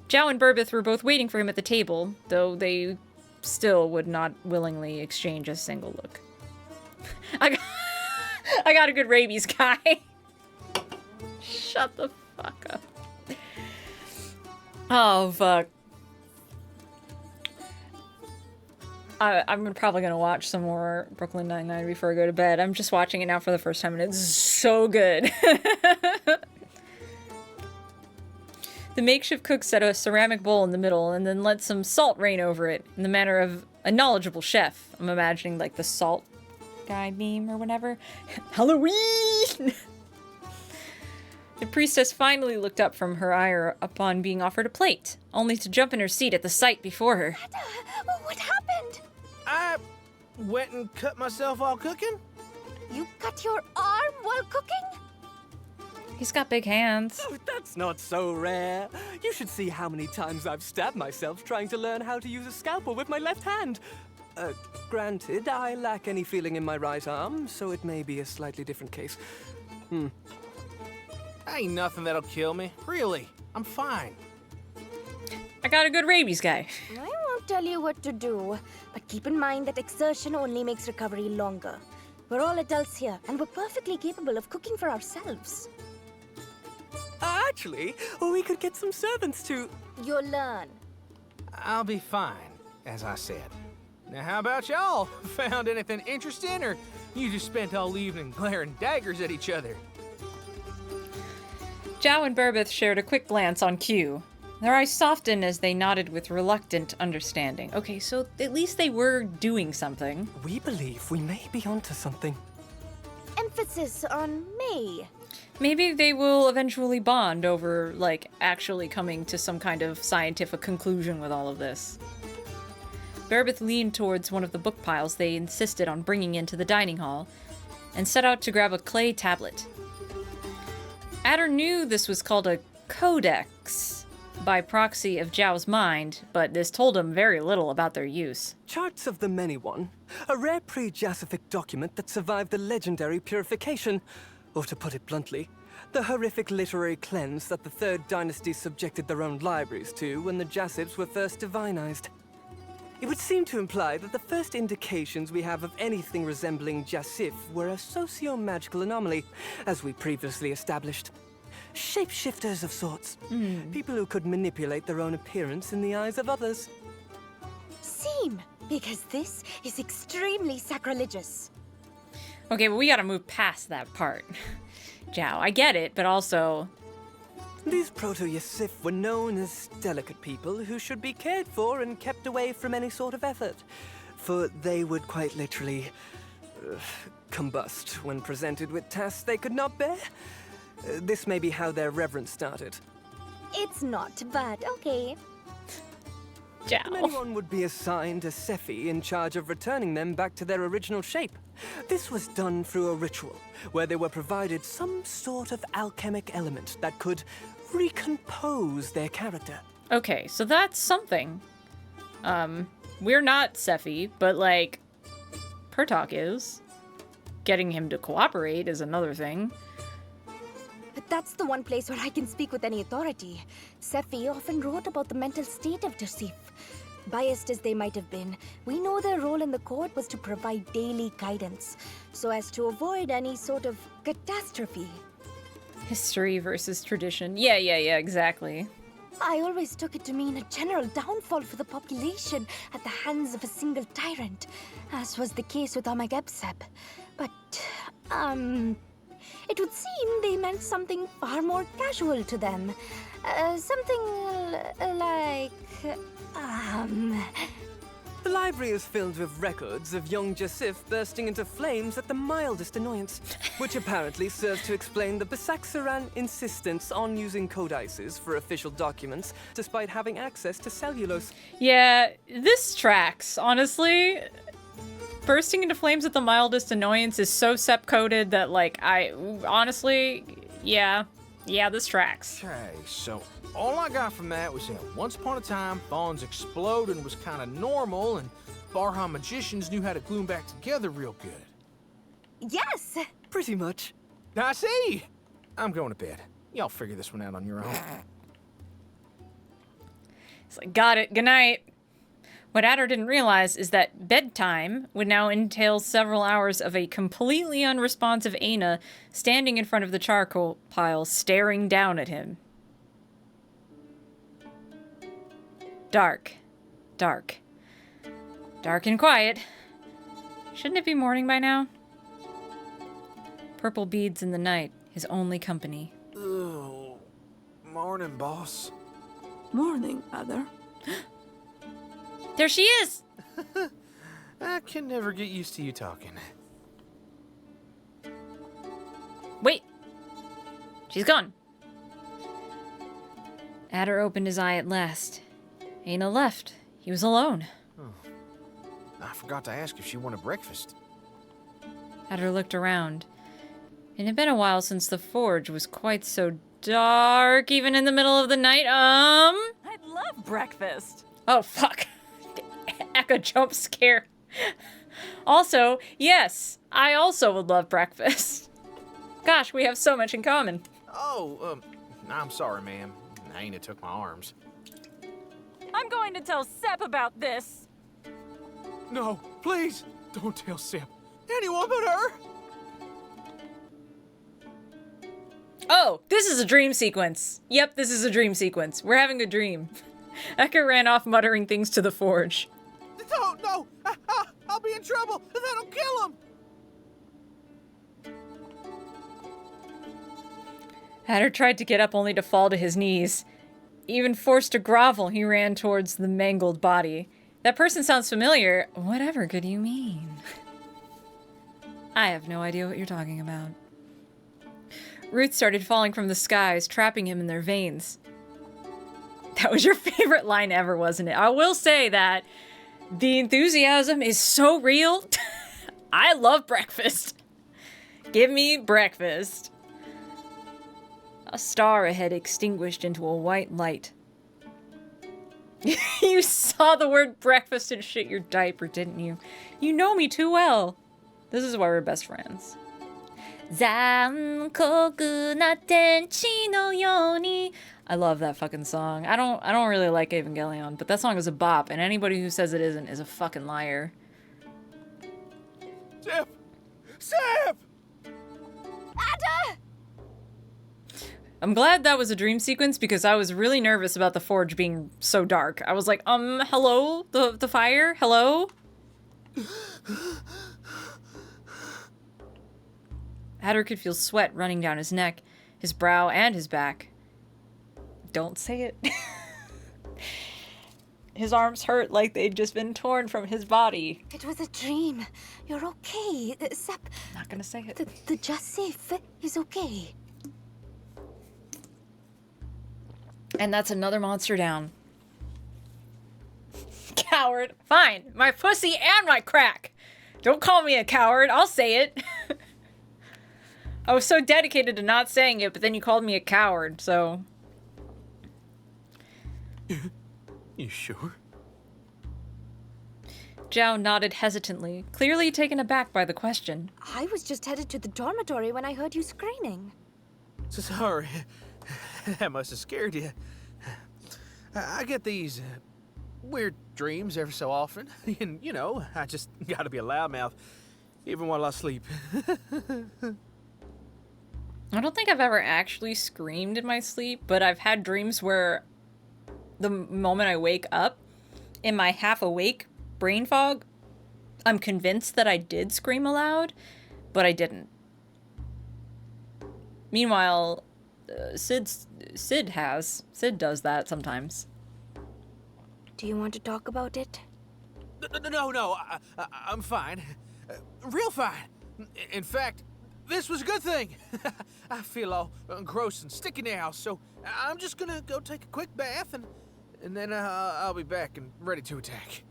Zhao and Burbeth were both waiting for him at the table, though they still would not willingly exchange a single look. I I got a good rabies guy. Shut the fuck up. Oh, fuck. I'm probably gonna watch some more Brooklyn Nine-Nine before I go to bed. I'm just watching it now for the first time, and it's so good. The makeshift cook set a ceramic bowl in the middle, and then let some salt rain over it, in the manner of a knowledgeable chef. I'm imagining, like, the salt guy meme or whatever. Halloween! The priestess finally looked up from her ire upon being offered a plate, only to jump in her seat at the sight before her. What happened? I went and cut myself while cooking. You cut your arm while cooking? He's got big hands. Oh, that's not so rare. You should see how many times I've stabbed myself trying to learn how to use a scalpel with my left hand. Granted, I lack any feeling in my right arm, so it may be a slightly different case. Ain't nothing that'll kill me. Really, I'm fine. I got a good rabies guy. I won't tell you what to do, but keep in mind that exertion only makes recovery longer. We're all adults here, and we're perfectly capable of cooking for ourselves. Actually, we could get some servants to... You'll learn. I'll be fine, as I said. Now, how about y'all? Found anything interesting, or you just spent all evening glaring daggers at each other? Zhao and Burbeth shared a quick glance on Q. Their eyes softened as they nodded with reluctant understanding. Okay, so at least they were doing something. We believe we may be onto something. Emphasis on may. Maybe they will eventually bond over, like, actually coming to some kind of scientific conclusion with all of this. Burbeth leaned towards one of the book piles they insisted on bringing into the dining hall, and set out to grab a clay tablet. Adder knew this was called a codex, by proxy of Zhao's mind, but this told him very little about their use. Charts of the Many One, a rare pre-Jasific document that survived the legendary purification, or to put it bluntly, the horrific literary cleanse that the Third Dynasty subjected their own libraries to when the Jasifs were first divinized. It would seem to imply that the first indications we have of anything resembling Jasif were a socio-magical anomaly, as we previously established. Shapeshifters of sorts. People who could manipulate their own appearance in the eyes of others. Seem, because this is extremely sacrilegious. Okay, but we gotta move past that part. Zhao, I get it, but also... These proto-Yasif were known as delicate people who should be cared for and kept away from any sort of effort, for they would quite literally combust when presented with tasks they could not bear. This may be how their reverence started. It's not, but okay. Zhao. Anyone would be assigned a Sephi in charge of returning them back to their original shape. This was done through a ritual, where they were provided some sort of alchemic element that could recompose their character. Okay, so that's something. We're not Sephi, but, like, Pertok is. Getting him to cooperate is another thing. But that's the one place where I can speak with any authority. Sephi often wrote about the mental state of Jasif. Biased as they might have been, we know their role in the court was to provide daily guidance, so as to avoid any sort of catastrophe. History versus tradition. Yeah, exactly. I always took it to mean a general downfall for the population at the hands of a single tyrant, as was the case with Amagebseb. But, it would seem they meant something far more casual to them. Something like... The library is filled with records of young Jasif bursting into flames at the mildest annoyance, which apparently serves to explain the Basaxaran insistence on using codices for official documents, despite having access to cellulose. Yeah, this tracks, honestly. Bursting into flames at the mildest annoyance is so sep-coded that, like, honestly, yeah, this tracks. Okay, so all I got from that was that once upon a time, Fawn's exploding was kind of normal, and Barha magicians knew how to glue 'em back together real good. Yes! Pretty much. I see! I'm going to bed. Y'all figure this one out on your own. It's like, got it, good night. What Adder didn't realize is that bedtime would now entail several hours of a completely unresponsive Aina standing in front of the charcoal pile, staring down at him. Dark. Dark. Dark and quiet. Shouldn't it be morning by now? Purple beads in the night, his only company. Oh, morning, boss. Morning, Adder. There she is! I can never get used to you talking. Wait. She's gone. Adder opened his eye at last. Aina left. He was alone. I forgot to ask if she wanted breakfast. Adder looked around. It had been a while since the forge was quite so dark, even in the middle of the night. I'd love breakfast. Oh, fuck. Eka jump scare. Also, yes, I also would love breakfast. Gosh, we have so much in common. Oh, I'm sorry, ma'am. Aina took my arms. I'm going to tell Sep about this. No, please, don't tell Sip. Anyone but her. Oh, this is a dream sequence. Yep, this is a dream sequence. We're having a dream. Eka ran off muttering things to the forge. No, I'll be in trouble. That'll kill him. Adder tried to get up only to fall to his knees. Even forced to grovel, he ran towards the mangled body. That person sounds familiar. Whatever could you mean? I have no idea what you're talking about. Roots started falling from the skies, trapping him in their veins. That was your favorite line ever, wasn't it? I will say that the enthusiasm is so real. I love breakfast. Give me breakfast. A star ahead extinguished into a white light. You saw the word breakfast and shit your diaper, didn't you? You know me too well. This is why we're best friends. 残酷な天地のように I love that fucking song. I don't really like Evangelion, but that song is a bop, and anybody who says it isn't is a fucking liar. Sip! Sip! Adder! I'm glad that was a dream sequence because I was really nervous about the forge being so dark. I was like, hello? The fire? Hello? Adder could feel sweat running down his neck, his brow, and his back. Don't say it. His arms hurt like they'd just been torn from his body. It was a dream. You're okay. Sep, Not gonna say it. the Jasif is okay. And that's another monster down. Coward. Fine. My pussy and my crack. Don't call me a coward. I'll say it. I was so dedicated to not saying it, but then you called me a coward, so... You sure? Zhao nodded hesitantly, clearly taken aback by the question. I was just headed to the dormitory when I heard you screaming. So sorry. That must have scared you. I get these weird dreams every so often. And, you know, I just gotta be a loudmouth, even while I sleep. I don't think I've ever actually screamed in my sleep, but I've had dreams where the moment I wake up, in my half-awake brain fog, I'm convinced that I did scream aloud, but I didn't. Meanwhile, Sid does that sometimes. Do you want to talk about it? No, I'm fine. Real fine. In fact, this was a good thing. I feel all gross and sticky now, so I'm just gonna go take a quick bath and then I'll be back and ready to attack.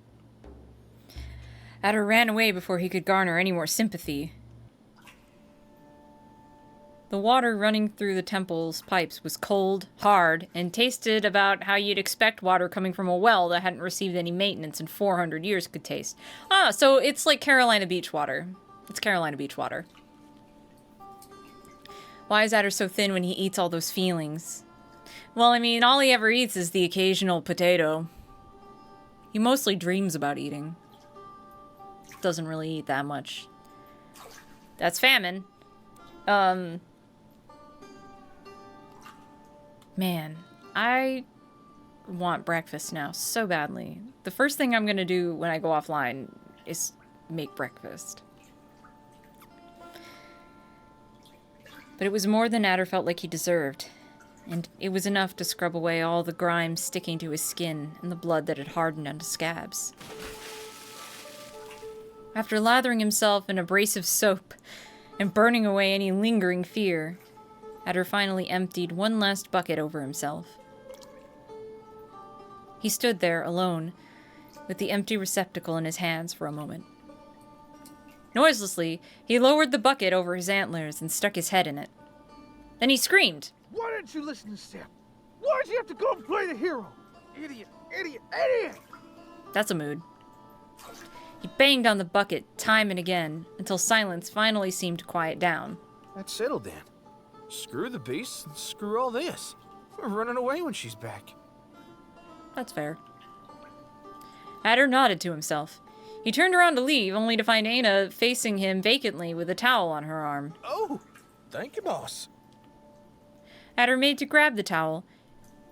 Adder ran away before he could garner any more sympathy. The water running through the temple's pipes was cold, hard, and tasted about how you'd expect water coming from a well that hadn't received any maintenance in 400 years could taste. Ah, so it's like Carolina Beach water. It's Carolina Beach water. Why is Adder so thin when he eats all those feelings? Well, I mean, all he ever eats is the occasional potato. He mostly dreams about eating. Doesn't really eat that much. That's famine. Man, I want breakfast now so badly. The first thing I'm gonna do when I go offline is make breakfast. But it was more than Adder felt like he deserved. And it was enough to scrub away all the grime sticking to his skin and the blood that had hardened onto scabs. After lathering himself in abrasive soap and burning away any lingering fear, Adder finally emptied one last bucket over himself. He stood there, alone, with the empty receptacle in his hands for a moment. Noiselessly, he lowered the bucket over his antlers and stuck his head in it. Then he screamed. Why didn't you listen to Sam? Why'd you have to go and play the hero? Idiot, idiot, idiot! That's a mood. He banged on the bucket time and again until silence finally seemed to quiet down. That's settled then. Screw the beast and screw all this. We're running away when she's back. That's fair. Adder nodded to himself. He turned around to leave, only to find Aina facing him vacantly with a towel on her arm. Oh, thank you, boss. Adder made to grab the towel.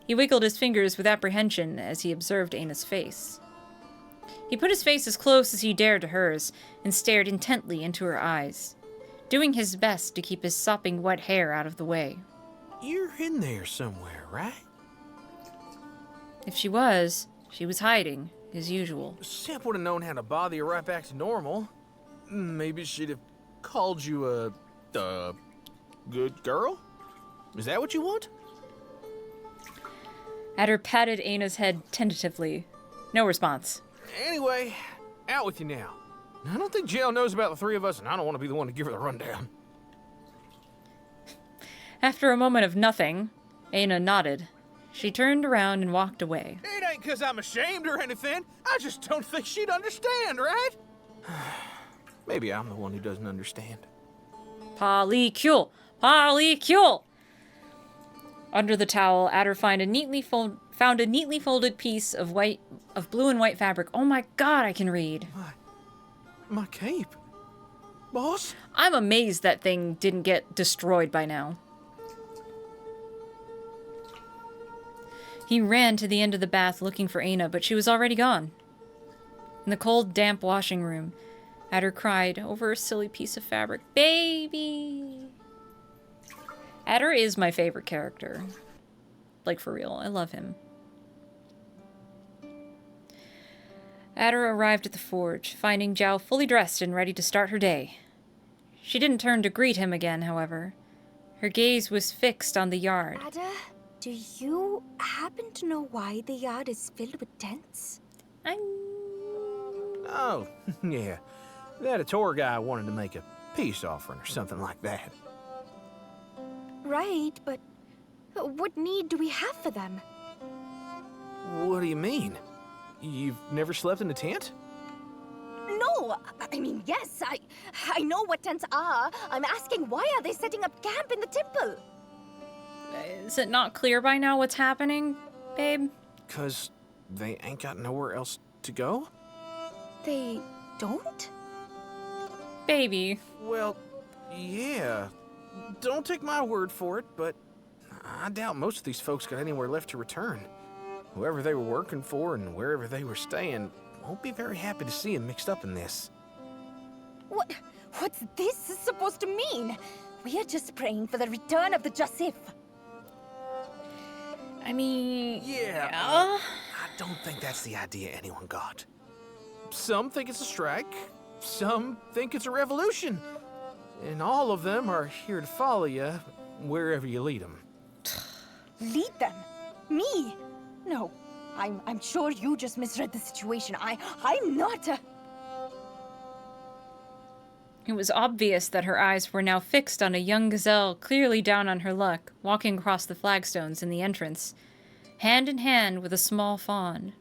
He wiggled his fingers with apprehension as he observed Aina's face. He put his face as close as he dared to hers and stared intently into her eyes, doing his best to keep his sopping wet hair out of the way. You're in there somewhere, right? If she was hiding, as usual. Samp would have known how to bother you right back to normal. Maybe she'd have called you a good girl? Is that what you want? Adder patted Aina's head tentatively. No response. Anyway, out with you now. I don't think jail knows about the three of us, and I don't want to be the one to give her the rundown. After a moment of nothing, Aina nodded. She turned around and walked away. It ain't 'cause I'm ashamed or anything. I just don't think she'd understand, right? Maybe I'm the one who doesn't understand. Polycule! Polycule! Under the towel, Adder found a neatly folded piece of blue and white fabric. Oh my god, I can read. My cape. Boss? I'm amazed that thing didn't get destroyed by now. He ran to the end of the bath looking for Aina, but she was already gone. In the cold, damp washing room, Adder cried over a silly piece of fabric. Baby! Adder is my favorite character. Like, for real. I love him. Adder arrived at the forge, finding Zhao fully dressed and ready to start her day. She didn't turn to greet him again, however. Her gaze was fixed on the yard. Ada, do you happen to know why the yard is filled with tents? Oh, yeah. That tour guy wanted to make a peace offering or something like that. Right, but what need do we have for them? What do you mean? You've never slept in a tent? No, I mean, yes, I know what tents are. I'm asking, why are they setting up camp in the temple? Is it not clear by now what's happening, babe? 'Cause they ain't got nowhere else to go? They don't? Baby. Well, yeah. Don't take my word for it, but I doubt most of these folks got anywhere left to return. Whoever they were working for and wherever they were staying won't be very happy to see them mixed up in this. What's this supposed to mean? We are just praying for the return of the Joseph. I mean... Yeah. I don't think that's the idea anyone got. Some think it's a strike. Some think it's a revolution. And all of them are here to follow you wherever you lead them. Lead them? Me? No, I'm sure you just misread the situation. I'm not a... It was obvious that her eyes were now fixed on a young gazelle clearly down on her luck, walking across the flagstones in the entrance, hand in hand with a small fawn.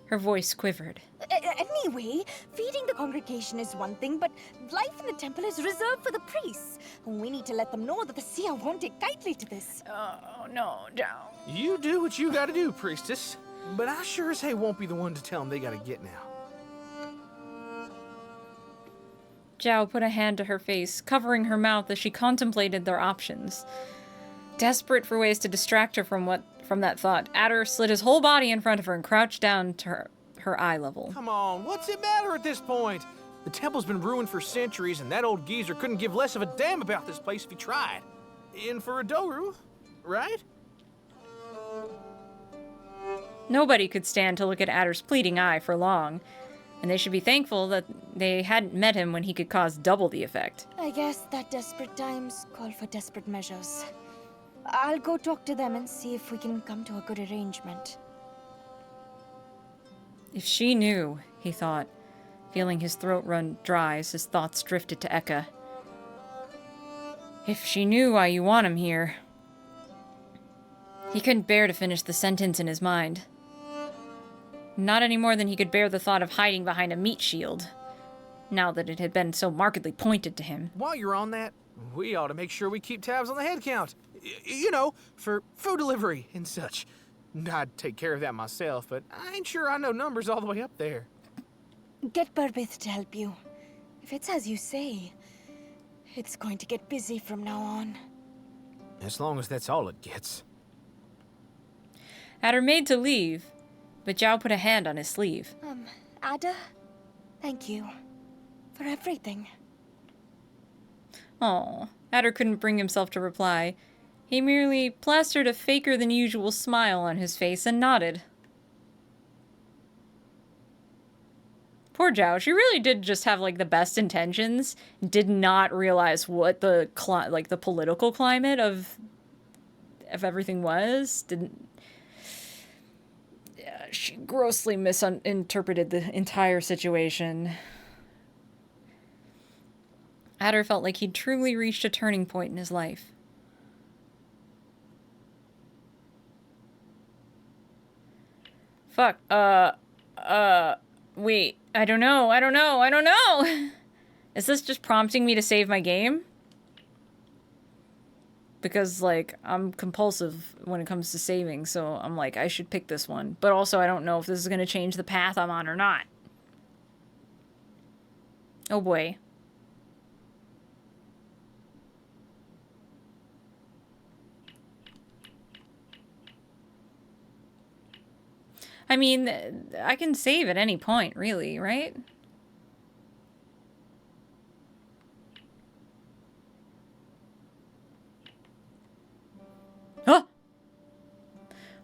Her voice quivered. Anyway, feeding the congregation is one thing, but life in the temple is reserved for the priests. We need to let them know that the Seer won't take kindly to this. Oh, no, Zhao. You do what you gotta do, priestess. But I sure as hey won't be the one to tell them they gotta get now. Zhao put a hand to her face, covering her mouth as she contemplated their options. Desperate for ways to distract her from that thought, Adder slid his whole body in front of her and crouched down to her eye level. Come on, what's it matter at this point? The temple's been ruined for centuries, and that old geezer couldn't give less of a damn about this place if he tried. In for a Doru, right? Nobody could stand to look at Adder's pleading eye for long, and they should be thankful that they hadn't met him when he could cause double the effect. I guess that desperate times call for desperate measures. I'll go talk to them and see if we can come to a good arrangement. If she knew, he thought, feeling his throat run dry as his thoughts drifted to Eka. If she knew why you want him here. He couldn't bear to finish the sentence in his mind. Not any more than he could bear the thought of hiding behind a meat shield, now that it had been so markedly pointed to him. While you're on that, we ought to make sure we keep tabs on the head count. You know, for food delivery and such. I'd take care of that myself, but I ain't sure I know numbers all the way up there. Get Burbith to help you. If it's as you say, it's going to get busy from now on. As long as that's all it gets. Adder made to leave, but Zhao put a hand on his sleeve. Ada, thank you for everything. Aw, Adder couldn't bring himself to reply. He merely plastered a faker-than-usual smile on his face and nodded. Poor Zhao, she really did just have, like, the best intentions. Did not realize what the, the political climate of everything was. She grossly misinterpreted the entire situation. Adder felt like he'd truly reached a turning point in his life. Fuck, wait, I don't know. Is this just prompting me to save my game? Because, like, I'm compulsive when it comes to saving, so I'm like, I should pick this one. But also, I don't know if this is going to change the path I'm on or not. Oh boy. I mean, I can save at any point, really, right? Oh!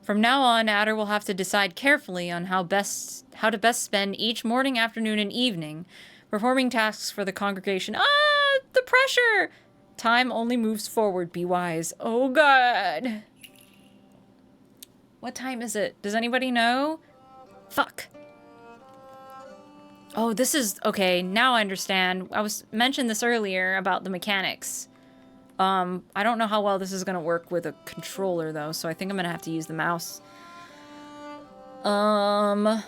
From now on, Adder will have to decide carefully on how to best spend each morning, afternoon, and evening performing tasks for the congregation. Ah! The pressure! Time only moves forward, be wise. Oh god! What time is it? Does anybody know? Fuck. Oh, this is... Okay, now I understand. I mentioned this earlier about the mechanics. I don't know how well this is going to work with a controller, though, so I think I'm going to have to use the mouse. Fuck.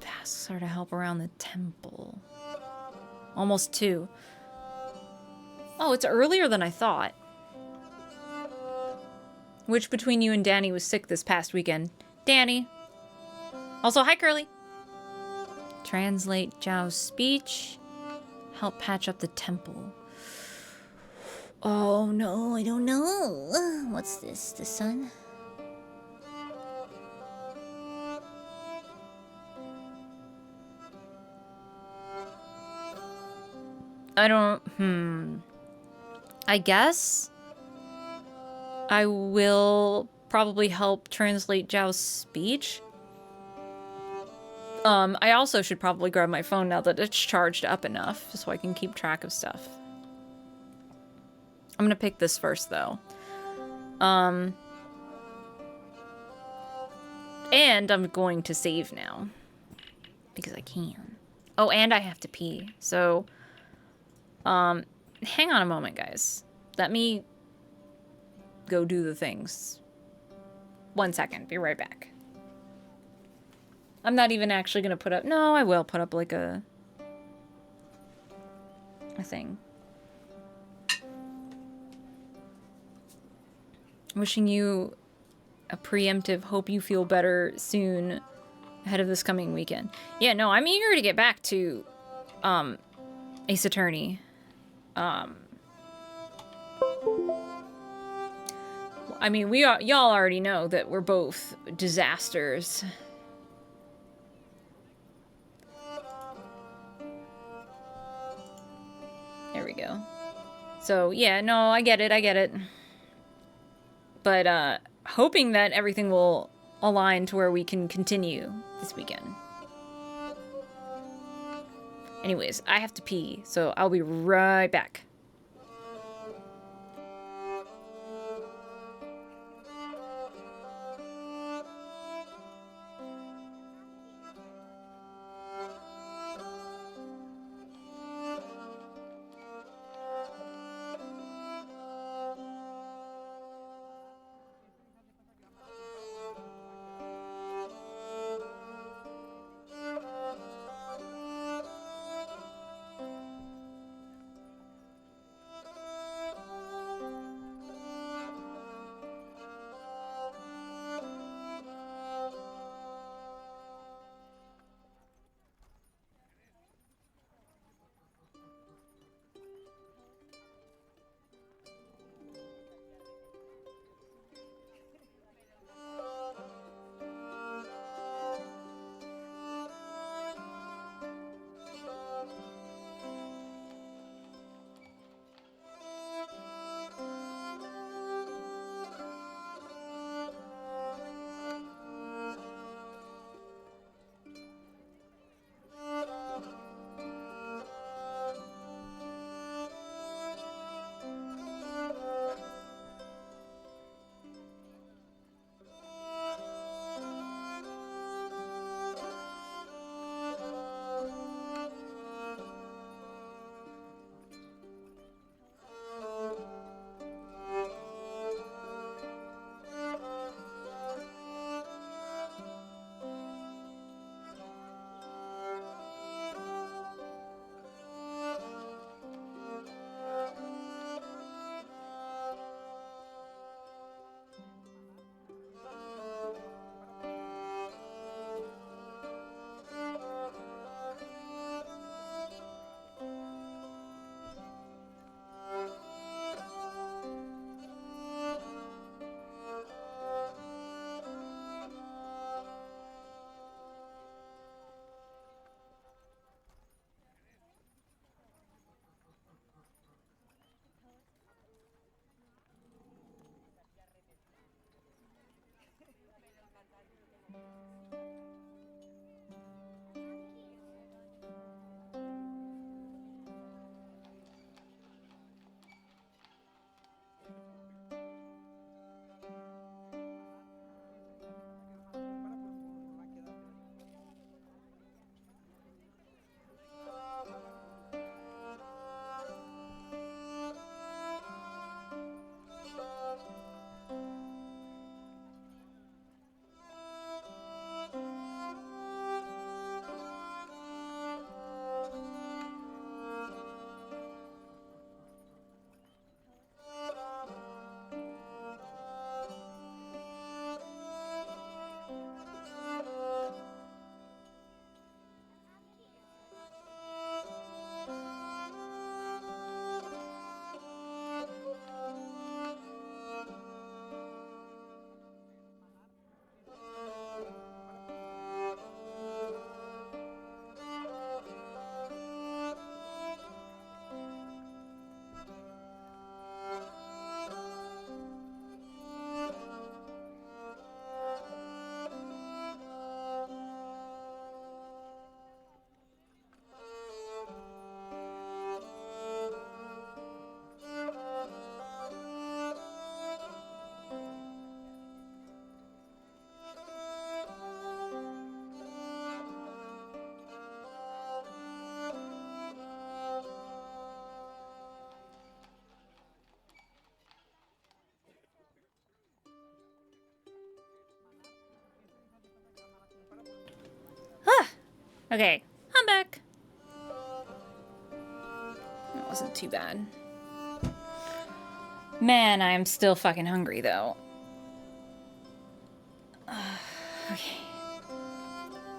Tasks are to help around the temple. Almost 2. Oh, it's earlier than I thought. Which between you and Danny was sick this past weekend? Danny. Also, hi, Curly. Translate Zhao's speech. Help patch up the temple. Oh, no, I don't know. What's this? The sun? I guess I will probably help translate Zhao's speech. I also should probably grab my phone now that it's charged up enough, so I can keep track of stuff. I'm gonna pick this first, though. And I'm going to save now. Because I can. Oh, and I have to pee. So, hang on a moment, guys. Let me go do the things. 1 second. Be right back. I'm not even actually gonna put up... No, I will put up, like, a thing. Wishing you a preemptive hope you feel better soon ahead of this coming weekend. Yeah, no, I'm eager to get back to Ace Attorney. I mean, y'all already know that we're both disasters. There we go. So, yeah, no, I get it. But, hoping that everything will align to where we can continue this weekend. Anyways, I have to pee, so I'll be right back. Okay, I'm back. That wasn't too bad. Man, I'm still fucking hungry, though.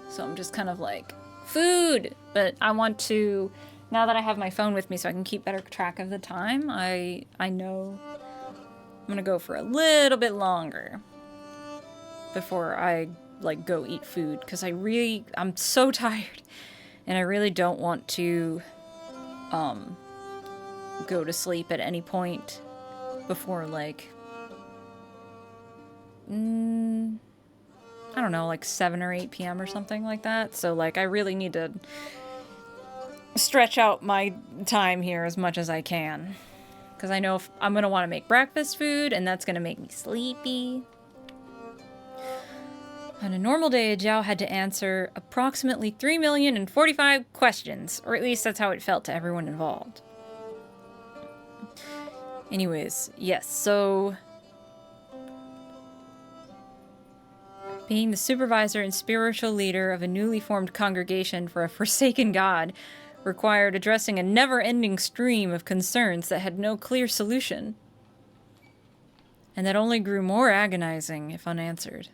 So I'm just kind of like, food! But I want to, now that I have my phone with me so I can keep better track of the time, I know I'm gonna go for a little bit longer before I, like, go eat food. Because I'm so tired. And I really don't want to, go to sleep at any point before, like, I don't know, like 7 or 8 p.m. or something like that. So, like, I really need to stretch out my time here as much as I can. Because I know if I'm going to want to make breakfast food, and that's going to make me sleepy. On a normal day, Zhao had to answer approximately 3,045,000 questions, or at least that's how it felt to everyone involved. Anyways, yes, so being the supervisor and spiritual leader of a newly formed congregation for a forsaken god required addressing a never-ending stream of concerns that had no clear solution, and that only grew more agonizing if unanswered.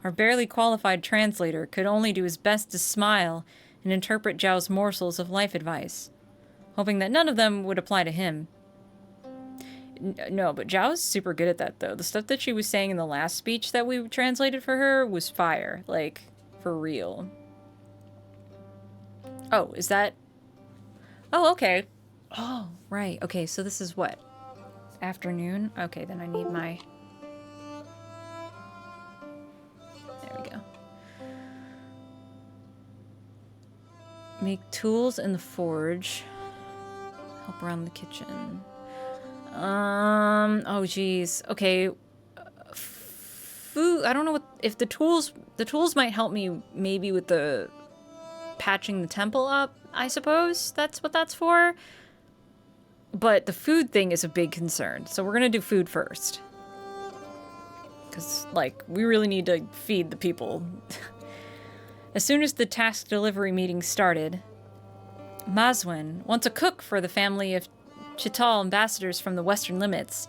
Our barely qualified translator could only do his best to smile and interpret Zhao's morsels of life advice, hoping that none of them would apply to him. No, but Zhao's super good at that, though. The stuff that she was saying in the last speech that we translated for her was fire. Like, for real. Oh, is that... Oh, okay. Oh, right. Okay, so this is what? Afternoon? Okay, then I need my... There we go. Make tools in the forge. Help around the kitchen. Oh geez. Okay. Food, I don't know what, if the tools might help me maybe with the patching the temple up, I suppose. That's what that's for. But the food thing is a big concern. So we're gonna do food first. Because, like, we really need to feed the people. As soon as the task delivery meeting started, Mazwin, once a cook for the family of Chital ambassadors from the western limits,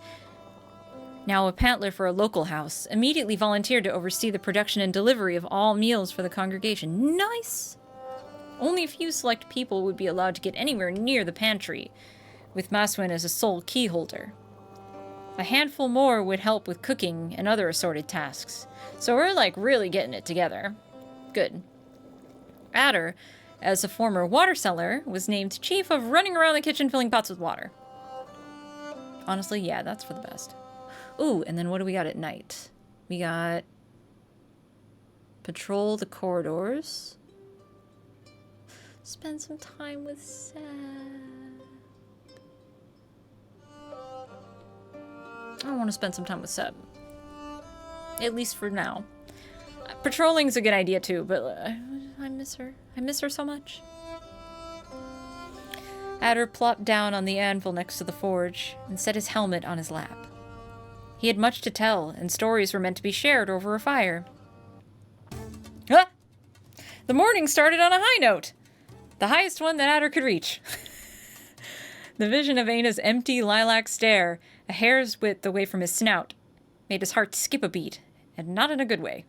now a pantler for a local house, immediately volunteered to oversee the production and delivery of all meals for the congregation. Nice! Only a few select people would be allowed to get anywhere near the pantry, with Maswin as a sole key holder. A handful more would help with cooking and other assorted tasks. So we're, like, really getting it together. Good. Adder, as a former water seller, was named chief of running around the kitchen filling pots with water. Honestly, yeah, that's for the best. Ooh, and then what do we got at night? We got... patrol the corridors. Spend some time with Seb. I want to spend some time with Seb. At least for now. Patrolling's a good idea too, but I miss her. I miss her so much. Adder plopped down on the anvil next to the forge and set his helmet on his lap. He had much to tell, and stories were meant to be shared over a fire. Ah! The morning started on a high note. The highest one that Adder could reach. The vision of Aina's empty lilac stare, a hair's width away from his snout, made his heart skip a beat, and not in a good way.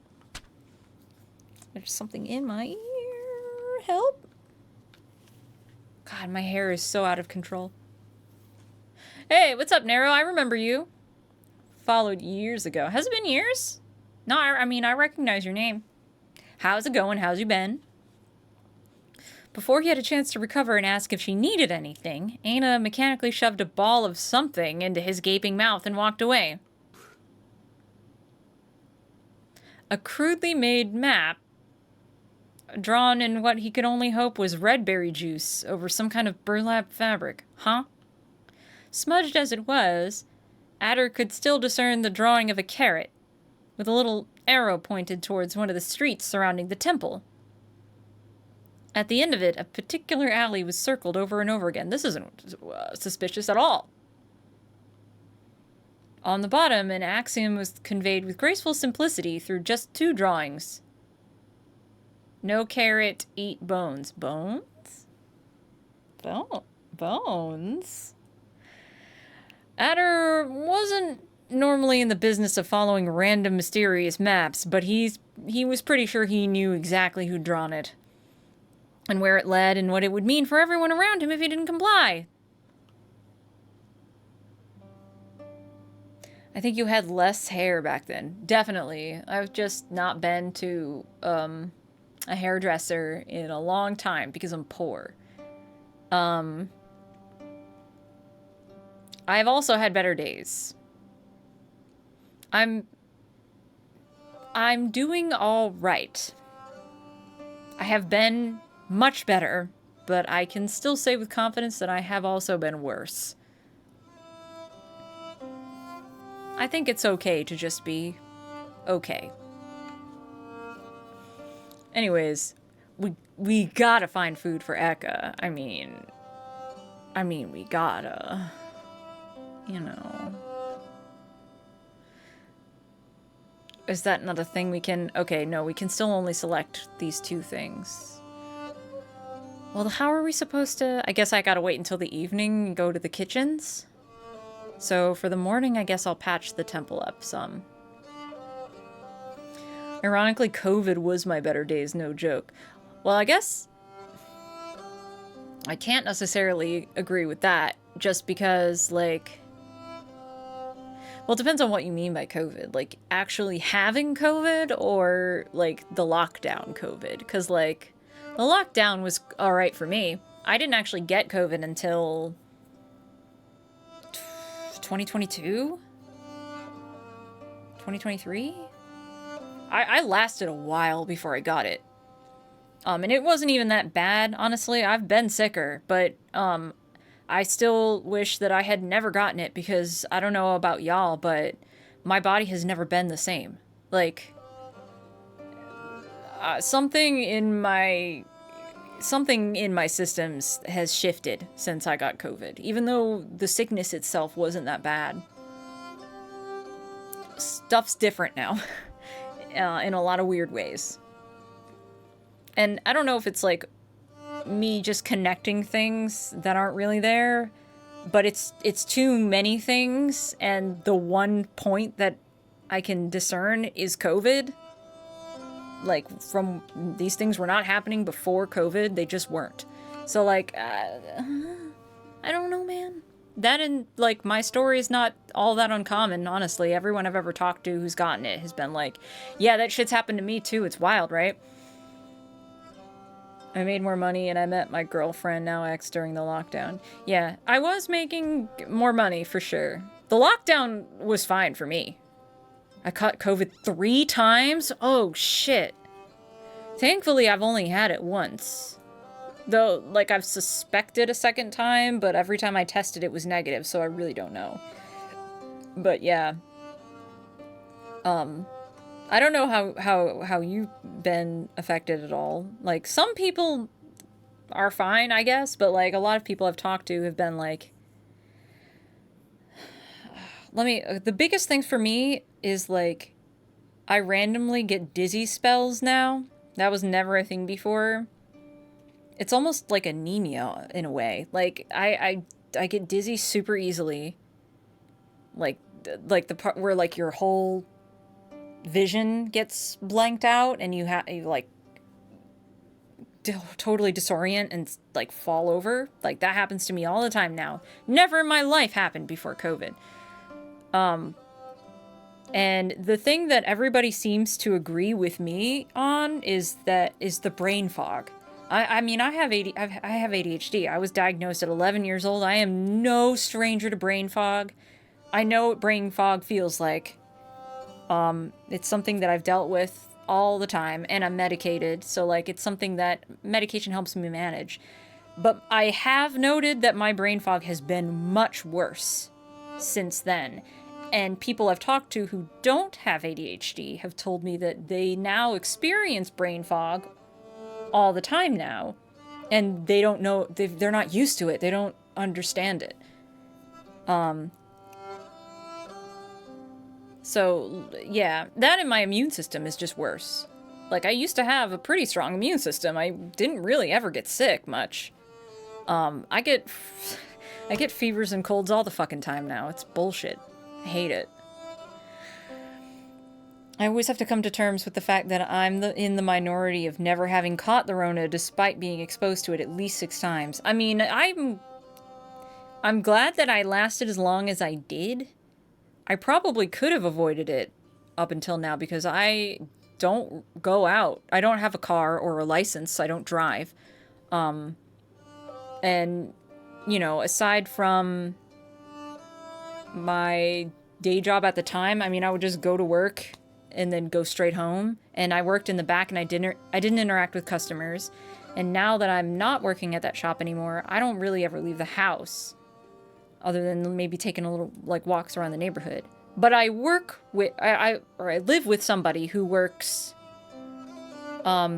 There's something in my ear. Help. God, my hair is so out of control. Hey, what's up, Nero? I remember you. Followed years ago. Has it been years? No, I mean, I recognize your name. How's it going? How's you been? Before he had a chance to recover and ask if she needed anything, Aina mechanically shoved a ball of something into his gaping mouth and walked away. A crudely made map drawn in what he could only hope was red berry juice over some kind of burlap fabric. Huh? Smudged as it was, Adder could still discern the drawing of a carrot, with a little arrow pointed towards one of the streets surrounding the temple. At the end of it, a particular alley was circled over and over again. This isn't suspicious at all. On the bottom, an axiom was conveyed with graceful simplicity through just 2 drawings. No carrot, eat bones. Bones? Bones? Adder wasn't normally in the business of following random mysterious maps, but he's he was pretty sure he knew exactly who'd drawn it. And where it led and what it would mean for everyone around him if he didn't comply. I think you had less hair back then. Definitely. I've just not been to a hairdresser in a long time because I'm poor. I've also had better days. I'm doing all right. I have been much better, but I can still say with confidence that I have also been worse. I think it's okay to just be okay. Anyways, we gotta find food for Eka. I mean, we gotta. You know. Is that not a thing we can... Okay, no, we can still only select these 2 things. Well, how are we supposed to... I guess I gotta wait until the evening and go to the kitchens? So for the morning, I guess I'll patch the temple up some. Ironically, COVID was my better days, no joke. Well, I guess... I can't necessarily agree with that, just because, like... Well, it depends on what you mean by COVID. Like, actually having COVID or, like, the lockdown COVID. Because, like, the lockdown was alright for me. I didn't actually get COVID until 2022? 2023? I lasted a while before I got it. And it wasn't even that bad, honestly. I've been sicker, but, I still wish that I had never gotten it because I don't know about y'all, but my body has never been the same. Like, something in my systems has shifted since I got COVID, even though the sickness itself wasn't that bad. Stuff's different now, in a lot of weird ways. And I don't know if it's like me just connecting things that aren't really there, but it's too many things, and the one point that I can discern is COVID. Like, from these things were not happening before COVID, they just weren't. So, like, I don't know, man. That and, like, my story is not all that uncommon, honestly. Everyone I've ever talked to who's gotten it has been like, yeah, that shit's happened to me too, it's wild, right? I made more money and I met my girlfriend, now ex, during the lockdown. Yeah, I was making more money, for sure. The lockdown was fine for me. I caught COVID 3 times? Oh, shit. Thankfully, I've only had it once. Though, like, I've suspected a second time, but every time I tested it was negative, so I really don't know. But, yeah. I don't know how you've been affected at all. Like, some people are fine, I guess, but, like, a lot of people I've talked to have been like... The biggest thing for me is, like, I randomly get dizzy spells now. That was never a thing before. It's almost like anemia, in a way. Like, I get dizzy super easily. Like the part where, like, your whole vision gets blanked out and you like totally disorient and like fall over. Like, that happens to me all the time now. Never in my life happened before COVID. And the thing that everybody seems to agree with me on is the brain fog. I mean, I have ADHD. I was diagnosed at 11 years old. I am no stranger to brain fog. I know what brain fog feels like. It's something that I've dealt with all the time, and I'm medicated, so, like, it's something that medication helps me manage. But I have noted that my brain fog has been much worse since then. And people I've talked to who don't have ADHD have told me that they now experience brain fog all the time now. And they don't know, they're not used to it. They don't understand it. So, yeah, that and my immune system is just worse. Like, I used to have a pretty strong immune system. I didn't really ever get sick much. I get fevers and colds all the fucking time now. It's bullshit. I hate it. I always have to come to terms with the fact that I'm in the minority of never having caught the Rona despite being exposed to it at least 6 times. I mean, I'm glad that I lasted as long as I did. I probably could have avoided it up until now because I don't go out. I don't have a car or a license. I don't drive. And, you know, aside from my day job at the time, I mean, I would just go to work and then go straight home. And I worked in the back and I didn't interact with customers. And now that I'm not working at that shop anymore, I don't really ever leave the house other than maybe taking a little like walks around the neighborhood. But I work with I live with somebody who works I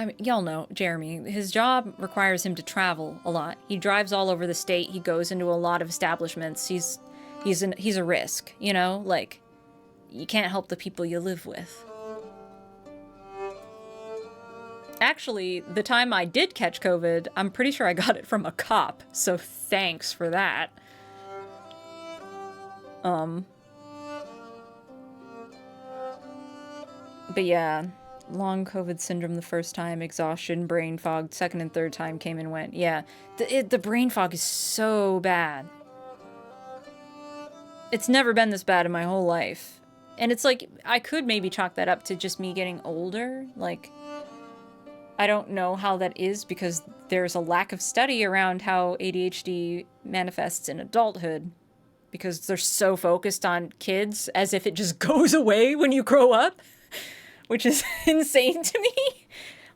mean, y'all know Jeremy. His job requires him to travel a lot. He drives all over the state. He goes into a lot of establishments. He's a risk, you know? Like, you can't help the people you live with. Actually, the time I did catch COVID, I'm pretty sure I got it from a cop, so thanks for that. But yeah, long COVID syndrome the first time, exhaustion, brain fog, second and third time came and went. Yeah, the brain fog is so bad. It's never been this bad in my whole life. And it's like, I could maybe chalk that up to just me getting older. Like, I don't know how that is because there's a lack of study around how ADHD manifests in adulthood. Because they're so focused on kids as if it just goes away when you grow up. Which is insane to me.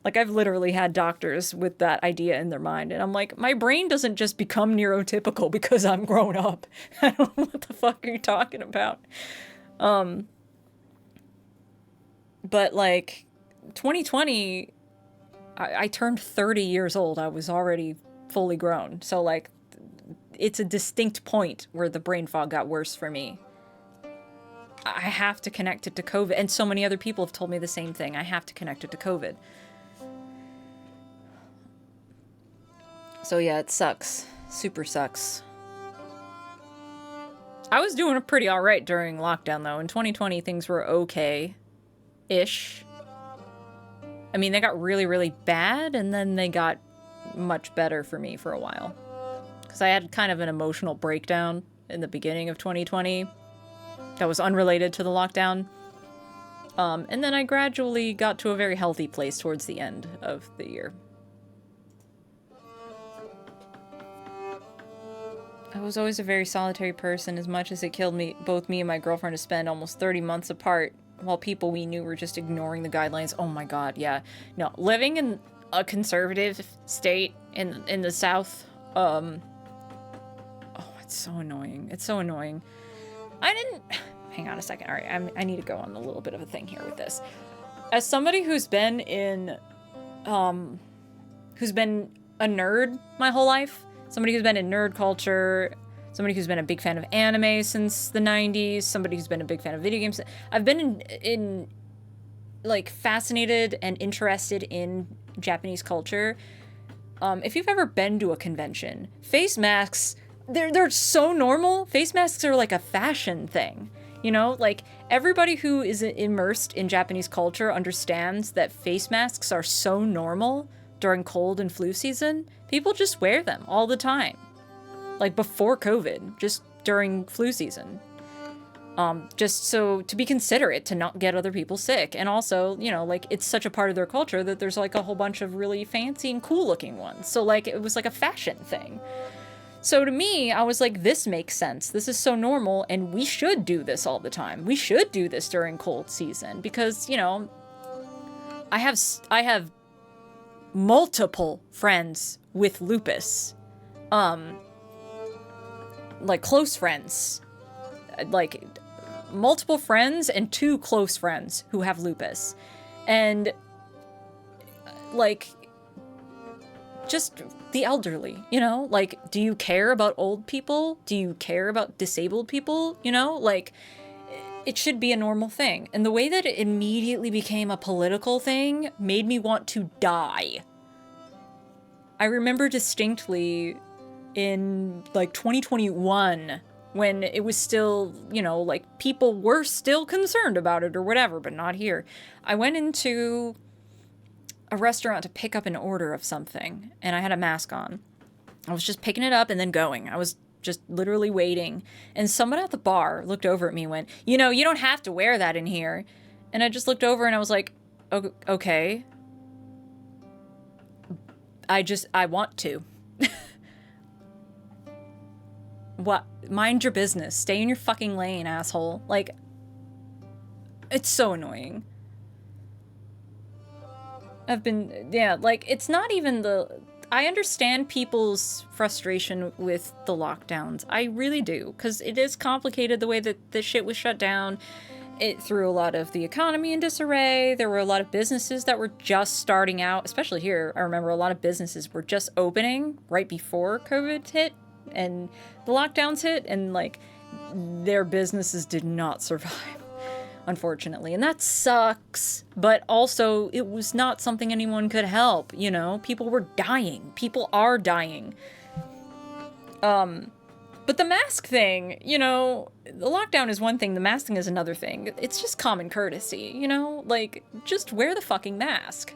Like, I've literally had doctors with that idea in their mind. And I'm like, my brain doesn't just become neurotypical because I'm grown up. I don't know what the fuck are you talking about. But, like, 2020, I turned 30 years old. I was already fully grown. So, like, it's a distinct point where the brain fog got worse for me. I have to connect it to COVID. And so many other people have told me the same thing. I have to connect it to COVID. So yeah, it sucks. Super sucks. I was doing pretty alright during lockdown, though. In 2020, things were okay-ish. I mean, they got really, really bad, and then they got much better for me for a while. Because I had kind of an emotional breakdown in the beginning of 2020. That was unrelated to the lockdown. And then I gradually got to a very healthy place towards the end of the year. I was always a very solitary person, as much as it killed me, both me and my girlfriend, to spend almost 30 months apart while people we knew were just ignoring the guidelines. Oh my god, yeah. No, living in a conservative state in the South, oh, it's so annoying. It's so annoying. Hang on a second. All right, I need to go on a little bit of a thing here with this. As somebody who's been who's been a nerd my whole life, somebody who's been in nerd culture, somebody who's been a big fan of anime since the 90s, somebody who's been a big fan of video games, I've been in like fascinated and interested in Japanese culture. If you've ever been to a convention, face masks, they're so normal. Face masks are like a fashion thing. You know, like, everybody who is immersed in Japanese culture understands that face masks are so normal during cold and flu season. People just wear them all the time. Like, before COVID, just during flu season. Just so, to be considerate, to not get other people sick. And also, you know, like, it's such a part of their culture that there's, like, a whole bunch of really fancy and cool-looking ones. So, like, it was like a fashion thing. So to me, I was like, this makes sense. This is so normal, and we should do this all the time. We should do this during cold season because, you know, I have multiple friends with lupus. Like, close friends. Like, multiple friends and 2 close friends who have lupus. And, like, just the elderly, you know? Like, do you care about old people? Do you care about disabled people? You know? Like, it should be a normal thing. And the way that it immediately became a political thing made me want to die. I remember distinctly in, like, 2021, when it was still, you know, like, people were still concerned about it or whatever, but not here. I went into a restaurant to pick up an order of something, and I had a mask on. I was just picking it up and then going. I was just literally waiting, and someone at the bar looked over at me and went, you know, you don't have to wear that in here. And I just looked over and I was like, okay. I want to. What? Mind your business. Stay in your fucking lane, asshole. Like, it's so annoying. Like, it's not even I understand people's frustration with the lockdowns. I really do, because it is complicated the way that the shit was shut down. It threw a lot of the economy in disarray. There were a lot of businesses that were just starting out, especially here. I remember a lot of businesses were just opening right before COVID hit and the lockdowns hit, and like their businesses did not survive, unfortunately. And that sucks, but also it was not something anyone could help, you know? People were dying. People are dying. But the mask thing, you know, the lockdown is one thing, the mask thing is another thing. It's just common courtesy, you know? Like, just wear the fucking mask.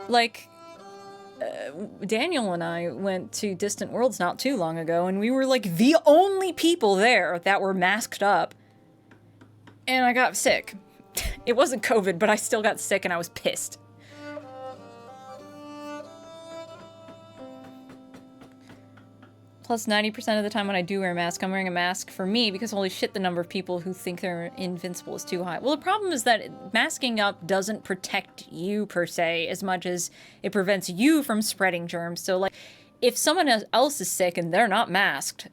Like, Daniel and I went to Distant Worlds not too long ago, and we were, like, the only people there that were masked up. And I got sick. It wasn't COVID, but I still got sick, and I was pissed. Plus, 90% of the time when I do wear a mask, I'm wearing a mask for me because holy shit, the number of people who think they're invincible is too high. Well, the problem is that masking up doesn't protect you per se as much as it prevents you from spreading germs. So, like, if someone else is sick and they're not masked,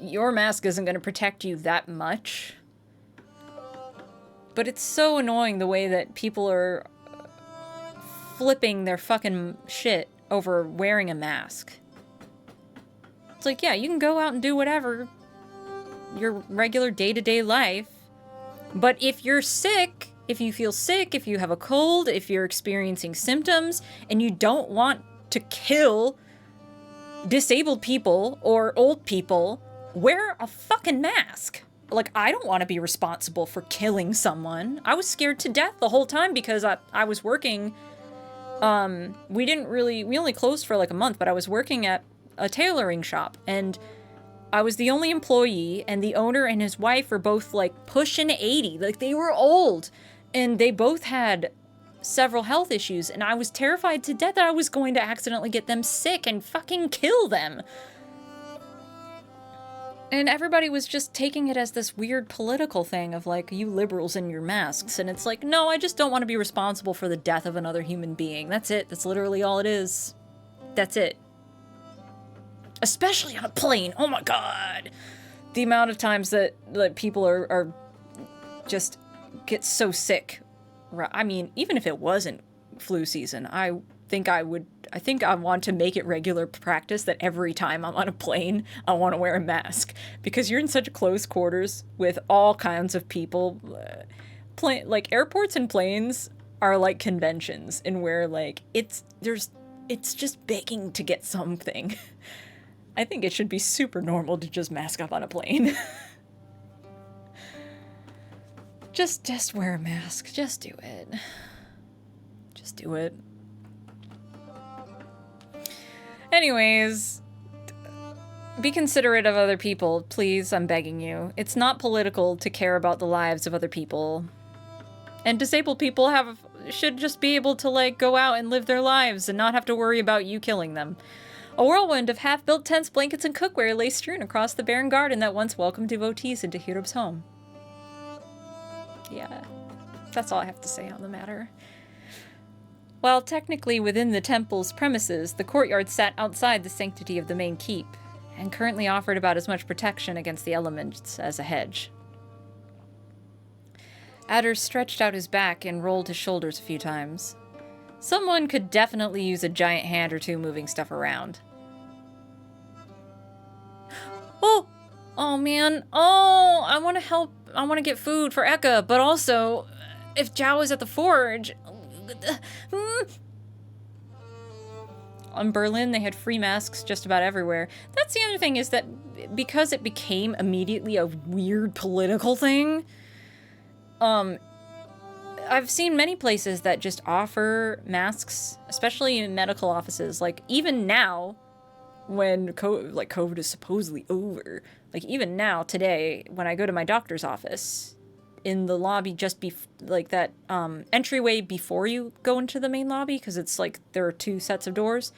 your mask isn't going to protect you that much. But it's so annoying the way that people are flipping their fucking shit over wearing a mask. It's like, yeah, you can go out and do whatever, your regular day-to-day life, but if you're sick, if you feel sick, if you have a cold, if you're experiencing symptoms, and you don't want to kill disabled people or old people, wear a fucking mask. Like, I don't want to be responsible for killing someone. I was scared to death the whole time because I was working, we only closed for like a month, but I was working at a tailoring shop, and I was the only employee, and the owner and his wife were both like pushing 80, like they were old, and they both had several health issues, and I was terrified to death that I was going to accidentally get them sick and fucking kill them. And everybody was just taking it as this weird political thing of like, you liberals in your masks, and it's like, no, I just don't want to be responsible for the death of another human being. That's it. That's literally all it is. That's it. Especially on a plane. Oh my god. The amount of times that people are just get so sick. I mean, even if it wasn't flu season, I think I want to make it regular practice that every time I'm on a plane, I want to wear a mask. Because you're in such close quarters with all kinds of people. Like, airports and planes are like conventions, in where, like, it's just begging to get something. I think it should be super normal to just mask up on a plane. Just wear a mask. Just do it. Just do it. Anyways, be considerate of other people, please, I'm begging you. It's not political to care about the lives of other people. And disabled people should just be able to, like, go out and live their lives and not have to worry about you killing them. A whirlwind of half-built tents, blankets, and cookware lay strewn across the barren garden that once welcomed devotees into Hirob's home. Yeah, that's all I have to say on the matter. While technically within the temple's premises, the courtyard sat outside the sanctity of the main keep, and currently offered about as much protection against the elements as a hedge. Adder stretched out his back and rolled his shoulders a few times. Someone could definitely use a giant hand or two moving stuff around. Oh man. Oh, I want to help. I want to get food for Eka, but also, if Zhao is at the forge... in Berlin, they had free masks just about everywhere. That's the other thing, is that because it became immediately a weird political thing, I've seen many places that just offer masks, especially in medical offices. Like, even now, when COVID is supposedly over, like, even now, today, when I go to my doctor's office, in the lobby, like that entryway before you go into the main lobby, because it's like there are 2 sets of doors,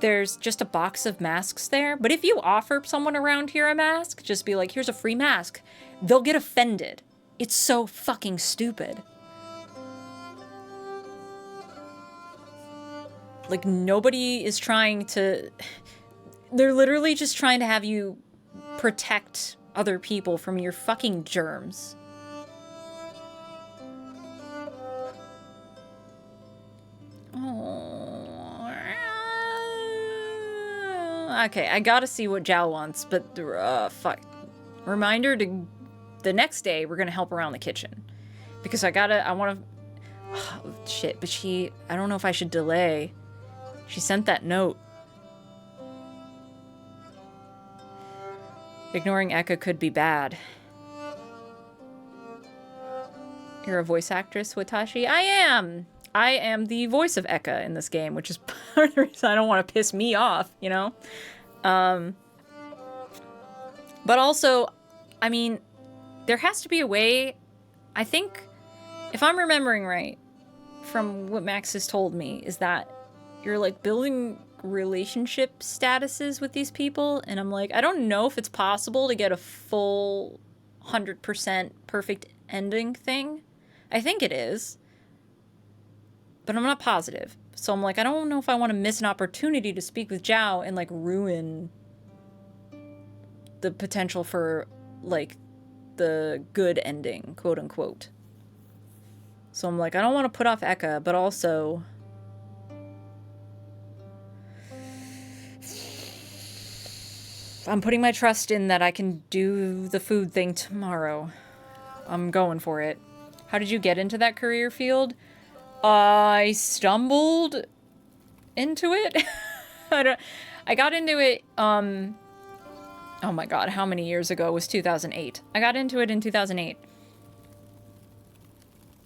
there's just a box of masks there. But if you offer someone around here a mask, just be like, here's a free mask, they'll get offended. It's so fucking stupid. Like, nobody is trying to... They're literally just trying to have you protect other people from your fucking germs. Oh. Okay, I gotta see what Zhao wants, but fuck. Reminder to the next day we're gonna help around the kitchen, because I wanna. Oh, shit, but I don't know if I should delay. She sent that note. Ignoring Eka could be bad. You're a voice actress, Watashi? I am! I am the voice of Eka in this game, which is part of the reason I don't want to piss me off, you know? But also, I mean, there has to be a way, I think, if I'm remembering right, from what Max has told me, is that you're, like, building relationship statuses with these people, and I'm like, I don't know if it's possible to get a full 100% perfect ending thing. I think it is, but I'm not positive. So I'm like, I don't know if I want to miss an opportunity to speak with Zhao and, like, ruin the potential for, like, the good ending, quote unquote. So I'm like, I don't want to put off Eka, but also... I'm putting my trust in that I can do the food thing tomorrow. I'm going for it. How did you get into that career field? I stumbled into it. I got into it, oh my god, how many years ago? It was 2008. I got into it in 2008.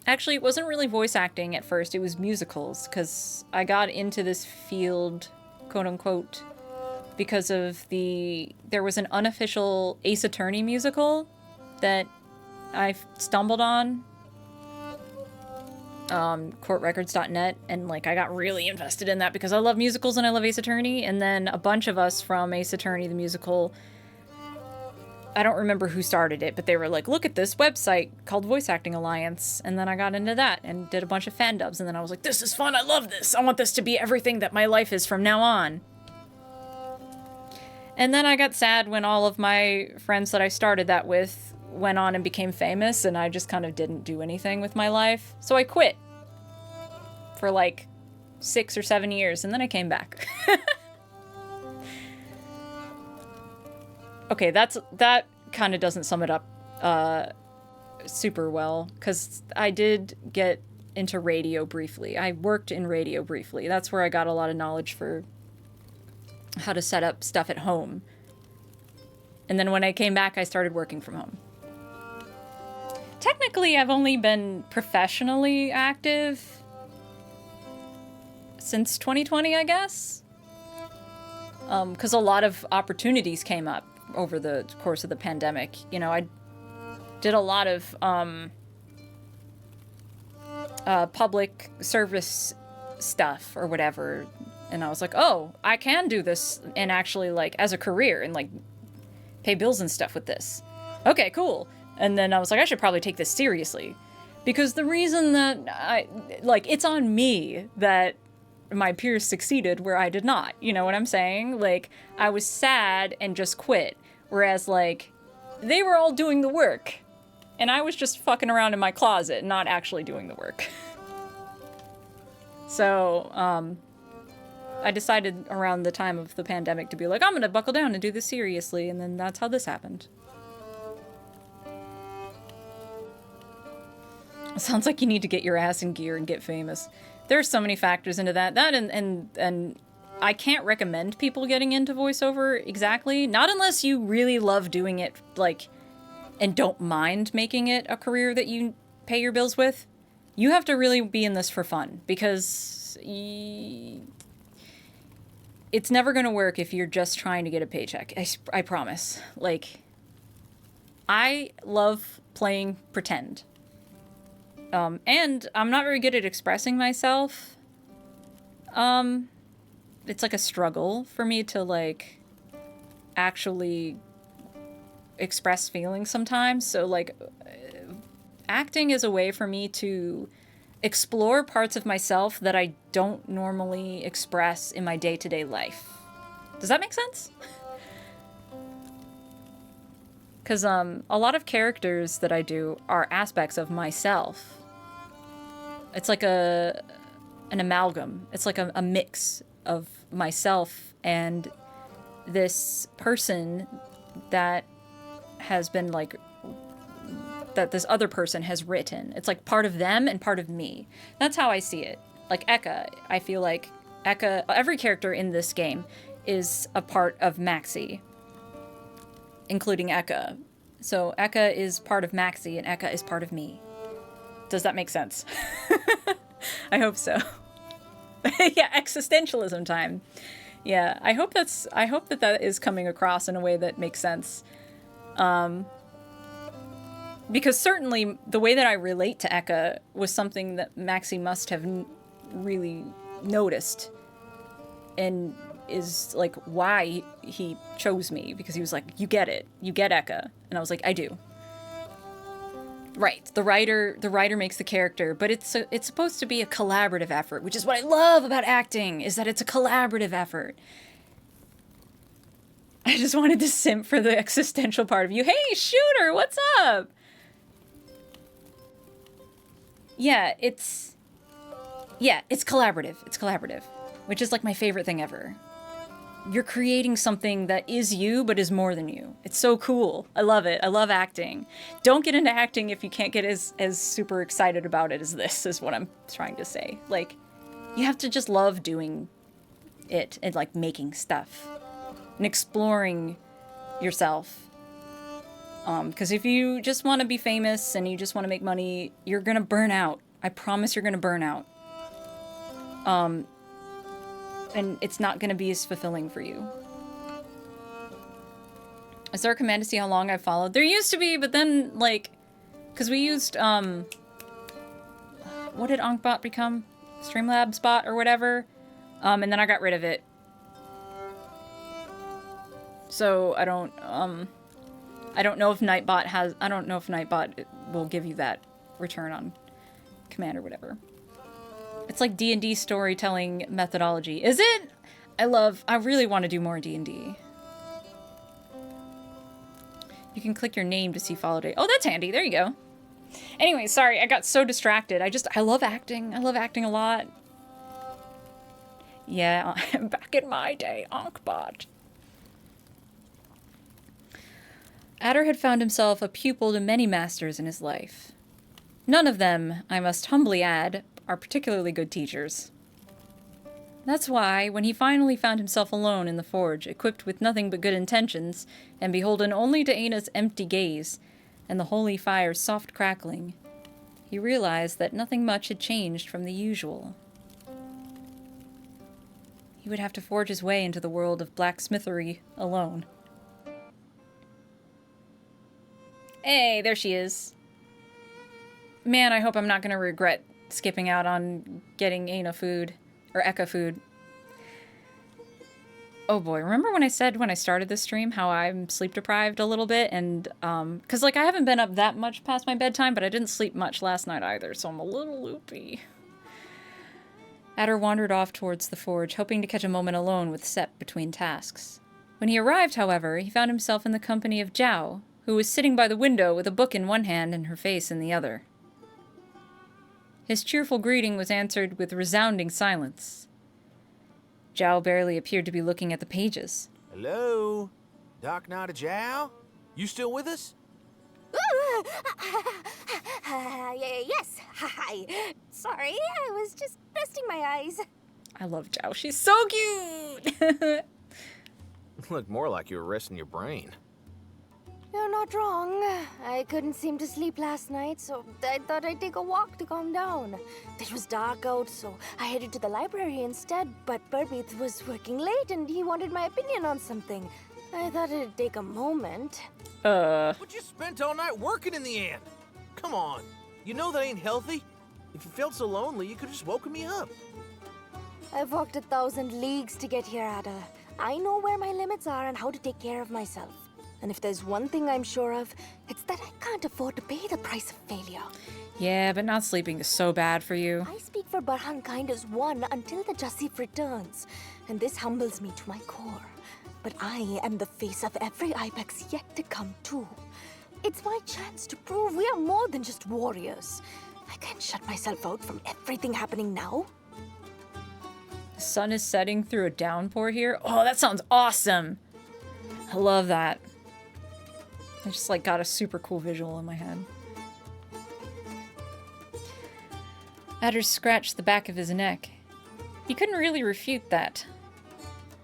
Actually, it wasn't really voice acting at first, it was musicals, because I got into this field, quote unquote, because of there was an unofficial Ace Attorney musical that I stumbled on, courtrecords.net, and, like, I got really invested in that because I love musicals and I love Ace Attorney, and then a bunch of us from Ace Attorney, the musical, I don't remember who started it, but they were like, look at this website called Voice Acting Alliance, and then I got into that and did a bunch of fan dubs, and then I was like, this is fun, I love this, I want this to be everything that my life is from now on. And then I got sad when all of my friends that I started that with went on and became famous, and I just kind of didn't do anything with my life. So I quit for like 6 or 7 years, and then I came back. Okay, that kind of doesn't sum it up super well, because I did get into radio briefly. I worked in radio briefly. That's where I got a lot of knowledge for how to set up stuff at home. And then when I came back, I started working from home. Technically, I've only been professionally active since 2020, I guess. Because a lot of opportunities came up over the course of the pandemic. You know, I did a lot of public service stuff or whatever. And I was like, oh, I can do this and actually, like, as a career and, like, pay bills and stuff with this. Okay, cool. And then I was like, I should probably take this seriously. Because the reason that it's on me that my peers succeeded where I did not. You know what I'm saying? Like, I was sad and just quit. Whereas, like, they were all doing the work. And I was just fucking around in my closet, not actually doing the work. So, I decided around the time of the pandemic to be like, I'm gonna buckle down and do this seriously, and then that's how this happened. It sounds like you need to get your ass in gear and get famous. There's so many factors into that. That and I can't recommend people getting into voiceover exactly. Not unless you really love doing it, like, and don't mind making it a career that you pay your bills with. You have to really be in this for fun, because it's never going to work if you're just trying to get a paycheck. I promise. Like, I love playing pretend. And I'm not very good at expressing myself. It's like a struggle for me to, like, actually express feelings sometimes. So, like, acting is a way for me to explore parts of myself that I don't normally express in my day-to-day life. Does that make sense? Because a lot of characters that I do are aspects of myself. It's like an amalgam. It's like a mix of myself and this person that has been, like, that this other person has written. It's like part of them and part of me. That's how I see it. Like Eka, I feel like Eka, every character in this game is a part of Maxie, including Eka. So Eka is part of Maxie and Eka is part of me. Does that make sense? I hope so. Yeah, existentialism time. Yeah, I hope that is coming across in a way that makes sense. Because certainly the way that I relate to Eka was something that Maxie must have really noticed, and is like why he chose me, because he was like, you get it, you get Eka, and I was like, I do. Right, the writer makes the character, but it's supposed to be a collaborative effort, which is what I love about acting, is that it's a collaborative effort. I just wanted to simp for the existential part of you. Hey, Shooter, what's up? Yeah, it's collaborative. It's collaborative, which is like my favorite thing ever. You're creating something that is you, but is more than you. It's so cool. I love it. I love acting. Don't get into acting if you can't get as super excited about it as this, is what I'm trying to say. Like, you have to just love doing it and, like, making stuff and exploring yourself. Because if you just want to be famous and you just want to make money, you're gonna burn out. I promise you're gonna burn out. And it's not gonna be as fulfilling for you. Is there a command to see how long I've followed? There used to be, but then, like, because we used, what did Ankbot become? Streamlabs bot or whatever? And then I got rid of it. So I don't know if Nightbot will give you that return on command or whatever. It's like D&D storytelling methodology. Is it? I really want to do more D&D. You can click your name to see follow date. Oh, that's handy. There you go. Anyway, sorry, I got so distracted. I love acting. I love acting a lot. Yeah, back in my day, Ankbot. Adder had found himself a pupil to many masters in his life. None of them, I must humbly add, are particularly good teachers. That's why, when he finally found himself alone in the forge, equipped with nothing but good intentions, and beholden only to Aina's empty gaze, and the holy fire's soft crackling, he realized that nothing much had changed from the usual. He would have to forge his way into the world of blacksmithery alone. Hey, there she is. Man, I hope I'm not going to regret skipping out on getting Aina food, or Eka food. Oh boy, remember when I said when I started this stream how I'm sleep deprived a little bit? And, because, like, I haven't been up that much past my bedtime, but I didn't sleep much last night either, so I'm a little loopy. Adder wandered off towards the forge, hoping to catch a moment alone with Sepp between tasks. When he arrived, however, he found himself in the company of Zhao, who was sitting by the window with a book in one hand and her face in the other. His cheerful greeting was answered with resounding silence. Zhao barely appeared to be looking at the pages. Hello? Doc Nada Jow? You still with us? Yes. Hi. Sorry, I was just resting my eyes. I love Zhao. She's so cute! Look more like you were resting your brain. You're not wrong. I couldn't seem to sleep last night, so I thought I'd take a walk to calm down. It was dark out, so I headed to the library instead, but Burbith was working late and he wanted my opinion on something. I thought it'd take a moment. But you spent all night working in the end. Come on. You know that ain't healthy. If you felt so lonely, you could have just woken me up. I've walked 1,000 leagues to get here, Ada. I know where my limits are and how to take care of myself. And if there's one thing I'm sure of, it's that I can't afford to pay the price of failure. Yeah, but not sleeping is so bad for you. I speak for Barhan kind as one until the Jasif returns, and this humbles me to my core. But I am the face of every Ibex yet to come too. It's my chance to prove we are more than just warriors. I can't shut myself out from everything happening now. The sun is setting through a downpour here. Oh, that sounds awesome! I love that. I just like got a super cool visual in my head. Adder scratched the back of his neck. He couldn't really refute that.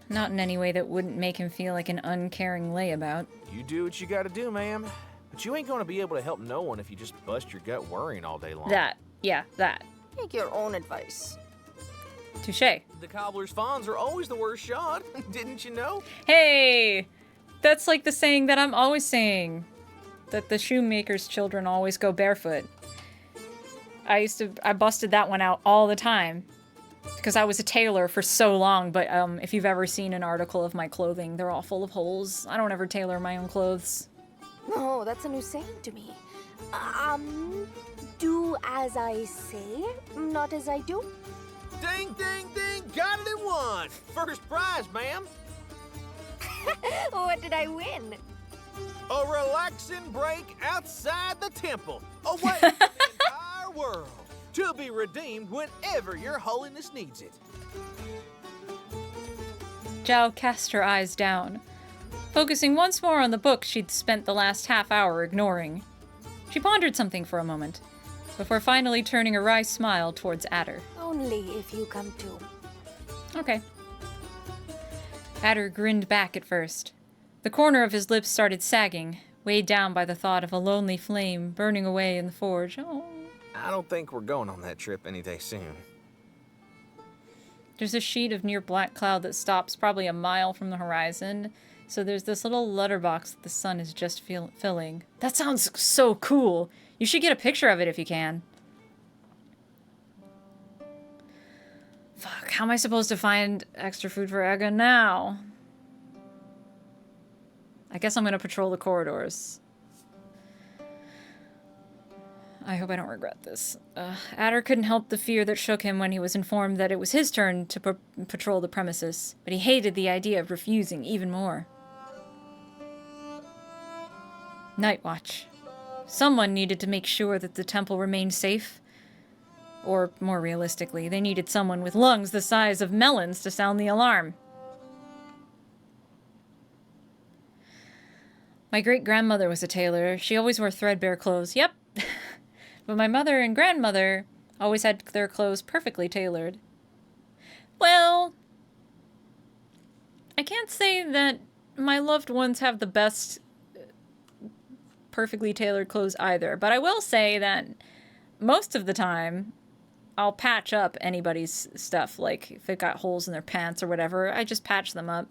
Not in any way that wouldn't make him feel like an uncaring layabout. You do what you gotta do, ma'am. But you ain't gonna be able to help no one if you just bust your gut worrying all day long. That. Yeah, that. Take your own advice. Touché. The cobbler's fawns are always the worst shot. Didn't you know? Hey! That's like the saying that I'm always saying. That the shoemaker's children always go barefoot. I busted that one out all the time. Because I was a tailor for so long, but if you've ever seen an article of my clothing, they're all full of holes. I don't ever tailor my own clothes. No, that's a new saying to me. Do as I say, not as I do. Ding, ding, ding! Got it in one! First prize, ma'am! What did I win? A relaxing break outside the temple, away from the entire world, to be redeemed whenever your holiness needs it. Zhao cast her eyes down, focusing once more on the book she'd spent the last half hour ignoring. She pondered something for a moment, before finally turning a wry smile towards Adder. Only if you come too. Okay. Adder grinned back at first. The corner of his lips started sagging, weighed down by the thought of a lonely flame burning away in the forge. Oh. I don't think we're going on that trip any day soon. There's a sheet of near black cloud that stops probably a mile from the horizon. So there's this little letterbox that the sun is just filling. That sounds so cool. You should get a picture of it if you can. Fuck, how am I supposed to find extra food for Ega now? I guess I'm gonna patrol the corridors. I hope I don't regret this. Adder couldn't help the fear that shook him when he was informed that it was his turn to patrol the premises, but he hated the idea of refusing even more. Night watch. Someone needed to make sure that the temple remained safe. Or, more realistically, they needed someone with lungs the size of melons to sound the alarm. My great-grandmother was a tailor. She always wore threadbare clothes. Yep. But my mother and grandmother always had their clothes perfectly tailored. Well, I can't say that my loved ones have the best perfectly tailored clothes either, but I will say that most of the time I'll patch up anybody's stuff. Like if it got holes in their pants or whatever, I just patch them up.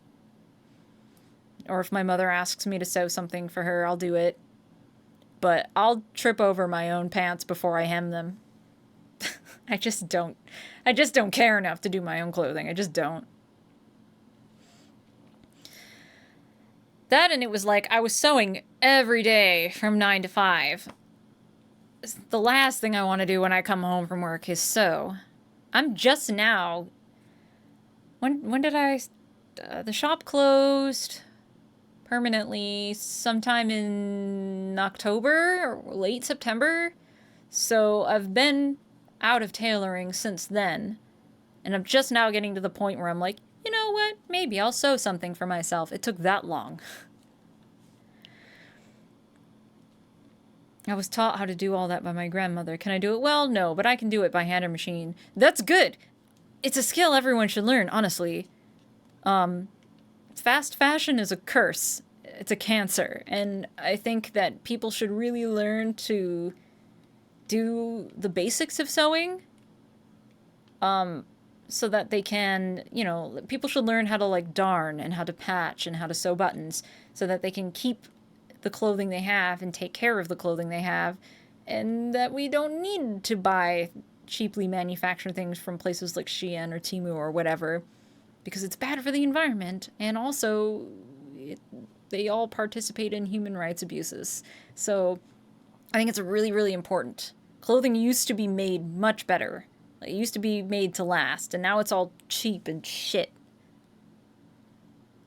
Or if my mother asks me to sew something for her, I'll do it. But I'll trip over my own pants before I hem them. I just don't care enough to do my own clothing. I just don't. That, and it was like I was sewing every day from 9 to 5. The last thing I want to do when I come home from work is sew. I'm just now... When did I... the shop closed permanently sometime in October or late September. So I've been out of tailoring since then. And I'm just now getting to the point where I'm like, you know what? Maybe I'll sew something for myself. It took that long. I was taught how to do all that by my grandmother. Can I do it? Well, no, but I can do it by hand or machine. That's good. it's a skill everyone should learn, honestly. Fast fashion is a curse. It's a cancer. And I think that people should really learn to do the basics of sewing. So that they can, you know, people should learn how to like darn and how to patch and how to sew buttons so that they can keep the clothing they have and take care of the clothing they have, and that we don't need to buy cheaply manufactured things from places like Shein or Temu or whatever, because it's bad for the environment, and also they all participate in human rights abuses. So I think it's really, really important. Clothing used to be made much better. It used to be made to last, and now it's all cheap and shit.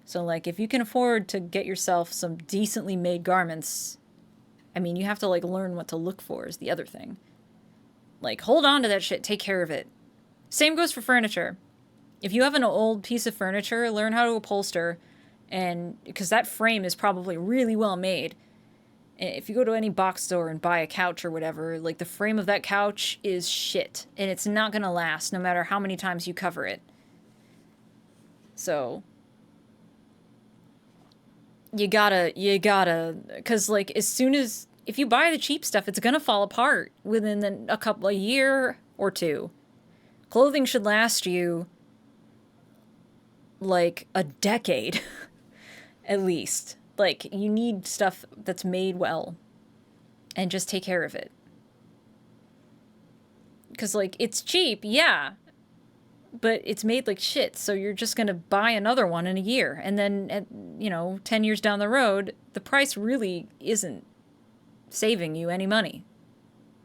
So, like, if you can afford to get yourself some decently made garments, I mean, you have to, like, learn what to look for is the other thing. Like, hold on to that shit. Take care of it. Same goes for furniture. If you have an old piece of furniture, learn how to upholster, and because that frame is probably really well made. If you go to any box store and buy a couch or whatever, like, the frame of that couch is shit, and it's not gonna last no matter how many times you cover it. So you gotta, because, like, as soon as, if you buy the cheap stuff, it's gonna fall apart within a year or two. Clothing should last you, like, a decade, at least. Like, you need stuff that's made well, and just take care of it. Because, like, it's cheap, yeah, but it's made like shit, so you're just gonna buy another one in a year, and then, you know, 10 years down the road, the price really isn't saving you any money.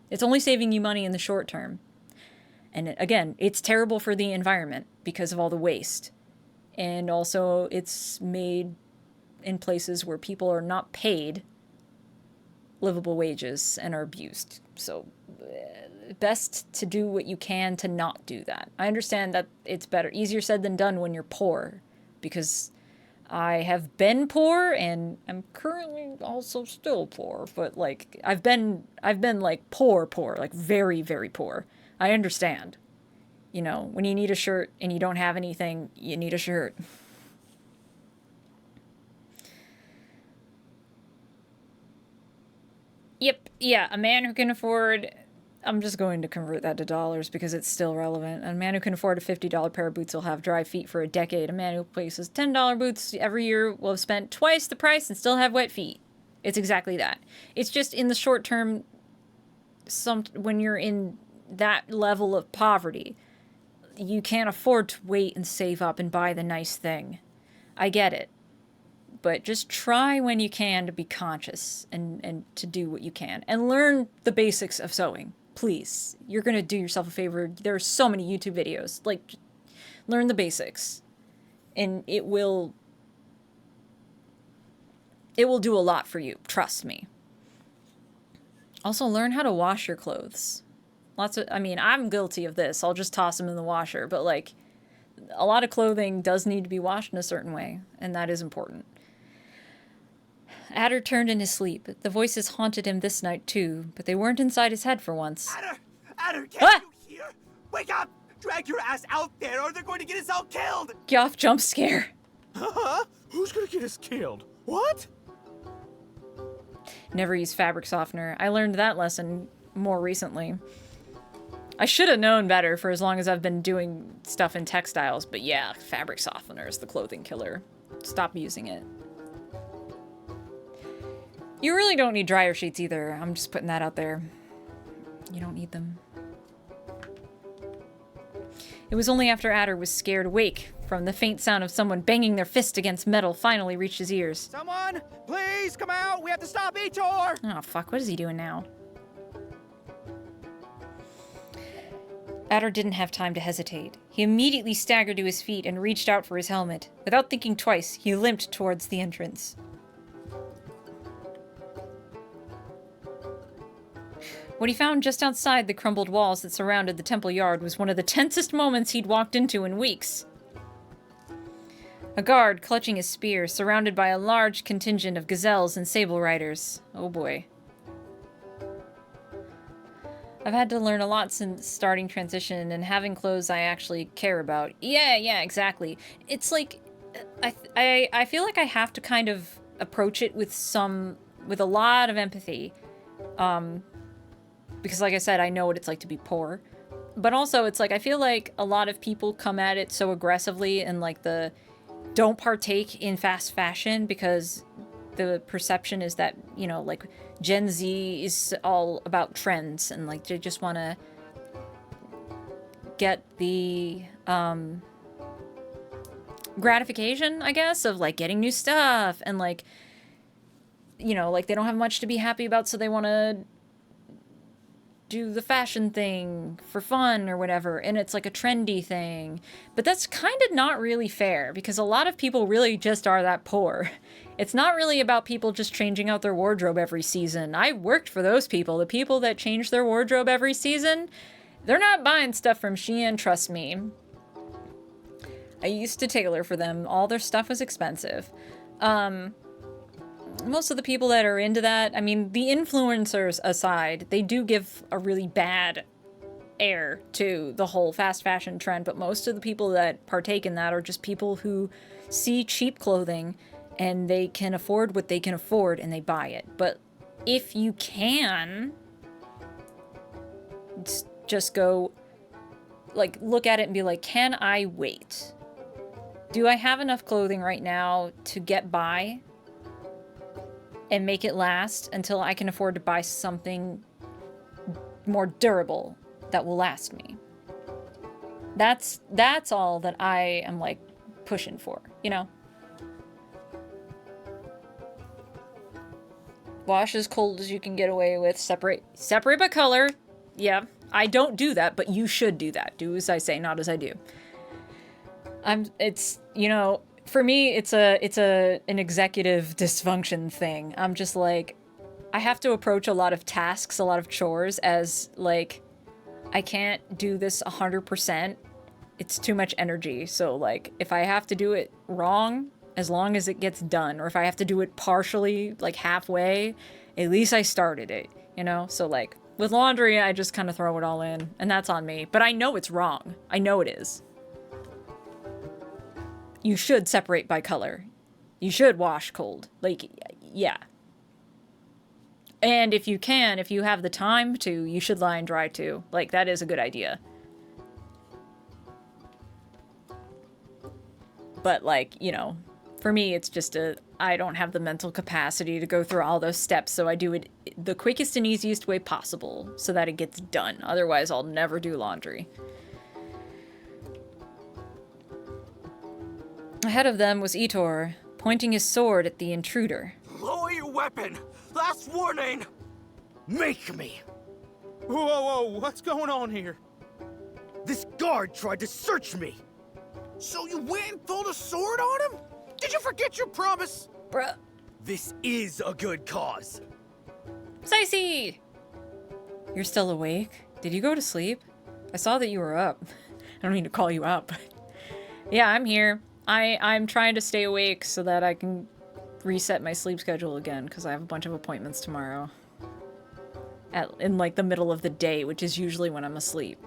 It's only saving you money in the short term. And again, it's terrible for the environment because of all the waste. And also, it's made in places where people are not paid livable wages and are abused. So best to do what you can to not do that. I understand that it's easier said than done when you're poor, because I have been poor and I'm currently also still poor, but like I've been like poor, like very, very poor. I understand. You know, when you need a shirt and you don't have anything, you need a shirt. Yep, yeah, a man who can afford... I'm just going to convert that to dollars because it's still relevant. A man who can afford a $50 pair of boots will have dry feet for a decade. A man who places $10 boots every year will have spent twice the price and still have wet feet. It's exactly that. It's just in the short term, when you're in that level of poverty, you can't afford to wait and save up and buy the nice thing. I get it. But just try when you can to be conscious and to do what you can. And learn the basics of sewing. Please. You're going to do yourself a favor. There are so many YouTube videos. Like, learn the basics. And it will do a lot for you. Trust me. Also, learn how to wash your clothes. I mean, I'm guilty of this. I'll just toss them in the washer. But, like, a lot of clothing does need to be washed in a certain way. And that is important. Adder turned in his sleep. The voices haunted him this night, too, but they weren't inside his head for once. Adder, can't you hear? Wake up! Drag your ass out there, or they're going to get us all killed! Get off, jump scare. Huh? Who's gonna get us killed? What? Never use fabric softener. I learned that lesson more recently. I should have known better for as long as I've been doing stuff in textiles, but yeah, fabric softener is the clothing killer. Stop using it. You really don't need dryer sheets either. I'm just putting that out there. You don't need them. It was only after Adder was scared awake from the faint sound of someone banging their fist against metal finally reached his ears. Someone, please come out. We have to stop Etor. Oh, fuck. What is he doing now? Adder didn't have time to hesitate. He immediately staggered to his feet and reached out for his helmet. Without thinking twice, he limped towards the entrance. What he found just outside the crumbled walls that surrounded the temple yard was one of the tensest moments he'd walked into in weeks. A guard clutching his spear, surrounded by a large contingent of gazelles and sable riders. Oh boy. I've had to learn a lot since starting transition and having clothes I actually care about. Yeah, exactly. It's like, I feel like I have to kind of approach it with a lot of empathy. Because like I said, I know what it's like to be poor. But also, it's like, I feel like a lot of people come at it so aggressively and like don't partake in fast fashion because the perception is that, you know, like Gen Z is all about trends and like they just want to get the gratification, I guess, of like getting new stuff and like, you know, like they don't have much to be happy about, so they want to do the fashion thing for fun or whatever, and it's like a trendy thing. But that's kind of not really fair because a lot of people really just are that poor. It's not really about people just changing out their wardrobe every season. I worked for those people. The people that change their wardrobe every season, they're not buying stuff from Shein, trust me. I used to tailor for them. All their stuff was expensive. Most of the people that are into that, I mean, the influencers aside, they do give a really bad air to the whole fast fashion trend, but most of the people that partake in that are just people who see cheap clothing and they can afford what they can afford and they buy it. But if you can, just go, like, look at it and be like, can I wait? Do I have enough clothing right now to get by and make it last until I can afford to buy something more durable that will last me? That's all that I am like pushing for, you know? Wash as cold as you can get away with. Separate by color. Yeah, I don't do that, but you should do that. Do as I say, not as I do. It's, you know, for me, it's an executive dysfunction thing. I'm just like, I have to approach a lot of tasks, a lot of chores as like, I can't do this 100%. It's too much energy. So like, if I have to do it wrong, as long as it gets done, or if I have to do it partially, like halfway, at least I started it, you know? So like, with laundry, I just kind of throw it all in, and that's on me. But I know it's wrong. I know it is. You should separate by color. You should wash cold. Like, yeah. And if you can, if you have the time to, you should lie and dry too. Like, that is a good idea. But like, you know, for me, it's just I don't have the mental capacity to go through all those steps, so I do it the quickest and easiest way possible so that it gets done. Otherwise, I'll never do laundry. Ahead of them was Itor, pointing his sword at the intruder. Lower your weapon! Last warning! Make me! Whoa, what's going on here? This guard tried to search me! So you went and pulled a sword on him? Did you forget your promise? Bruh. This is a good cause. Hayseed! You're still awake? Did you go to sleep? I saw that you were up. I don't mean to call you up. Yeah, I'm here. I'm trying to stay awake so that I can reset my sleep schedule again, because I have a bunch of appointments tomorrow. In like the middle of the day, which is usually when I'm asleep.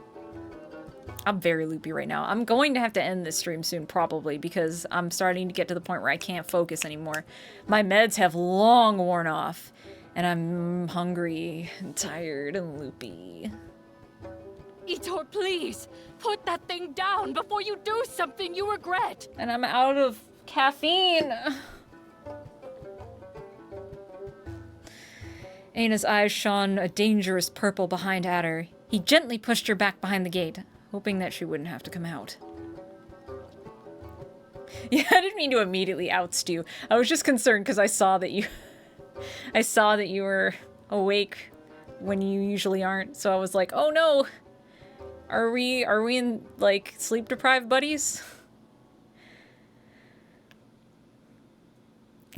I'm very loopy right now. I'm going to have to end this stream soon, probably, because I'm starting to get to the point where I can't focus anymore. My meds have long worn off, and I'm hungry and tired and loopy. Itor, please! Put that thing down before you do something you regret! And I'm out of caffeine! Aina's eyes shone a dangerous purple behind Adder. He gently pushed her back behind the gate, hoping that she wouldn't have to come out. Yeah, I didn't mean to immediately oust you. I was just concerned because I saw that you... I saw that you were awake when you usually aren't, so I was like, oh no! Are we in, like, sleep-deprived buddies?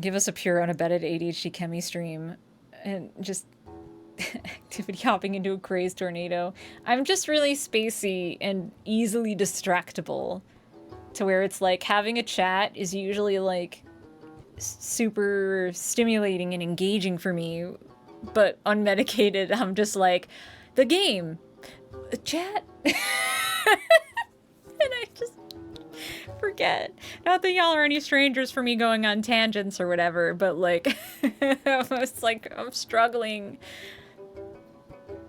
Give us a pure, unabated ADHD Kemi stream. And just activity hopping into a crazed tornado. I'm just really spacey and easily distractible. To where it's like, having a chat is usually, like, super stimulating and engaging for me. But unmedicated, I'm just like, The game. Chat. And I just forget. Not that y'all are any strangers for me going on tangents or whatever, but like, it's like I'm struggling.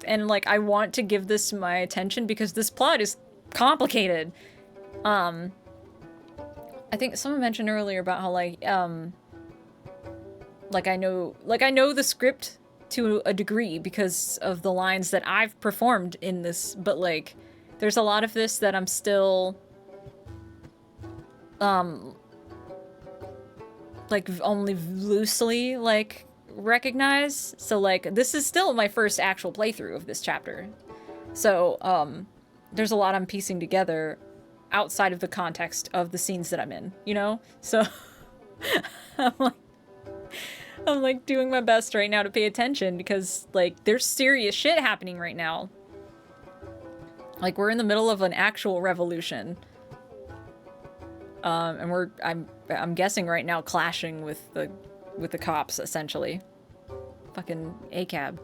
And like, I want to give this my attention because this plot is complicated. I think someone mentioned earlier about how like I know the script to a degree because of the lines that I've performed in this, but like there's a lot of this that I'm still like only loosely like recognize. So like this is still my first actual playthrough of this chapter. So there's a lot I'm piecing together outside of the context of the scenes that I'm in, you know? So I'm like doing my best right now to pay attention because like there's serious shit happening right now. Like we're in the middle of an actual revolution. And I'm guessing right now clashing with the cops essentially. Fucking ACAB.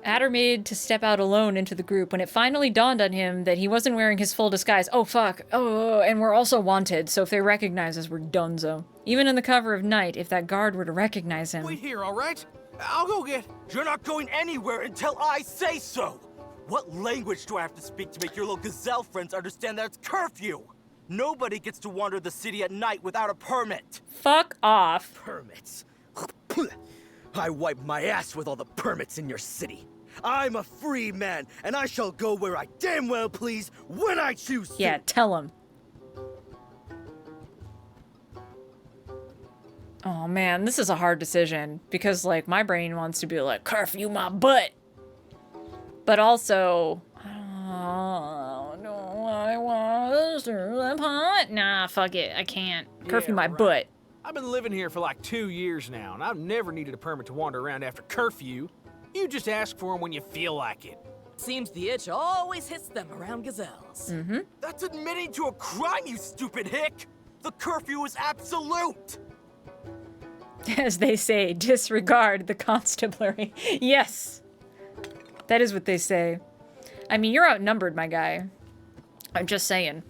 Adder made to step out alone into the group when it finally dawned on him that he wasn't wearing his full disguise. Oh, fuck. Oh, and we're also wanted, so if they recognize us, we're donezo. Even in the cover of night, if that guard were to recognize him... Wait here, all right? I'll go get... You're not going anywhere until I say so! What language do I have to speak to make your little gazelle friends understand that it's curfew? Nobody gets to wander the city at night without a permit. Fuck off. Permits. I wipe my ass with all the permits in your city. I'm a free man, and I shall go where I damn well please, when I choose to. Yeah, tell him. Oh man, this is a hard decision, because like, my brain wants to be like, curfew my butt! But also... Oh, no, I want to pot. Nah, fuck it, I can't. Curfew my butt. I've been living here for like 2 years now, and I've never needed a permit to wander around after curfew. You just ask for them when you feel like it. Seems the itch always hits them around gazelles. Mm-hmm. That's admitting to a crime, you stupid hick! The curfew is absolute! As they say, disregard the constabulary. Yes! That is what they say. I mean, you're outnumbered, my guy. I'm just saying.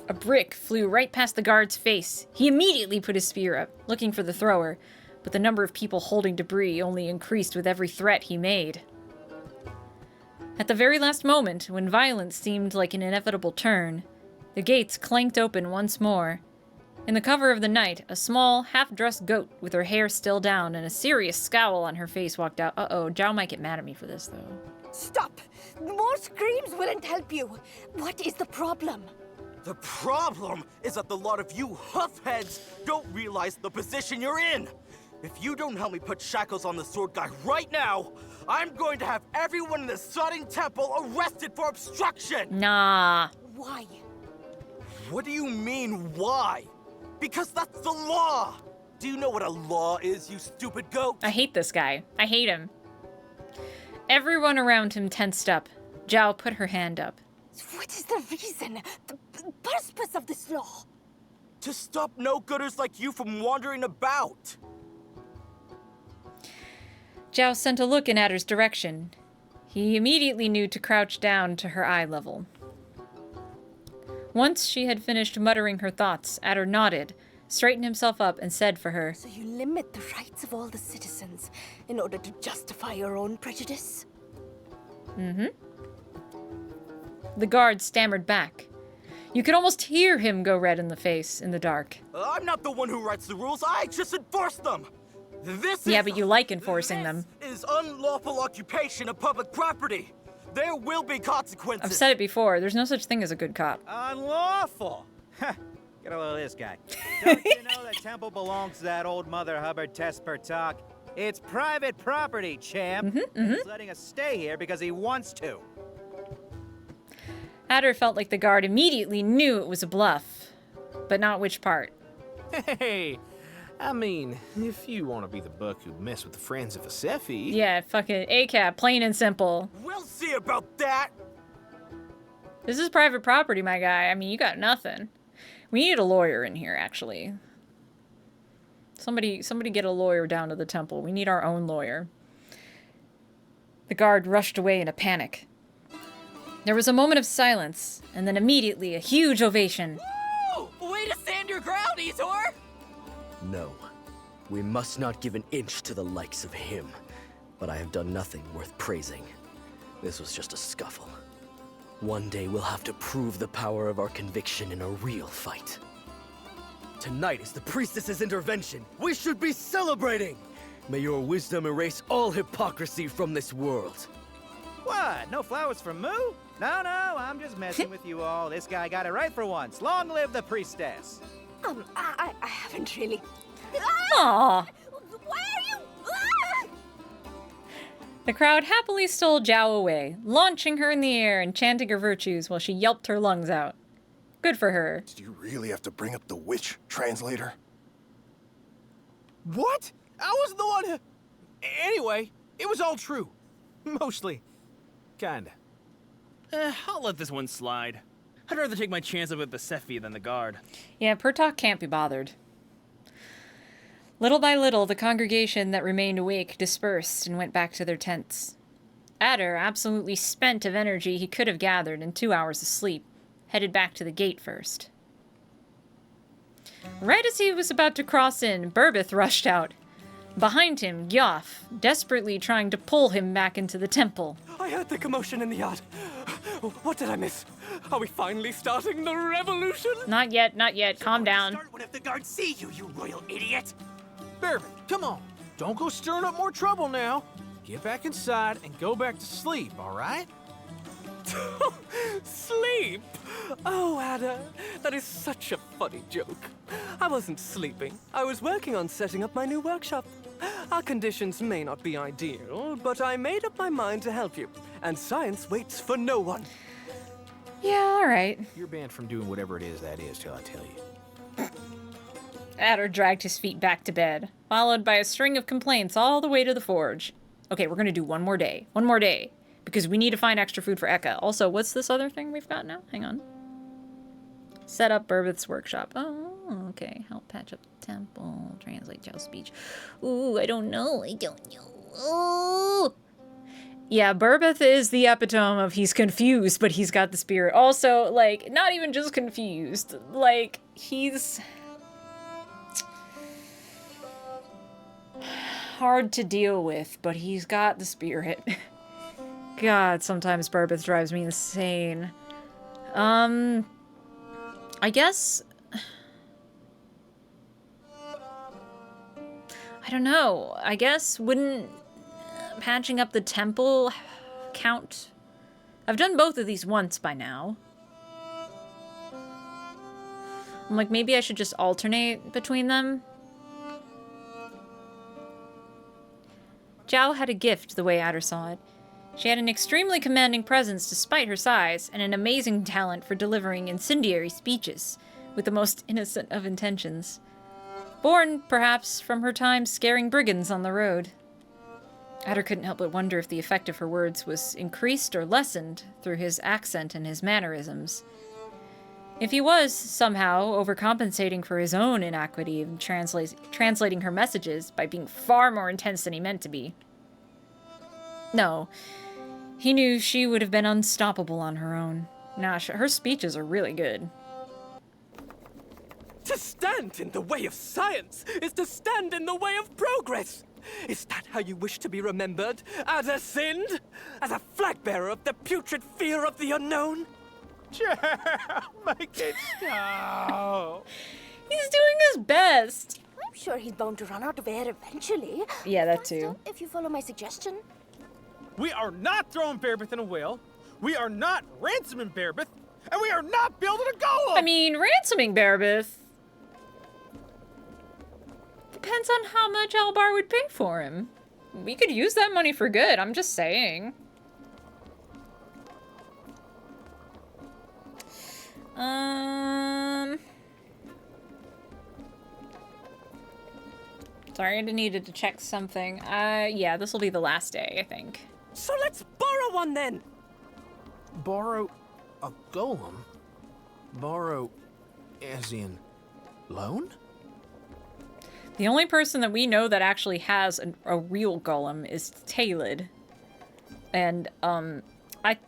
A brick flew right past the guard's face. He immediately put his spear up, looking for the thrower, but the number of people holding debris only increased with every threat he made. At the very last moment, when violence seemed like an inevitable turn, the gates clanked open once more. In the cover of the night, a small, half-dressed goat with her hair still down and a serious scowl on her face walked out. Uh-oh, Zhao might get mad at me for this, though. Stop! More screams wouldn't help you. What is the problem? The problem is that the lot of you huffheads don't realize the position you're in. If you don't help me put shackles on the sword guy right now, I'm going to have everyone in the Sodding Temple arrested for obstruction! Nah. Why? What do you mean, why? Because that's the law! Do you know what a law is, you stupid goat? I hate this guy. I hate him. Everyone around him tensed up. Zhao put her hand up. What is the reason? The purpose of this law? To stop no-gooders like you from wandering about! Zhao sent a look in Adder's direction. He immediately knew to crouch down to her eye level. Once she had finished muttering her thoughts, Adder nodded, straightened himself up, and said for her, So you limit the rights of all the citizens in order to justify your own prejudice? Mm-hmm. The guard stammered back. You could almost hear him go red in the face in the dark. I'm not the one who writes the rules, I just enforce them! Yeah, but you like enforcing them. This is unlawful occupation of public property! There will be consequences! I've said it before, there's no such thing as a good cop. Unlawful! Get a load of this guy. Don't you know the temple belongs to that old Mother Hubbard Tespertalk? It's private property, champ. He's letting us stay here because he wants to. Adder felt like the guard immediately knew it was a bluff, but not which part. Hey, I mean, if you want to be the buck who mess with the friends of Asefi... Yeah, fucking ACAB, plain and simple. We'll see about that! This is private property, my guy. I mean, you got nothing. We need a lawyer in here, actually. Somebody get a lawyer down to the temple. We need our own lawyer. The guard rushed away in a panic. There was a moment of silence, and then immediately a huge ovation. Woo! Way to stand your ground, Etor! No. We must not give an inch to the likes of him. But I have done nothing worth praising. This was just a scuffle. One day we'll have to prove the power of our conviction in a real fight. Tonight is the priestess's intervention. We should be celebrating! May your wisdom erase all hypocrisy from this world. What? No flowers from Moo? No, I'm just messing with you all. This guy got it right for once. Long live the priestess. I haven't really. Aww. Why are you? Ah! The crowd happily stole Zhao away, launching her in the air and chanting her virtues while she yelped her lungs out. Good for her. Do you really have to bring up the witch, translator? What? I wasn't the one who... Anyway, it was all true. Mostly. Kinda. I'll let this one slide. I'd rather take my chances with the Sephi than the guard. Yeah, Pertok can't be bothered. Little by little, the congregation that remained awake dispersed and went back to their tents. Adder, absolutely spent of energy he could have gathered in 2 hours of sleep, headed back to the gate first. Right as he was about to cross in, Burbeth rushed out. Behind him, Yoff, desperately trying to pull him back into the temple. I heard the commotion in the yard. What did I miss? Are we finally starting the revolution? Not yet, not yet. Calm down. Start when if the guards see you, you royal idiot! Bearman, come on. Don't go stirring up more trouble now. Get back inside and go back to sleep, all right? Sleep? Oh, Adder, that is such a funny joke. I wasn't sleeping. I was working on setting up my new workshop. Our conditions may not be ideal, but I made up my mind to help you. And science waits for no one. Yeah, all right. You're banned from doing whatever it is that is till I tell you. Adder dragged his feet back to bed, followed by a string of complaints all the way to the forge. Okay, we're gonna do one more day. One more day. Because we need to find extra food for Eka. Also, what's this other thing we've got now? Hang on. Set up Burbeth's workshop. Oh, okay. Help patch up the temple. Translate Zhao's speech. Ooh, I don't know. Ooh. Yeah, Burbeth is the epitome of he's confused, but he's got the spirit. Also, like, not even just confused. Like, he's... hard to deal with, but he's got the spirit. God, sometimes Burbeth drives me insane. I guess... I don't know. I guess wouldn't patching up the temple count? I've done both of these once by now. I'm like, maybe I should just alternate between them. Zhao had a gift the way Adder saw it. She had an extremely commanding presence despite her size, and an amazing talent for delivering incendiary speeches, with the most innocent of intentions. Born, perhaps, from her time scaring brigands on the road. Adder couldn't help but wonder if the effect of her words was increased or lessened through his accent and his mannerisms. If he was, somehow, overcompensating for his own inacuity in translating her messages by being far more intense than he meant to be. No. He knew she would have been unstoppable on her own. Nah, her speeches are really good. To stand in the way of science is to stand in the way of progress. Is that how you wish to be remembered? As a sin? As a flag bearer of the putrid fear of the unknown? Make it stop. He's doing his best. I'm sure he's bound to run out of air eventually. Yeah, that too. If you follow my suggestion. We are not throwing Bearbeth in a well. We are not ransoming Bearbeth. And we are not building a golem! I mean, ransoming Bearbeth depends on how much Albar would pay for him. We could use that money for good, I'm just saying. Sorry, I needed to check something. Yeah, this will be the last day, I think. So let's borrow one then! Borrow a golem? Borrow as in loan? The only person that we know that actually has a real golem is Talid. And, I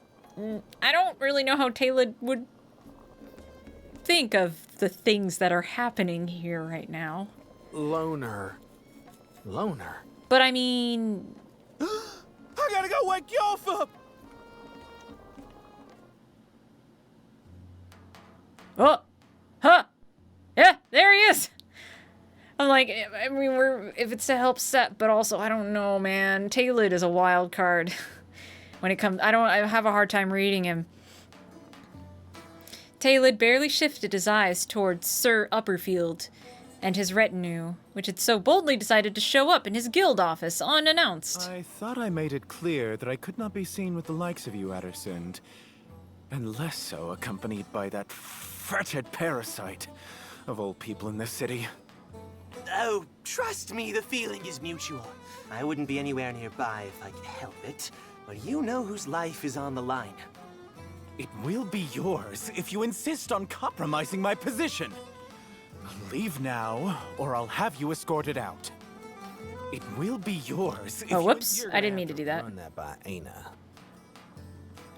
don't really know how Taylor would think of the things that are happening here right now. Loner. But I mean... I gotta go wake y'all up! Oh! Huh! Yeah, there he is! I'm like, I mean, if it's to help Sep, but also, I don't know, man. Taylid is a wild card. When it comes, I have a hard time reading him. Taylid barely shifted his eyes towards Sir Upperfield and his retinue, which had so boldly decided to show up in his guild office unannounced. I thought I made it clear that I could not be seen with the likes of you, Addersund, and less so accompanied by that fetid parasite, of all people in this city. Oh, trust me, the feeling is mutual. I wouldn't be anywhere nearby if I could help it, but you know whose life is on the line. It will be yours if you insist on compromising my position. Leave now, or I'll have you escorted out. It will be yours if Oh, whoops. I didn't mean to do that. Run that by Aina.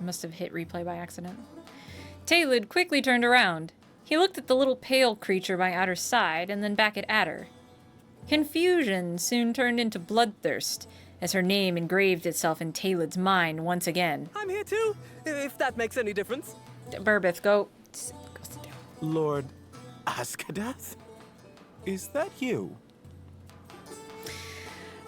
I must have hit replay by accident. Taylid quickly turned around. He looked at the little pale creature by Adder's side, and then back at Adder. Confusion soon turned into bloodthirst, as her name engraved itself in Taylid's mind once again. I'm here too, if that makes any difference. Burbith, go sit down. Lord Askadath? Is that you?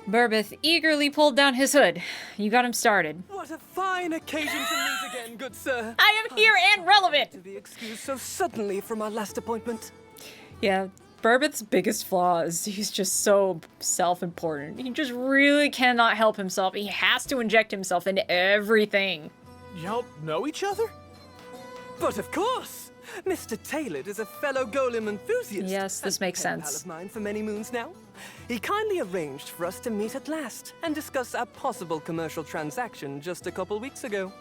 Burbith eagerly pulled down his hood. You got him started. What a fine occasion to meet again, good sir. I am here and relevant! To be excused so suddenly from our last appointment. Yeah, Burbith's biggest flaw is he's just so self-important. He just really cannot help himself. He has to inject himself into everything. Y'all know each other? But of course! Mr. Taylor is a fellow golem enthusiast. Yes, this makes and sense. pal of mine for many moons now. He kindly arranged for us to meet at last and discuss a possible commercial transaction just a couple weeks ago.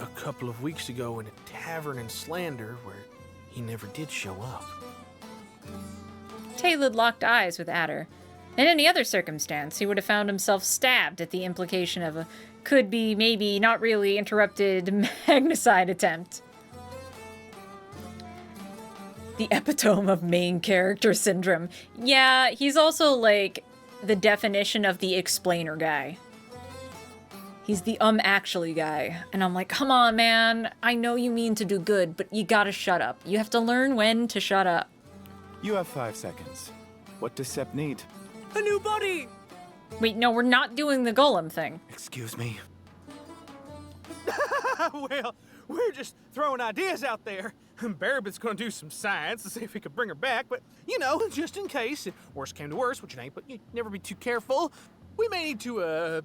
A couple of weeks ago in a tavern in Slander where he never did show up. Taylid locked eyes with Adder. In any other circumstance, he would have found himself stabbed at the implication of a could-be, maybe, not really interrupted magnicide attempt. The epitome of main character syndrome. Yeah, he's also, like, the definition of the explainer guy. He's the actually guy. And I'm like, come on, man. I know you mean to do good, but you gotta shut up. You have to learn when to shut up. You have 5 seconds. What does Sep need? A new body! Wait, no, we're not doing the golem thing. Excuse me. Well, we're just throwing ideas out there. Barabit's gonna do some science to see if he can bring her back, but, you know, just in case, if worst came to worst, which it ain't, but you never be too careful, we may need to,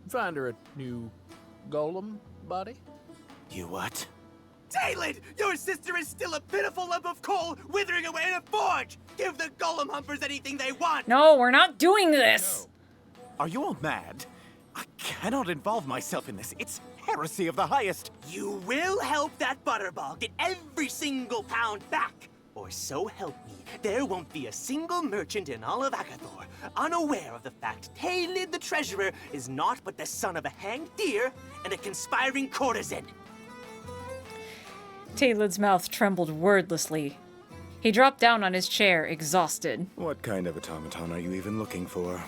find her a new golem body. You what? Taylid, your sister is still a pitiful lump of coal withering away in a forge! Give the golem humpers anything they want! No, we're not doing this! No. Are you all mad? I cannot involve myself in this. It's heresy of the highest. You will help that butterball get every single pound back! Or so help me, there won't be a single merchant in all of Agathor unaware of the fact Taylid the treasurer is naught but the son of a hanged deer and a conspiring courtesan. Taylid's mouth trembled wordlessly. He dropped down on his chair, exhausted. What kind of automaton are you even looking for?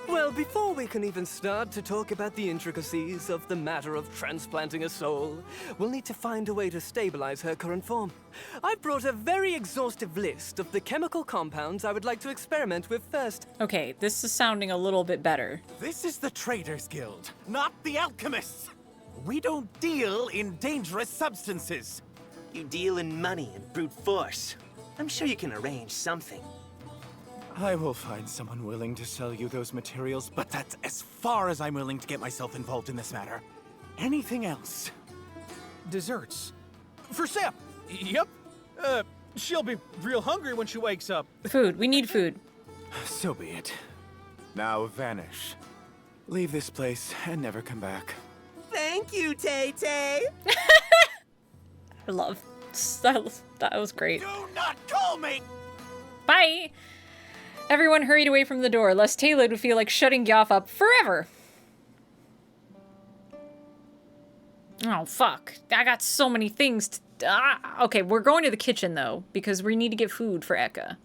Well, before we can even start to talk about the intricacies of the matter of transplanting a soul, we'll need to find a way to stabilize her current form. I've brought a very exhaustive list of the chemical compounds I would like to experiment with first. Okay, this is sounding a little bit better. This is the Traders Guild, not the Alchemists. We don't deal in dangerous substances. You deal in money and brute force. I'm sure you can arrange something. I will find someone willing to sell you those materials, but that's as far as I'm willing to get myself involved in this matter. Anything else? Desserts. For Sep. Yep. She'll be real hungry when she wakes up. Food. We need food. So be it. Now vanish. Leave this place and never come back. Thank you, Tay-Tay! I love that was great. Do not call me! Bye! Everyone hurried away from the door, lest Taylor would feel like shutting Yoff up forever. Oh, fuck. I got so many things to... okay, we're going to the kitchen, though, because we need to get food for Eka.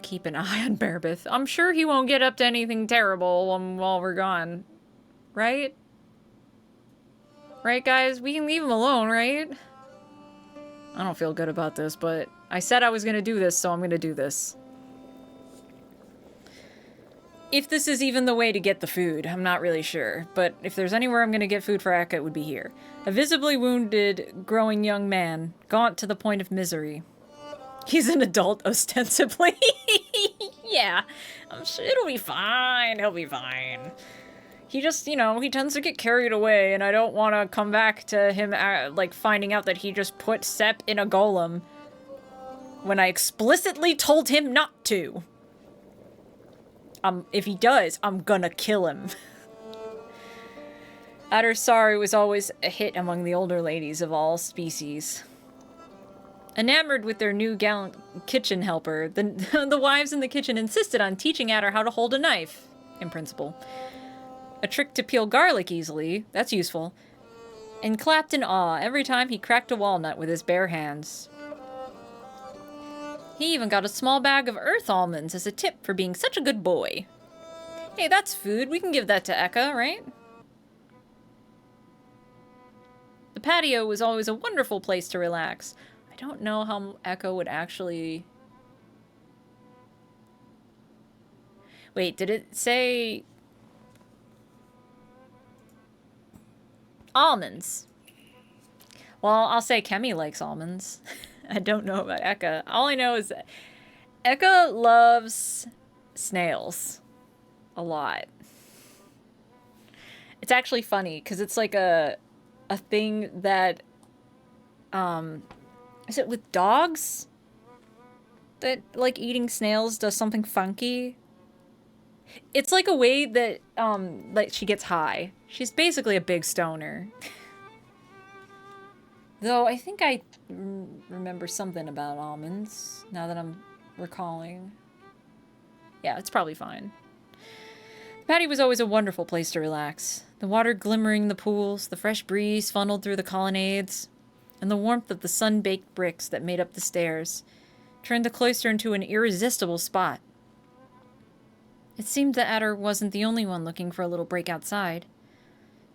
Keep an eye on Bearbeth. I'm sure he won't get up to anything terrible while we're gone. Right? Right, guys? We can leave him alone, right? I don't feel good about this, but I said I was gonna do this, so I'm gonna do this. If this is even the way to get the food, I'm not really sure. But if there's anywhere I'm gonna get food for Eka, it would be here. A visibly wounded, growing young man, gaunt to the point of misery. He's an adult, ostensibly. Yeah, I'm sure it'll be fine. He'll be fine. He just, you know, he tends to get carried away, and I don't want to come back to him, like, finding out that he just put Sep in a golem when I explicitly told him not to. If he does, I'm gonna kill him. Adder was always a hit among the older ladies of all species. Enamored with their new gallant kitchen helper, the wives in the kitchen insisted on teaching Adder how to hold a knife, in principle. A trick to peel garlic easily, that's useful, and clapped in awe every time he cracked a walnut with his bare hands. He even got a small bag of earth almonds as a tip for being such a good boy. Hey, that's food. We can give that to Eka, right? The patio was always a wonderful place to relax. I don't know how Eka would actually... Wait, did it say... Almonds? Well, I'll say Kemi likes almonds. I don't know about Eka. All I know is that Eka loves snails a lot. It's actually funny because it's like a thing that is it with dogs that like eating snails does something funky? It's like a way that like she gets high. She's basically a big stoner. Though I think I remember something about almonds, now that I'm recalling. Yeah, it's probably fine. The patio was always a wonderful place to relax. The water glimmering in the pools, the fresh breeze funneled through the colonnades, and the warmth of the sun-baked bricks that made up the stairs turned the cloister into an irresistible spot. It seemed that Adder wasn't the only one looking for a little break outside.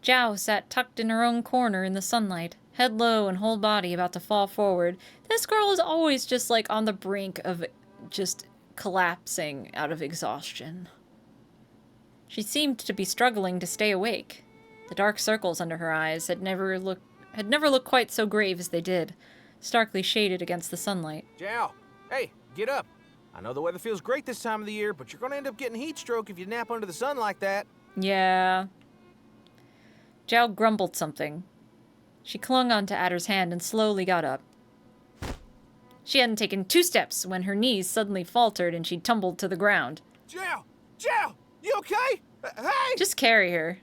Zhao sat tucked in her own corner in the sunlight, head low and whole body about to fall forward. This girl is always just like on the brink of just collapsing out of exhaustion. She seemed to be struggling to stay awake. The dark circles under her eyes had never looked quite so grave as they did, starkly shaded against the sunlight. Zhao, hey, get up. I know the weather feels great this time of the year, but you're gonna end up getting heat stroke if you nap under the sun like that. Yeah. Zhao grumbled something. She clung onto Adder's hand and slowly got up. She hadn't taken 2 steps when her knees suddenly faltered and she tumbled to the ground. Zhao! Zhao! You okay? Hey! Just carry her.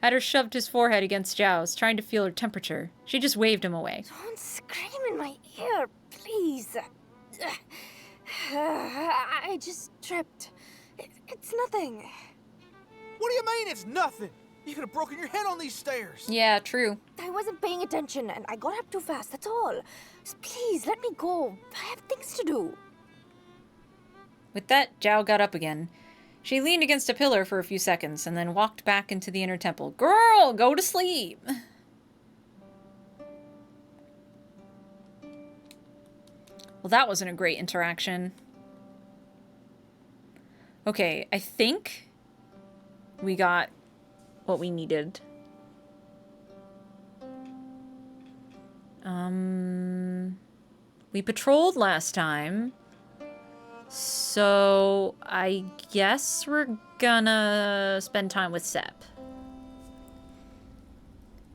Adder shoved his forehead against Zhao's, trying to feel her temperature. She just waved him away. Don't scream in my ear, please. I just tripped. It's nothing. What do you mean it's nothing? You could have broken your head on these stairs. Yeah, true. I wasn't paying attention and I got up too fast, that's all. Please, let me go. I have things to do. With that, Zhao got up again. She leaned against a pillar for a few seconds and then walked back into the inner temple. Girl, go to sleep! Well, that wasn't a great interaction. Okay, I think we got what we needed. We patrolled last time. So, I guess we're gonna spend time with Sep.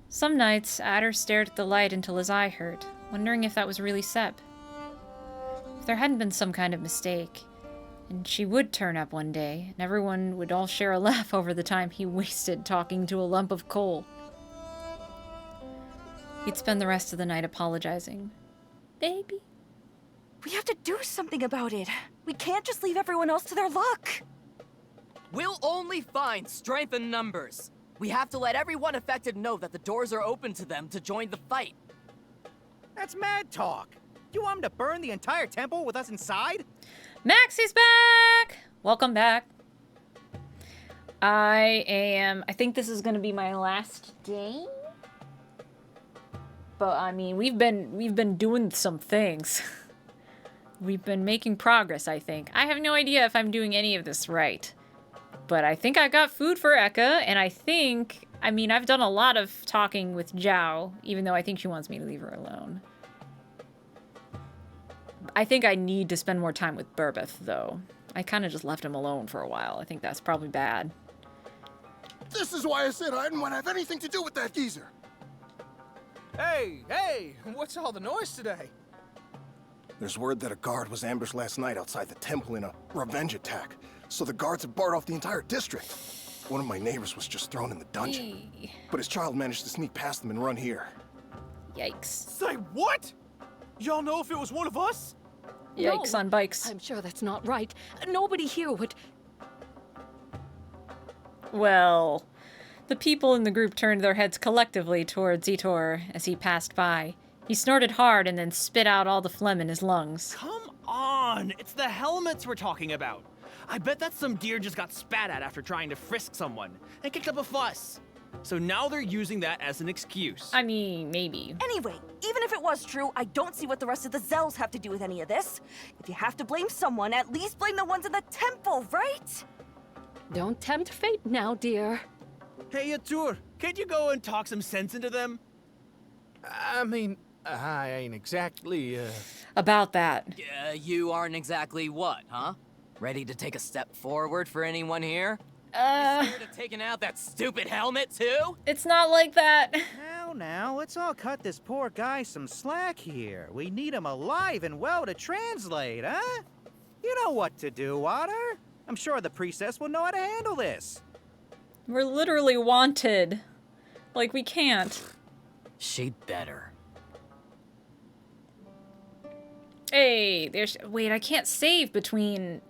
Some nights, Adder stared at the light until his eye hurt, wondering if that was really Sep. If there hadn't been some kind of mistake, and she would turn up one day, and everyone would all share a laugh over the time he wasted talking to a lump of coal. He'd spend the rest of the night apologizing. Baby. We have to do something about it. We can't just leave everyone else to their luck. We'll only find strength in numbers. We have to let everyone affected know that the doors are open to them to join the fight. That's mad talk. You want him to burn the entire temple with us inside? Maxie's back! Welcome back. I think this is gonna be my last day. But I mean, we've been doing some things. We've been making progress, I think. I have no idea if I'm doing any of this right. But I think I got food for Eka, and I mean, I've done a lot of talking with Zhao, even though I think she wants me to leave her alone. I think I need to spend more time with Burbeth, though. I kind of just left him alone for a while. I think that's probably bad. This is why I said I didn't want to have anything to do with that geezer. Hey, what's all the noise today? There's word that a guard was ambushed last night outside the temple in a revenge attack. So the guards have barred off the entire district. One of my neighbors was just thrown in the dungeon. But his child managed to sneak past them and run here. Yikes. Say what? Y'all know if it was one of us? Yikes on bikes. I'm sure that's not right. Nobody here would... Well, the people in the group turned their heads collectively towards Zitor as he passed by. He snorted hard and then spit out all the phlegm in his lungs. Come on! It's the helmets we're talking about. I bet that some deer just got spat at after trying to frisk someone and kicked up a fuss. So now they're using that as an excuse. I mean, maybe. Anyway, even if it was true, I don't see what the rest of the Zells have to do with any of this. If you have to blame someone, at least blame the ones in the temple, right? Don't tempt fate now, dear. Hey, Yatur, can't you go and talk some sense into them? I mean, I ain't exactly, About that. You aren't exactly what, huh? Ready to take a step forward for anyone here? Scared of taking out that stupid helmet, too? It's not like that. Now, let's all cut this poor guy some slack here. We need him alive and well to translate, huh? You know what to do, Water. I'm sure the priestess will know how to handle this. We're literally wanted. Like, we can't. She'd better. Hey, there's... Wait, I can't save between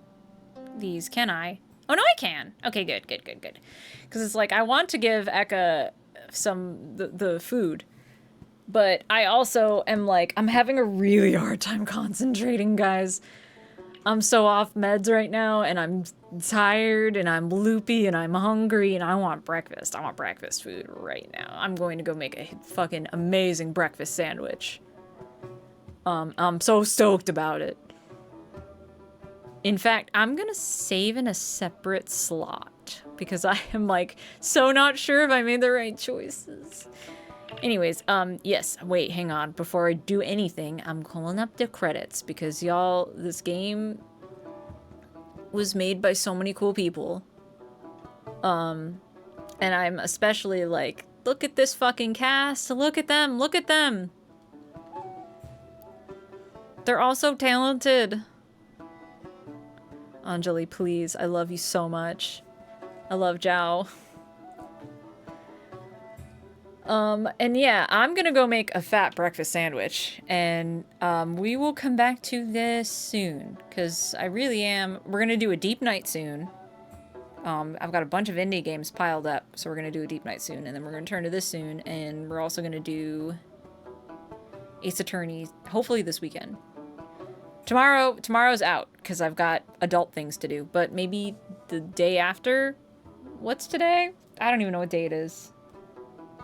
these, can I? Oh, no, I can. Okay, good. Because it's like, I want to give Eka the food. But I also am like, I'm having a really hard time concentrating, guys. I'm so off meds right now, and I'm tired, and I'm loopy, and I'm hungry, and I want breakfast. I want breakfast food right now. I'm going to go make a fucking amazing breakfast sandwich. I'm so stoked about it. In fact, I'm gonna save in a separate slot, because I am, like, so not sure if I made the right choices. Anyways, yes, wait, hang on. Before I do anything, I'm calling up the credits because y'all, this game was made by so many cool people. And I'm especially like, look at this fucking cast. Look at them. Look at them. They're all so talented. Anjali, please. I love you so much. I love Zhao. And yeah, I'm gonna go make a fat breakfast sandwich, and we will come back to this soon, because I really am. We're gonna do a deep night soon. I've got a bunch of indie games piled up, so we're gonna do a deep night soon, and then we're gonna turn to this soon, and we're also gonna do Ace Attorney, hopefully this weekend. Tomorrow's out, because I've got adult things to do, but maybe the day after? What's today? I don't even know what day it is.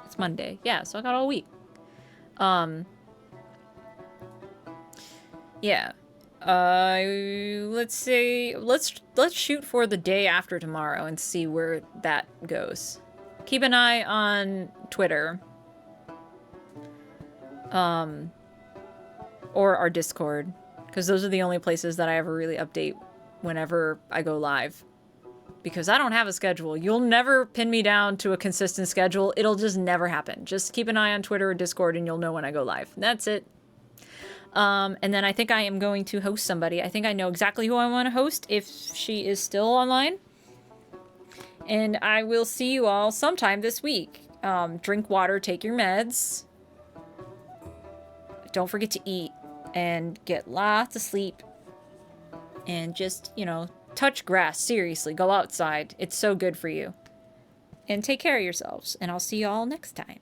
It's Monday. Yeah, so I got all week. Yeah. Let's shoot for the day after tomorrow and see where that goes. Keep an eye on Twitter. Or our Discord, because those are the only places that I ever really update whenever I go live. Because I don't have a schedule. You'll never pin me down to a consistent schedule. It'll just never happen. Just keep an eye on Twitter or Discord and you'll know when I go live. That's it. And then I think I am going to host somebody. I think I know exactly who I want to host if she is still online. And I will see you all sometime this week. Drink water, take your meds. Don't forget to eat and get lots of sleep. And just, you know, touch grass. Seriously, go outside. It's so good for you. And take care of yourselves, and I'll see you all next time.